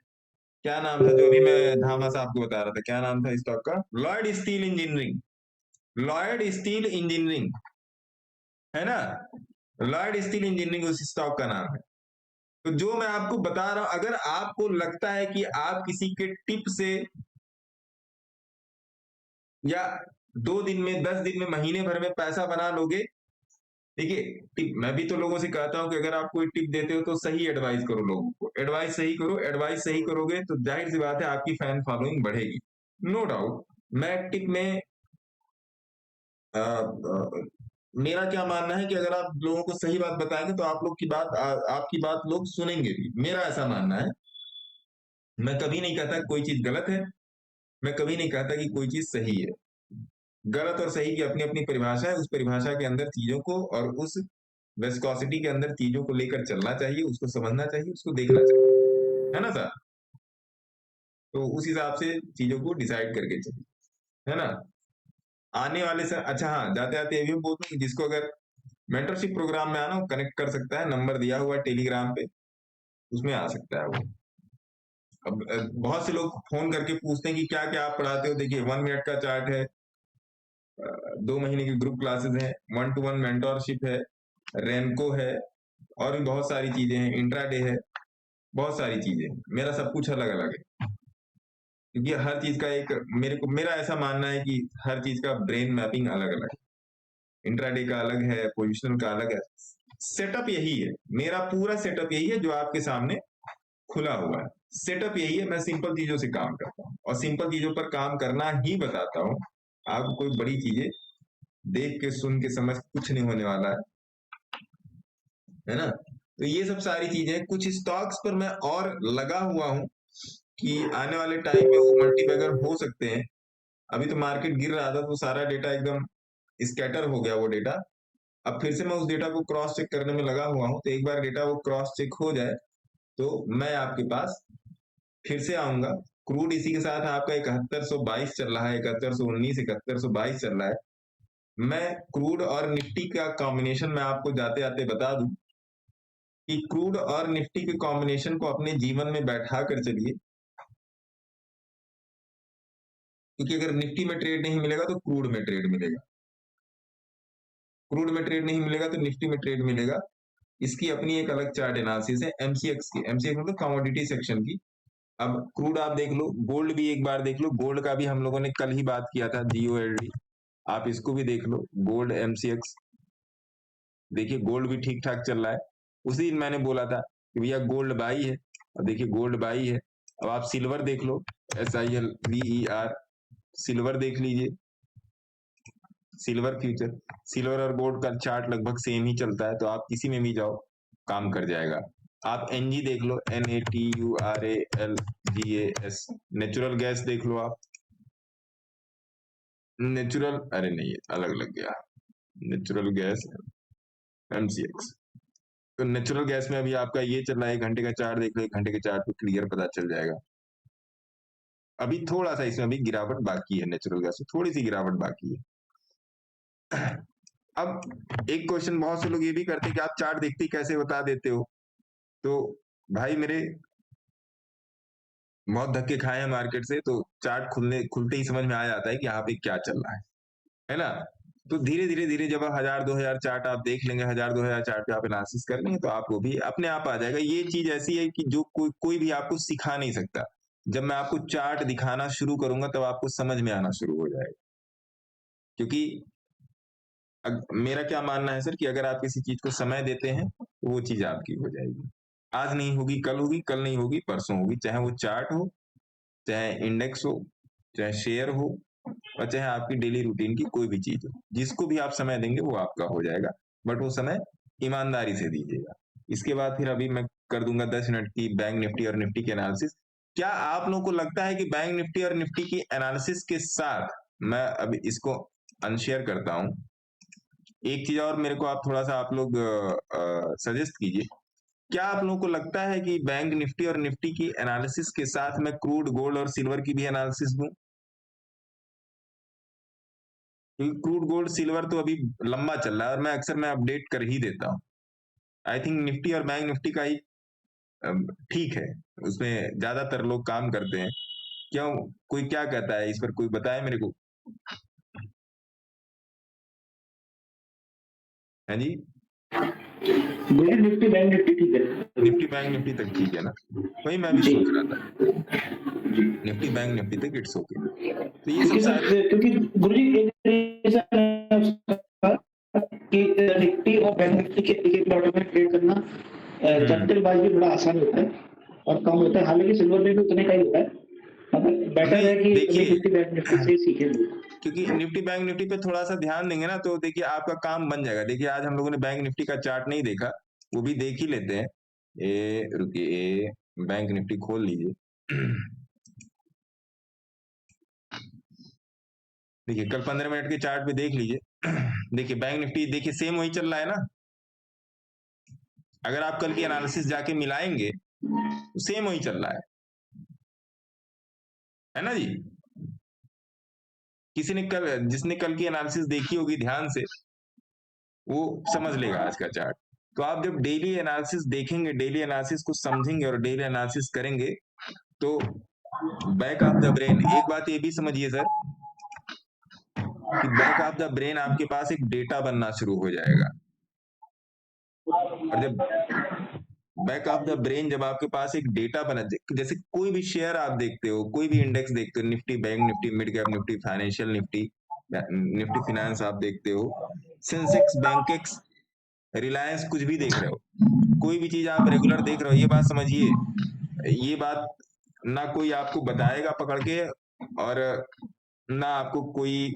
क्या नाम था जो अभी मैं धामा साहब को बता रहा था, क्या नाम था स्टॉक का? Lloyd steel engineering. Lloyd steel engineering है ना, लॉयड स्टील इंजीनियरिंग उस स्टॉक का नाम है। तो जो मैं आपको बता रहा हूं, अगर आपको लगता है कि आप किसी के टिप से या 2 दिन में, 10 दिन में, महीने भर में पैसा बना लोगे, ठीक है, टिप, मैं भी तो लोगों से कहता हूं कि अगर आप कोई टिप देते हो तो सही एडवाइस करो, लोगों को एडवाइस सही करो। एडवाइस सही करोगे तो जाहिर सी बात है आपकी फैन फॉलोइंग बढ़ेगी, नो डाउट। मैं टिप में मेरा क्या मानना है कि अगर आप लोगों को सही बात बताएंगे तो आप लोग की बात, आपकी बात लोग सुनेंगे भी, मेरा ऐसा मानना है। मैं कभी नहीं कहता कोई चीज गलत है, मैं कभी नहीं कहता कि कोई चीज सही है। गलत और सही की अपनी अपनी परिभाषा है, उस परिभाषा के अंदर चीजों को और उस विस्कोसिटी के अंदर चीजों को लेकर चलना चाहिए, उसको समझना चाहिए, उसको देखना चाहिए, है ना सर? तो उस हिसाब से चीजों को डिसाइड करके चलिए, है ना? आने वाले सर, अच्छा हाँ, जाते जाते ये भी बोल दूं कि जिसको अगर मेंटरशिप प्रोग्राम में आना हो, कनेक्ट कर सकता है, नंबर दिया हुआ है टेलीग्राम पे, उसमें आ सकता है वो। अब बहुत से लोग फोन करके पूछते हैं कि क्या क्या आप पढ़ाते हो। देखिए 1 मिनट का चार्ट है, 2 महीने की ग्रुप क्लासेस हैं, 1-to-1 मेंटोरशिप है, रेनको है, और भी बहुत सारी चीजें हैं, इंट्राडे है, बहुत सारी चीजें। मेरा सब कुछ अलग अलग है, क्योंकि हर चीज का एक, मेरा ऐसा मानना है कि हर चीज का ब्रेन मैपिंग अलग अलग है। इंट्राडे का अलग है, पोजिशनल का अलग है। सेटअप यही है, मेरा पूरा सेटअप यही है जो आपके सामने खुला हुआ है। सेटअप यही है, मैं सिंपल चीजों से काम करता हूँ और सिंपल चीजों पर काम करना ही बताता हूँ। आपको कोई बड़ी चीजें देख के सुन के समझ कुछ नहीं होने वाला है ना? तो ये सब सारी चीजें, कुछ स्टॉक्स पर मैं और लगा हुआ हूं कि आने वाले टाइम में वो मल्टीबैगर हो सकते हैं। अभी तो मार्केट गिर रहा था तो सारा डेटा एकदम स्कैटर हो गया वो डेटा। अब फिर से मैं उस डेटा को क्रॉस चेक करने में लगा हुआ हूं, तो एक बार डेटा वो क्रॉस चेक हो जाए तो मैं आपके पास फिर से आऊंगा। क्रूड इसी के साथ आपका 7122 चल रहा है, 7119, 7122 चल रहा है। मैं क्रूड और निफ्टी का कॉम्बिनेशन मैं आपको जाते जाते बता दूं कि क्रूड और निफ्टी के कॉम्बिनेशन को अपने जीवन में बैठा कर चलिए, क्योंकि अगर निफ्टी में ट्रेड नहीं मिलेगा तो क्रूड में ट्रेड मिलेगा, क्रूड में ट्रेड नहीं मिलेगा तो निफ्टी में ट्रेड मिलेगा। इसकी अपनी एक अलग चार्ट एनालिसिस है एमसीएक्स की, एमसीएक्स मतलब कमोडिटी सेक्शन की। अब क्रूड आप देख लो, गोल्ड भी एक बार देख लो, गोल्ड का भी हम लोगों ने कल ही बात किया था, GOLD, आप इसको भी देख लो, गोल्ड MCX। देखिए गोल्ड भी ठीक ठाक चल रहा है। उसी दिन मैंने बोला था कि भैया गोल्ड बाई है, और देखिए गोल्ड बाई है। अब आप सिल्वर देख लो, SILVER, सिल्वर देख लीजिए, सिल्वर फ्यूचर, सिल्वर और गोल्ड का चार्ट लगभग सेम ही चलता है, तो आप किसी में भी जाओ काम कर जाएगा। आप NG देख लो, NATURALGAS, नेचुरल गैस देख लो आप, नेचुरल, अरे नहीं अलग लग गया, नेचुरल गैस MCX। तो नेचुरल गैस में अभी आपका ये चल रहा है, 1 घंटे का चार्ट देख लो, 1 घंटे के चार्ट पे क्लियर पता चल जाएगा। अभी थोड़ा सा इसमें अभी गिरावट बाकी है, नेचुरल गैस में थोड़ी सी गिरावट बाकी है। अब एक क्वेश्चन बहुत से लोग ये भी करते हैं कि आप चार्ट देखते ही कैसे बता देते हो। तो भाई मेरे बहुत धक्के खाए हैं मार्केट से, तो चार्ट खुलते ही समझ में आ जाता है कि यहाँ पे क्या चल रहा है ना? तो धीरे धीरे जब 1000-2000 चार्ट आप देख लेंगे, 1000-2000 चार्ट पे आप एनालिसिस कर लेंगे, तो आपको भी अपने आप आ जाएगा। ये चीज ऐसी है कि जो कोई भी आपको सिखा नहीं सकता। जब मैं आपको चार्ट दिखाना शुरू करूंगा तब आपको समझ में आना शुरू हो जाएगा। क्योंकि मेरा क्या मानना है सर कि अगर आप किसी चीज को समय देते हैं तो वो चीज आपकी हो जाएगी। आज नहीं होगी कल होगी, कल नहीं होगी परसों होगी, चाहे वो चार्ट हो, चाहे इंडेक्स हो, चाहे शेयर हो, और चाहे आपकी डेली रूटीन की कोई भी चीज हो। जिसको भी आप समय देंगे वो आपका हो जाएगा, बट वो समय ईमानदारी से दीजिएगा। इसके बाद फिर अभी मैं कर दूंगा 10 मिनट की बैंक निफ्टी और निफ्टी की एनालिसिस। क्या आप लोगों को लगता है कि बैंक निफ्टी और निफ्टी की एनालिसिस के साथ, मैं अभी इसको अनशेयर करता हूं, एक चीज और मेरे को आप थोड़ा सा आप लोग सजेस्ट कीजिए, क्या आप लोगों को लगता है कि बैंक निफ्टी और निफ्टी की एनालिसिस के साथ मैं क्रूड, गोल्ड और सिल्वर की भी एनालिसिस दूं? क्योंकि क्रूड, गोल्ड, सिल्वर तो अभी लंबा चल रहा है और मैं अक्सर अपडेट कर ही देता हूं। आई थिंक निफ्टी और बैंक निफ्टी का ही ठीक है, उसमें ज्यादातर लोग काम करते हैं। क्यों, कोई क्या कहता है इस पर, कोई बताए मेरे को। है जी, निफ्टी बैंक निफ्टी ठीक है, निफ्टी बैंक निफ्टी तक ठीक है ना, वही मैं भी सोच रहा था, निफ्टी बैंक निफ्टी तक इट्स ओके। तो ये सब सारे, क्योंकि गुरुजी एक रीजन है उसका कि निफ्टी और बैंक निफ्टी के एक लॉट में ट्रेड करना जटिलबाजी भी बड़ा आसान होता है और कम होता है, हालांकि सिल्वर में भी उतने का ही होता है, मगर बेटर है कि निफ्टी बैंक निफ्टी से सीखे लोग, क्योंकि निफ्टी बैंक निफ्टी पे थोड़ा सा ध्यान देंगे ना तो देखिए आपका काम बन जाएगा। देखिए आज हम लोगों ने बैंक निफ्टी का चार्ट नहीं देखा, वो भी देख ही लेते हैं। रुकिए, बैंक निफ्टी खोल लीजिए। देखिए कल 15 मिनट के चार्ट पे देख लीजिए। देखिए बैंक निफ्टी, देखिए सेम वही चल रहा है ना, अगर आप कल की एनालिसिस जाके मिलाएंगे तो सेम वही चल रहा है ना जी। किसी ने कल, जिसने कल की एनालिसिस देखी होगी ध्यान से, वो समझ लेगा आज का चार्ट। तो आप जब डेली एनालिसिस देखेंगे, डेली एनालिसिस को समझेंगे और डेली एनालिसिस करेंगे तो बैक ऑफ द ब्रेन, एक बात ये भी समझिए सर कि बैक ऑफ द ब्रेन आपके पास एक डेटा बनना शुरू हो जाएगा। और जब बैक ऑफ द ब्रेन, जब आपके पास एक डेटा बना, जैसे कोई भी शेयर आप देखते हो, कोई भी इंडेक्स देखते हो, Nifty bank Nifty, mid cap Nifty, financial Nifty, Nifty finance आप देखते हो, सेंसेक्स, बैंकेक्स, रिलायंस, कुछ भी देख रहे हो, कोई भी चीज आप रेगुलर देख रहे हो, ये बात समझिए, ये बात ना कोई आपको बताएगा पकड़ के और ना आपको कोई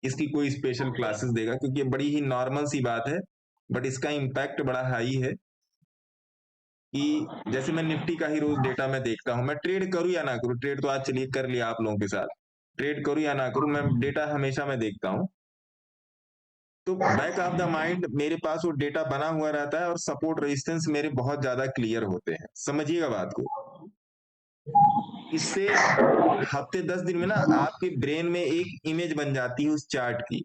इसकी कोई स्पेशल क्लासेस देगा, क्योंकि ये बड़ी ही नॉर्मल सी बात है, बट इसका इम्पैक्ट बड़ा हाई है। कि जैसे मैं निफ्टी का ही रोज डेटा मैं देखता हूं, मैं ट्रेड करूं या ना करूं, ट्रेड तो आज चलिए कर लिया आप लोगों के साथ, ट्रेड करूं या ना करूं, मैं डेटा हमेशा मैं देखता हूं। तो बैक ऑफ द माइंड मेरे पास वो डेटा बना हुआ रहता है और सपोर्ट रेजिस्टेंस मेरे बहुत ज्यादा क्लियर होते हैं, समझिएगा बात को। इससे हफ्ते 10 दिन में ना आपके ब्रेन में एक इमेज बन जाती है उस चार्ट की,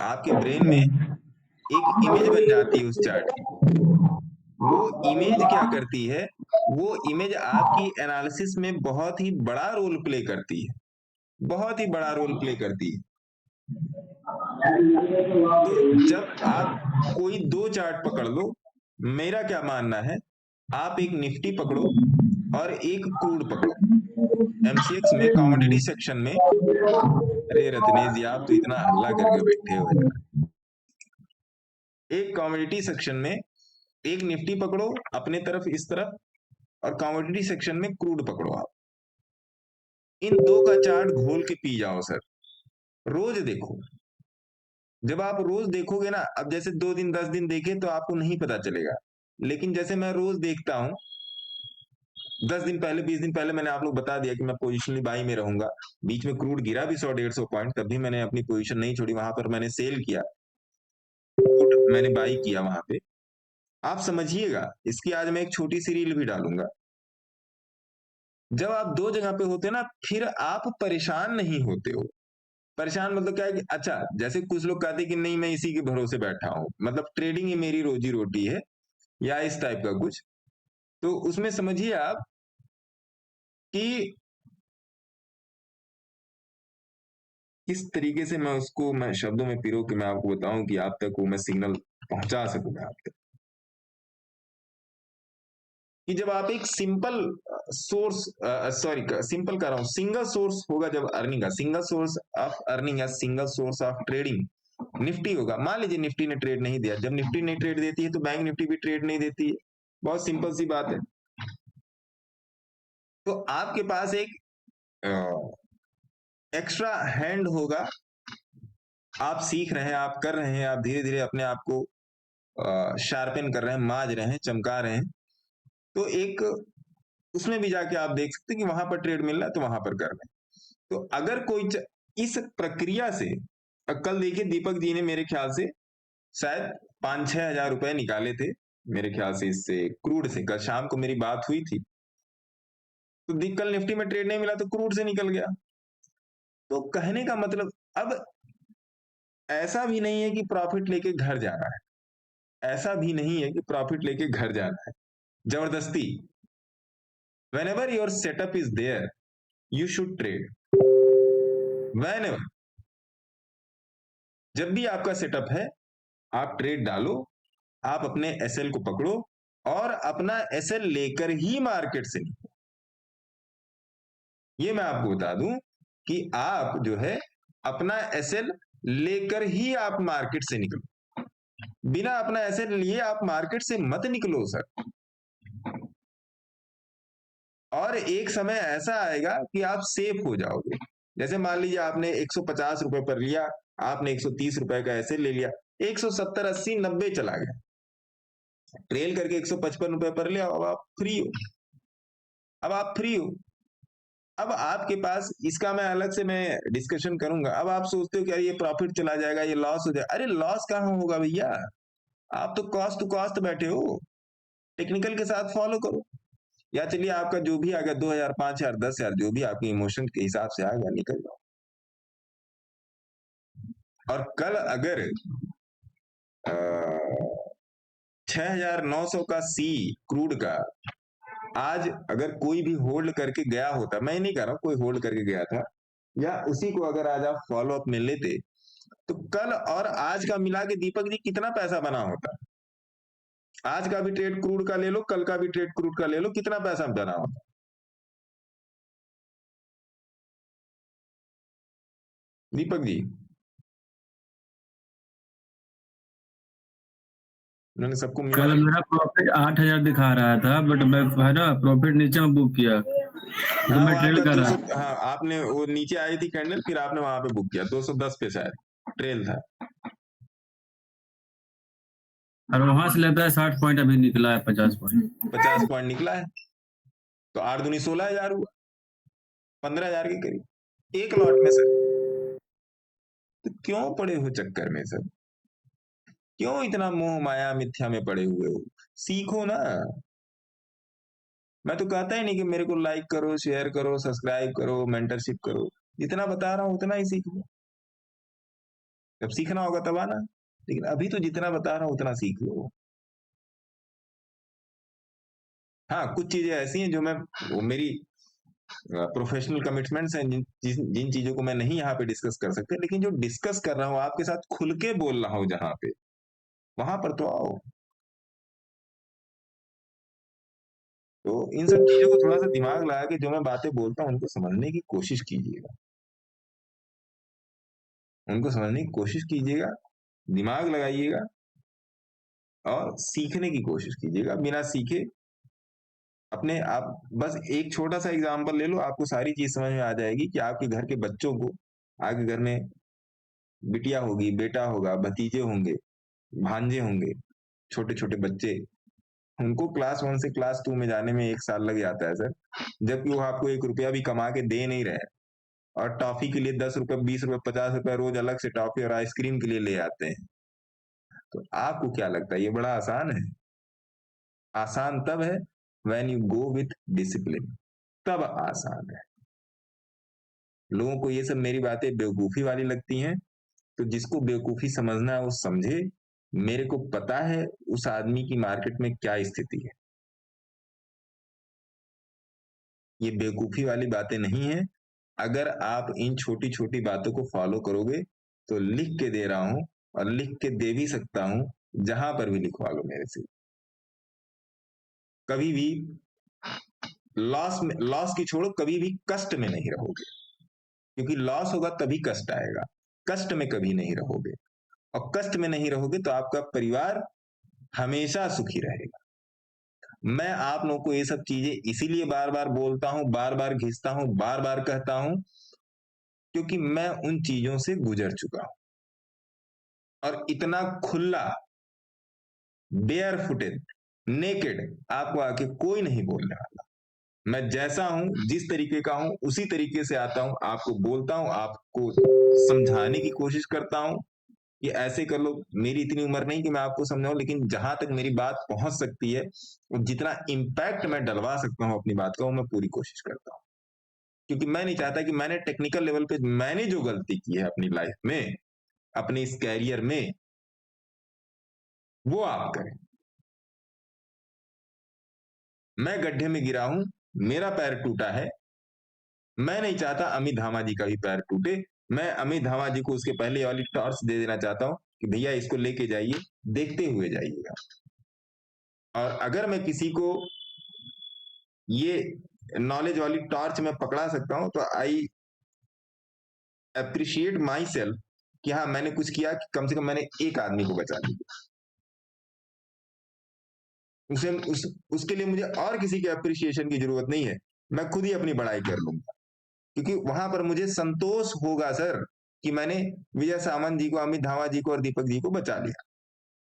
आपके ब्रेन में एक इमेज बन जाती है उस चार्ट की। वो इमेज क्या करती है, वो इमेज आपकी एनालिसिस में बहुत ही बड़ा रोल प्ले करती है, बहुत ही बड़ा रोल प्ले करती है। तो जब आप कोई दो चार्ट पकड़ लो, मेरा क्या मानना है, आप एक निफ्टी पकड़ो और एक क्रूड पकड़ो। एमसीएक्स में कमोडिटी सेक्शन में, अरे रत्नेश जी आप तो इतना हल्ला करके बैठे हो यार, एक कमोडिटी सेक्शन में एक निफ्टी पकड़ो अपने तरफ इस तरफ, और कमोडिटी सेक्शन में क्रूड पकड़ो। आप इन दो का चार्ट घोल के पी जाओ सर, रोज देखो। जब आप रोज देखोगे ना, अब जैसे 2 दिन 10 दिन देखे तो आपको नहीं पता चलेगा, लेकिन जैसे मैं रोज देखता हूं, 10 दिन पहले 20 दिन पहले मैंने आप लोग बता दिया कि मैं पोजिशनली बाई में रहूंगा, बीच में क्रूड गिरा भी 100-150 पॉइंट, तब भी मैंने अपनी पोजीशन नहीं छोड़ी, वहां पर मैंने सेल किया, मैंने बाई किया वहां पे। आप समझिएगा, इसकी आज मैं एक छोटी सी रील भी डालूंगा। जब आप दो जगह पे होते ना, फिर आप परेशान नहीं होते हो। परेशान मतलब क्या है कि अच्छा, जैसे कुछ लोग कहते हैं कि नहीं मैं इसी के भरोसे बैठा हूं, मतलब ट्रेडिंग ही मेरी रोजी रोटी है या इस टाइप का कुछ, तो उसमें समझिए आप कि किस तरीके से मैं उसको, मैं शब्दों में पिरो के मैं आपको बताऊं कि आप तक वो मैं सिग्नल पहुंचा सकूं मैं आप तक, कि जब आप एक सिंपल सोर्स, सिंपल कर रहा हूं, सिंगल सोर्स होगा जब अर्निंग का, सिंगल सोर्स ऑफ अर्निंग या single source of trading Nifty होगा। मान लीजिए निफ्टी ने ट्रेड नहीं दिया, जब निफ्टी नहीं ट्रेड देती है तो बैंक निफ्टी भी ट्रेड नहीं देती है, बहुत सिंपल सी बात है। तो आपके पास एक एक्स्ट्रा हैंड होगा, आप सीख रहे हैं, आप कर रहे हैं, आप धीरे धीरे अपने आप को शार्पन कर रहे हैं, माज रहे हैं, चमका रहे हैं, तो एक उसमें भी जाके आप देख सकते हैं कि वहां पर ट्रेड मिल रहा है तो वहां पर कर लें। तो अगर कोई इस प्रक्रिया से, कल देखिए दीपक जी ने मेरे ख्याल से शायद 5-6 हजार रुपए निकाले थे मेरे ख्याल से इससे, क्रूड से। कल शाम को मेरी बात हुई थी, तो कल निफ्टी में ट्रेड नहीं मिला तो क्रूड से निकल गया। तो कहने का मतलब, अब ऐसा भी नहीं है कि प्रॉफिट लेके घर जाना है, ऐसा भी नहीं है कि प्रॉफिट लेके घर जाना है जबरदस्ती। whenever your setup is there you should trade whenever। जब भी आपका सेटअप है आप ट्रेड डालो, आप अपने एसएल को पकड़ो और अपना एसएल लेकर ही मार्केट से निकलो। ये मैं आपको बता दूं कि आप जो है अपना एसएल लेकर ही आप मार्केट से निकलो, बिना अपना एसएल लिए आप मार्केट से मत निकलो सर। और एक समय ऐसा आएगा कि आप सेफ हो जाओगे। जैसे मान लीजिए आपने 150 रुपए पर लिया, आपने 130 रुपए का एसएल ले लिया, 170, 80, 90 चला गया, ट्रेल करके 155 रुपए पर लिया, अब आप फ्री हो। अब आप फ्री हो। अब आपके पास, इसका मैं अलग से मैं डिस्कशन करूंगा। अब आप सोचते हो कि यार ये प्रॉफिट चला जाएगा, ये लॉस हो जाएगा। अरे लॉस कहाँ होगा भैया, आप तो कॉस्ट टू कॉस्ट बैठे हो। टेक्निकल के साथ फॉलो करो, या चलिए आपका जो भी आ गया 2000, 5000, 10,000, जो भी आपके इमोशन के हिसाब से आ गया, निकल जाओ। और कल अगर 6900 का सी क्रूड का आज अगर कोई भी होल्ड करके गया होता, मैं नहीं कह रहा हूं कोई होल्ड करके गया था, या उसी को अगर आज आप फॉलो अप में लेते, तो कल और आज का मिला के दीपक जी कितना पैसा बना होता। आज का भी ट्रेड क्रूड का ले लो, कल का भी ट्रेड क्रूड का ले लो, कितना पैसा बना होता। दीपक जी, उन्होंने सबको मिला। कल मेरा प्रॉफिट 8000 दिखा रहा था, बट मैं है ना प्रॉफिट नीचे में बुक किया, तो मैं ट्रेल कर रहा। हाँ, आपने वो नीचे आई थी कैंडल, फिर आपने वहां पे बुक किया 210 पे, शायद ट्रेल था, और वहां से लेता है 60 पॉइंट, अभी निकला है 50 पॉइंट निकला है। तो 8 दूनी 16,000 हुआ, 15,000 के करीब एक लॉट में सर। तो क्यों पड़े हो चक्कर में सर, क्यों इतना मोह माया मिथ्या में पड़े हुए हो? सीखो ना। मैं तो कहता ही नहीं कि मेरे को लाइक करो, शेयर करो, सब्सक्राइब करो, मेंटरशिप करो। जितना बता रहा हूं उतना ही सीख लो, जब सीखना होगा तब आना। लेकिन अभी तो जितना बता रहा हूं उतना सीख लो। हाँ, कुछ चीजें ऐसी हैं जो वो मेरी प्रोफेशनल कमिटमेंट्स हैं, जिन चीजों को मैं नहीं यहाँ पे डिस्कस कर सकते, लेकिन जो डिस्कस कर रहा हूँ आपके साथ खुल के बोल रहा हूँ जहां पे, वहां पर तो आओ। तो इन सब चीजों को थोड़ा सा दिमाग लगा के जो मैं बातें बोलता हूँ उनको समझने की कोशिश कीजिएगा, उनको समझने की कोशिश कीजिएगा, दिमाग लगाइएगा और सीखने की कोशिश कीजिएगा। बिना सीखे अपने आप, बस एक छोटा सा एग्जांपल ले लो, आपको सारी चीज समझ में आ जाएगी कि आपके घर के बच्चों को, आपके घर में बिटिया होगी, बेटा होगा, भतीजे होंगे, भांजे होंगे, छोटे छोटे बच्चे, उनको क्लास 1 से क्लास 2 में जाने में 1 साल लग जाता है सर, जबकि वो आपको 1 रुपया भी कमा के दे नहीं रहे, और टॉफी के लिए 10 रुपए, 20 रुपए, 50 रुपए रोज अलग से टॉफी और आइसक्रीम के लिए ले आते हैं। तो आपको क्या लगता है ये बड़ा आसान है? आसान तब है when you go with discipline, तब आसान है। लोगों को ये सब मेरी बातें बेवकूफी वाली लगती हैं, तो जिसको बेवकूफी समझना है वो समझे। मेरे को पता है उस आदमी की मार्केट में क्या स्थिति है। ये बेवकूफी वाली बातें नहीं है। अगर आप इन छोटी छोटी बातों को फॉलो करोगे तो लिख के दे रहा हूं, और लिख के दे भी सकता हूं, जहां पर भी लिखवा लो मेरे से। कभी भी लॉस की छोड़ो, कभी भी कष्ट में नहीं रहोगे, क्योंकि लॉस होगा तभी कष्ट आएगा, कष्ट में कभी नहीं रहोगे। और कष्ट में नहीं रहोगे तो आपका परिवार हमेशा सुखी रहेगा। मैं आप लोगों को ये सब चीजें इसीलिए बार बार बोलता हूं, बार बार घिसता हूं, बार बार कहता हूं, क्योंकि मैं उन चीजों से गुजर चुका हूं। और इतना खुला, बेयर फुटेड, नेकेड आपको आके कोई नहीं बोलने वाला। मैं जैसा हूं, जिस तरीके का हूं, उसी तरीके से आता हूं, आपको बोलता हूं, आपको समझाने की कोशिश करता हूं कि ऐसे कर लो। मेरी इतनी उम्र नहीं कि मैं आपको समझाऊं, लेकिन जहां तक मेरी बात पहुंच सकती है, जितना इम्पैक्ट मैं डलवा सकता हूं अपनी बात का, वो मैं पूरी कोशिश करता हूं। क्योंकि मैं नहीं चाहता कि मैंने टेक्निकल लेवल पे मैंने जो गलती की है अपनी लाइफ में, अपने इस कैरियर में, वो आप करें। मैं गड्ढे में गिरा हूं, मेरा पैर टूटा है, मैं नहीं चाहता अमित धामा जी का भी पैर टूटे। मैं अमित धामा जी को उसके पहले वाली टॉर्च दे देना चाहता हूं कि भैया इसको लेके जाइए, देखते हुए जाइएगा। और अगर मैं किसी को ये नॉलेज वाली टॉर्च में पकड़ा सकता हूं, तो आई अप्रिशिएट माई सेल्फ कि हाँ, मैंने कुछ किया कि कम से कम मैंने एक आदमी को बचा दिया। उसके लिए मुझे और किसी के अप्रिशिएशन की जरूरत नहीं है, मैं खुद ही अपनी बड़ाई कर लूंगा। क्योंकि वहां पर मुझे संतोष होगा सर कि मैंने विजय सामंत जी को, अमित धामा जी को और दीपक जी को बचा लिया।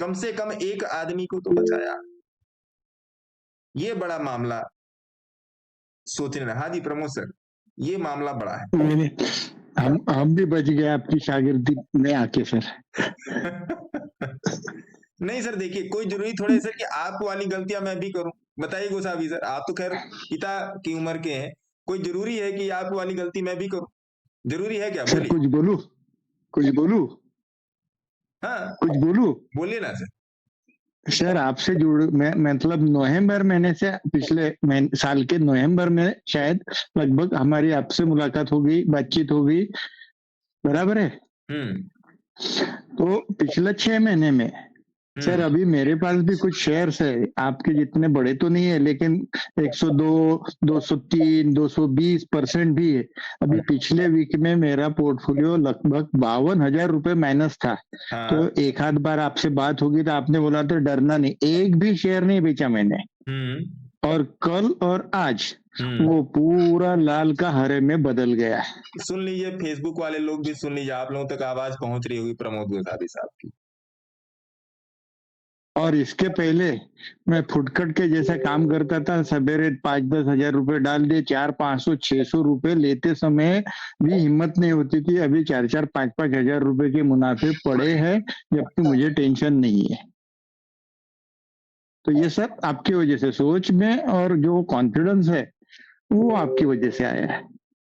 कम से कम एक आदमी को तो बचाया। ये बड़ा मामला सोचने लगा। हाँ जी प्रमोद सर, ये मामला बड़ा है। हम भी बच गए आपकी शागिर्दी में आके सर। नहीं सर, देखिए कोई जरूरी थोड़े सर कि आप वाली गलतियां मैं भी करूं। बताइए गोसावी सर, आप तो खैर पिता की उम्र के हैं, कोई जरूरी है कि आप वाली गलती मैं भी करूं? जरूरी है क्या? सर कुछ बोलूं? हाँ कुछ बोलूं? बोलिए ना सर। सर आपसे मैं मतलब नवंबर महीने से पिछले साल के नवंबर में शायद लगभग हमारी आपसे मुलाकात हो गई, बातचीत हो गई, बराबर है? तो पिछले 6 महीने में सर अभी मेरे पास भी कुछ शेयर्स है, आपके जितने बड़े तो नहीं है, लेकिन 102, 203, 220% भी है। अभी पिछले वीक में मेरा पोर्टफोलियो लगभग 52,000 रुपए माइनस था। तो एक आध बार आपसे बात होगी तो आपने बोला था डरना नहीं, एक भी शेयर नहीं बेचा मैंने। और कल और आज वो पूरा लाल का हरे में बदल गया। सुन लीजिए, फेसबुक वाले लोग भी सुन लीजिए, आप लोगों तक आवाज पहुंच रही होगी प्रमोद गोसावी साहब की। और इसके पहले मैं फुटकट के जैसा काम करता था, सवेरे 5-10 हजार रुपए डाल दिए, 400-500, 600 रुपए लेते समय भी हिम्मत नहीं होती थी। अभी 4-4, 5-5 हजार रुपए के मुनाफे पड़े हैं, जबकि मुझे टेंशन नहीं है। तो ये सब आपकी वजह से, सोच में और जो कॉन्फिडेंस है वो आपकी वजह से आया है।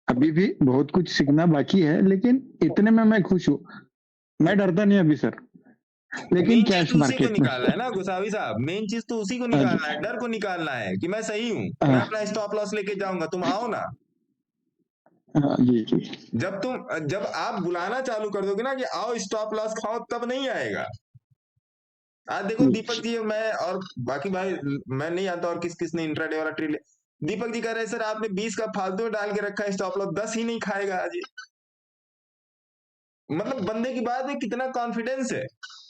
अभी भी बहुत कुछ सीखना बाकी है, लेकिन इतने में मैं खुश हूँ। मैं डरता नहीं अभी सर, लेकिन कैश मार्केट में निकालना है ना गोसावी साहब, मेन चीज तो उसी को निकालना है, डर को निकालना है कि मैं सही हूँ, मैं अपना स्टॉप लॉस लेके जाऊंगा, तुम आओ ना। जी जी। जब आप बुलाना चालू कर दोगे ना कि आओ स्टॉप लॉस खाओ, तब नहीं आएगा। आज देखो दीपक जी, मैं और बाकी भाई, मैं नहीं जानता और किस किस ने इंट्राडे वाला ट्रेड। दीपक जी कह रहे हैं सर आपने 20 का फालतू डाल के रखा है स्टॉप लॉस, 10 ही नहीं खाएगा आज। मतलब बंदे की बात में कितना कॉन्फिडेंस है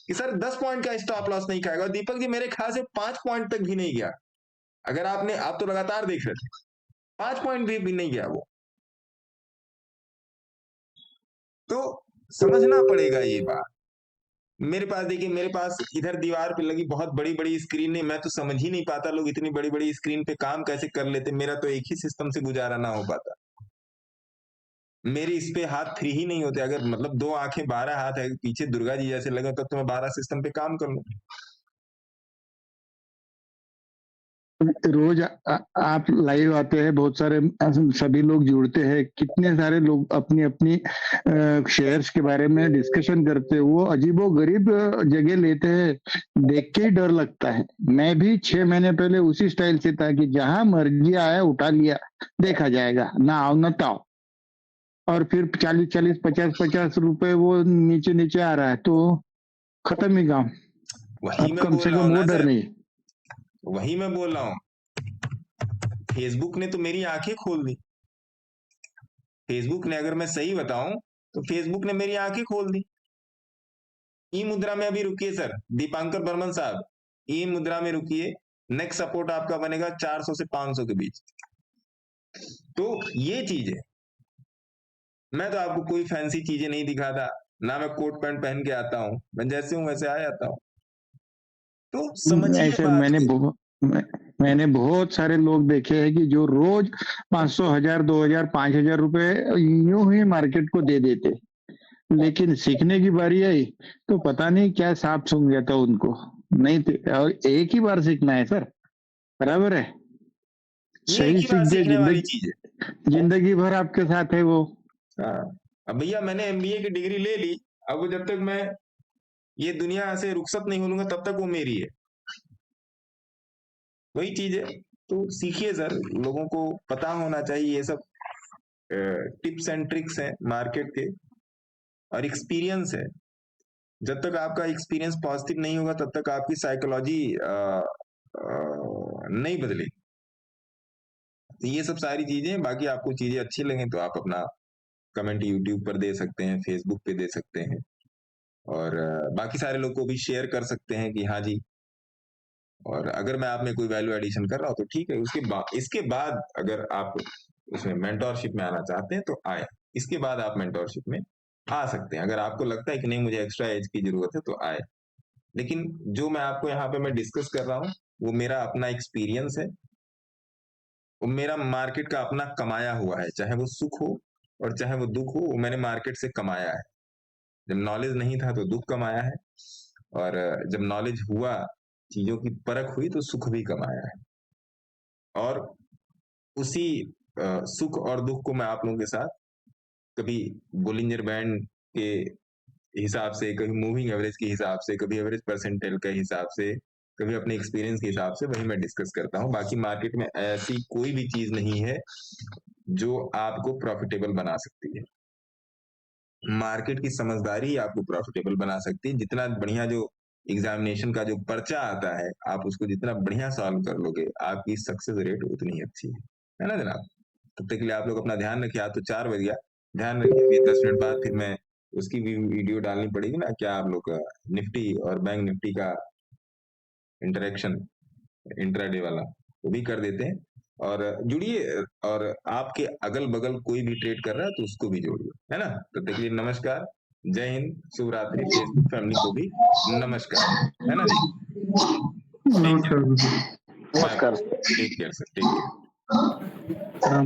कि सर 10 पॉइंट का स्टॉप लॉस नहीं खाएगा। दीपक जी मेरे ख्याल से 5 पॉइंट तक भी नहीं गया। अगर आप तो लगातार देख रहे थे, 5 पॉइंट भी नहीं गया वो। तो समझना पड़ेगा ये बात। मेरे पास देखिए, मेरे पास इधर दीवार पे लगी बहुत बड़ी बड़ी स्क्रीन है, मैं तो समझ ही नहीं पाता लोग इतनी बड़ी बड़ी स्क्रीन पे काम कैसे कर लेते। मेरा तो एक ही सिस्टम से गुजारा ना हो पाता। मेरे इस पे हाथ फ्री ही नहीं होते। अगर मतलब 2 आंखें 12 हाथ है पीछे दुर्गा जी जैसे लगे, तब तो मैं 12 सिस्टम पे काम कर लूं। रोज आप लाइव आते हैं, बहुत सारे सभी लोग जुड़ते हैं, कितने सारे लोग अपनी अपनी शेयर्स के बारे में डिस्कशन करते हैं। वो अजीबो गरीब जगह लेते हैं, देख के ही डर लगता है। मैं भी 6 महीने पहले उसी स्टाइल से था कि जहां मर्जी आया उठा लिया, देखा जाएगा, ना आओ ना ताओ। और फिर 40-40, 50-50 रुपए वो नीचे नीचे आ रहा है, तो खत्म ही काम। अब कम से कम वो डर नहीं। वही मैं बोल रहा हूं, फेसबुक ने तो मेरी आंखें खोल दी। फेसबुक ने, अगर मैं सही बताऊं तो फेसबुक ने मेरी आंखें खोल दी। ई मुद्रा में अभी रुकिए सर, दीपांकर बर्मन साहब, ई मुद्रा में रुकिए। नेक्स्ट सपोर्ट आपका बनेगा 400 से 500 के बीच। तो ये चीज है। मैं तो आपको कोई फैंसी चीजें नहीं दिखाता, ना मैं कोट पैंट पहन के आता हूं, मैं जैसे हूं वैसे आ जाता हूं। तो समझिए मैंने मैंने बहुत सारे लोग देखे हैं कि जो रोज 500, 1000, 2000, 5000 रुपए यूं ही मार्केट को दे देते, लेकिन सीखने की बारी आई तो पता नहीं क्या सांप सूंघ गया था उनको। नहीं और एक ही बार सीखना है सर, बराबर है, सही सीख गए, जिंदगी भर आपके साथ है वो। अब भैया मैंने एमबीए की डिग्री ले ली, अब वो जब तक मैं ये दुनिया से रुखसत नहीं हो लूंगा तब तक वो मेरी है, वही चीज है। तो सीखिए सर, लोगों को पता होना चाहिए ये सब टिप्स एंड ट्रिक्स हैं मार्केट के, और एक्सपीरियंस है। जब तक आपका एक्सपीरियंस पॉजिटिव नहीं होगा तब तक आपकी साइकोलॉजी नहीं बदलेगी। तो ये सब सारी चीजें, बाकी आपको चीजें अच्छी लगे तो आप अपना कमेंट यूट्यूब पर दे सकते हैं, फेसबुक पे दे सकते हैं, और बाकी सारे लोग को भी शेयर कर सकते हैं कि हाँ जी। और अगर मैं आप में कोई वैल्यू एडिशन कर रहा हूँ तो ठीक है, इसके बाद अगर आप उसमें मेंटोरशिप में आना चाहते हैं तो आए, इसके बाद आप मेंटोरशिप में आ सकते हैं। अगर आपको लगता है कि नहीं मुझे एक्स्ट्रा एज की जरूरत है तो आए, लेकिन जो मैं आपको यहाँ पे मैं डिस्कस कर रहा हूँ वो मेरा अपना एक्सपीरियंस है, वो मेरा मार्केट का अपना कमाया हुआ है, चाहे वो सुख हो और चाहे वो दुख हो, वो मैंने मार्केट से कमाया है। जब नॉलेज नहीं था तो दुख कमाया है, और जब नॉलेज हुआ, चीजों की परख हुई तो सुख भी कमाया है। और उसी सुख और दुख को मैं आप लोगों के साथ कभी बोलिंजर बैंड के हिसाब से, कभी मूविंग एवरेज के हिसाब से, कभी एवरेज परसेंटाइल के हिसाब से, कभी अपने एक्सपीरियंस के हिसाब से वही मैं डिस्कस करता हूँ। बाकी मार्केट में ऐसी कोई भी चीज नहीं है जो आपको प्रॉफिटेबल बना सकती है। मार्केट की समझदारी आपको प्रॉफिटेबल बना सकती है। जितना बढ़िया जो एग्जामिनेशन का जो पर्चा आता है, आप उसको जितना बढ़िया सॉल्व कर लोगे, आपकी सक्सेस रेट उतनी अच्छी है ना जनाब। तब तक के लिए आप लोग अपना ध्यान रखिए। आज तो 4 बज गया, ध्यान रखिए। 10 मिनट बाद फिर मैं उसकी भी वीडियो डालनी पड़ेगी ना, क्या आप लोग निफ्टी और बैंक निफ्टी का इंटरेक्शन इंट्राडे वाला वो भी कर देते हैं, और जुड़िए। और आपके अगल बगल कोई भी ट्रेड कर रहा है तो उसको भी जोड़िए, है ना। तब तक के लिए नमस्कार, जय हिंद, शुभ रात्रि। फेसबुक फैमिली को भी नमस्कार, है ना जी। नमस्कार। Take care sir, take care.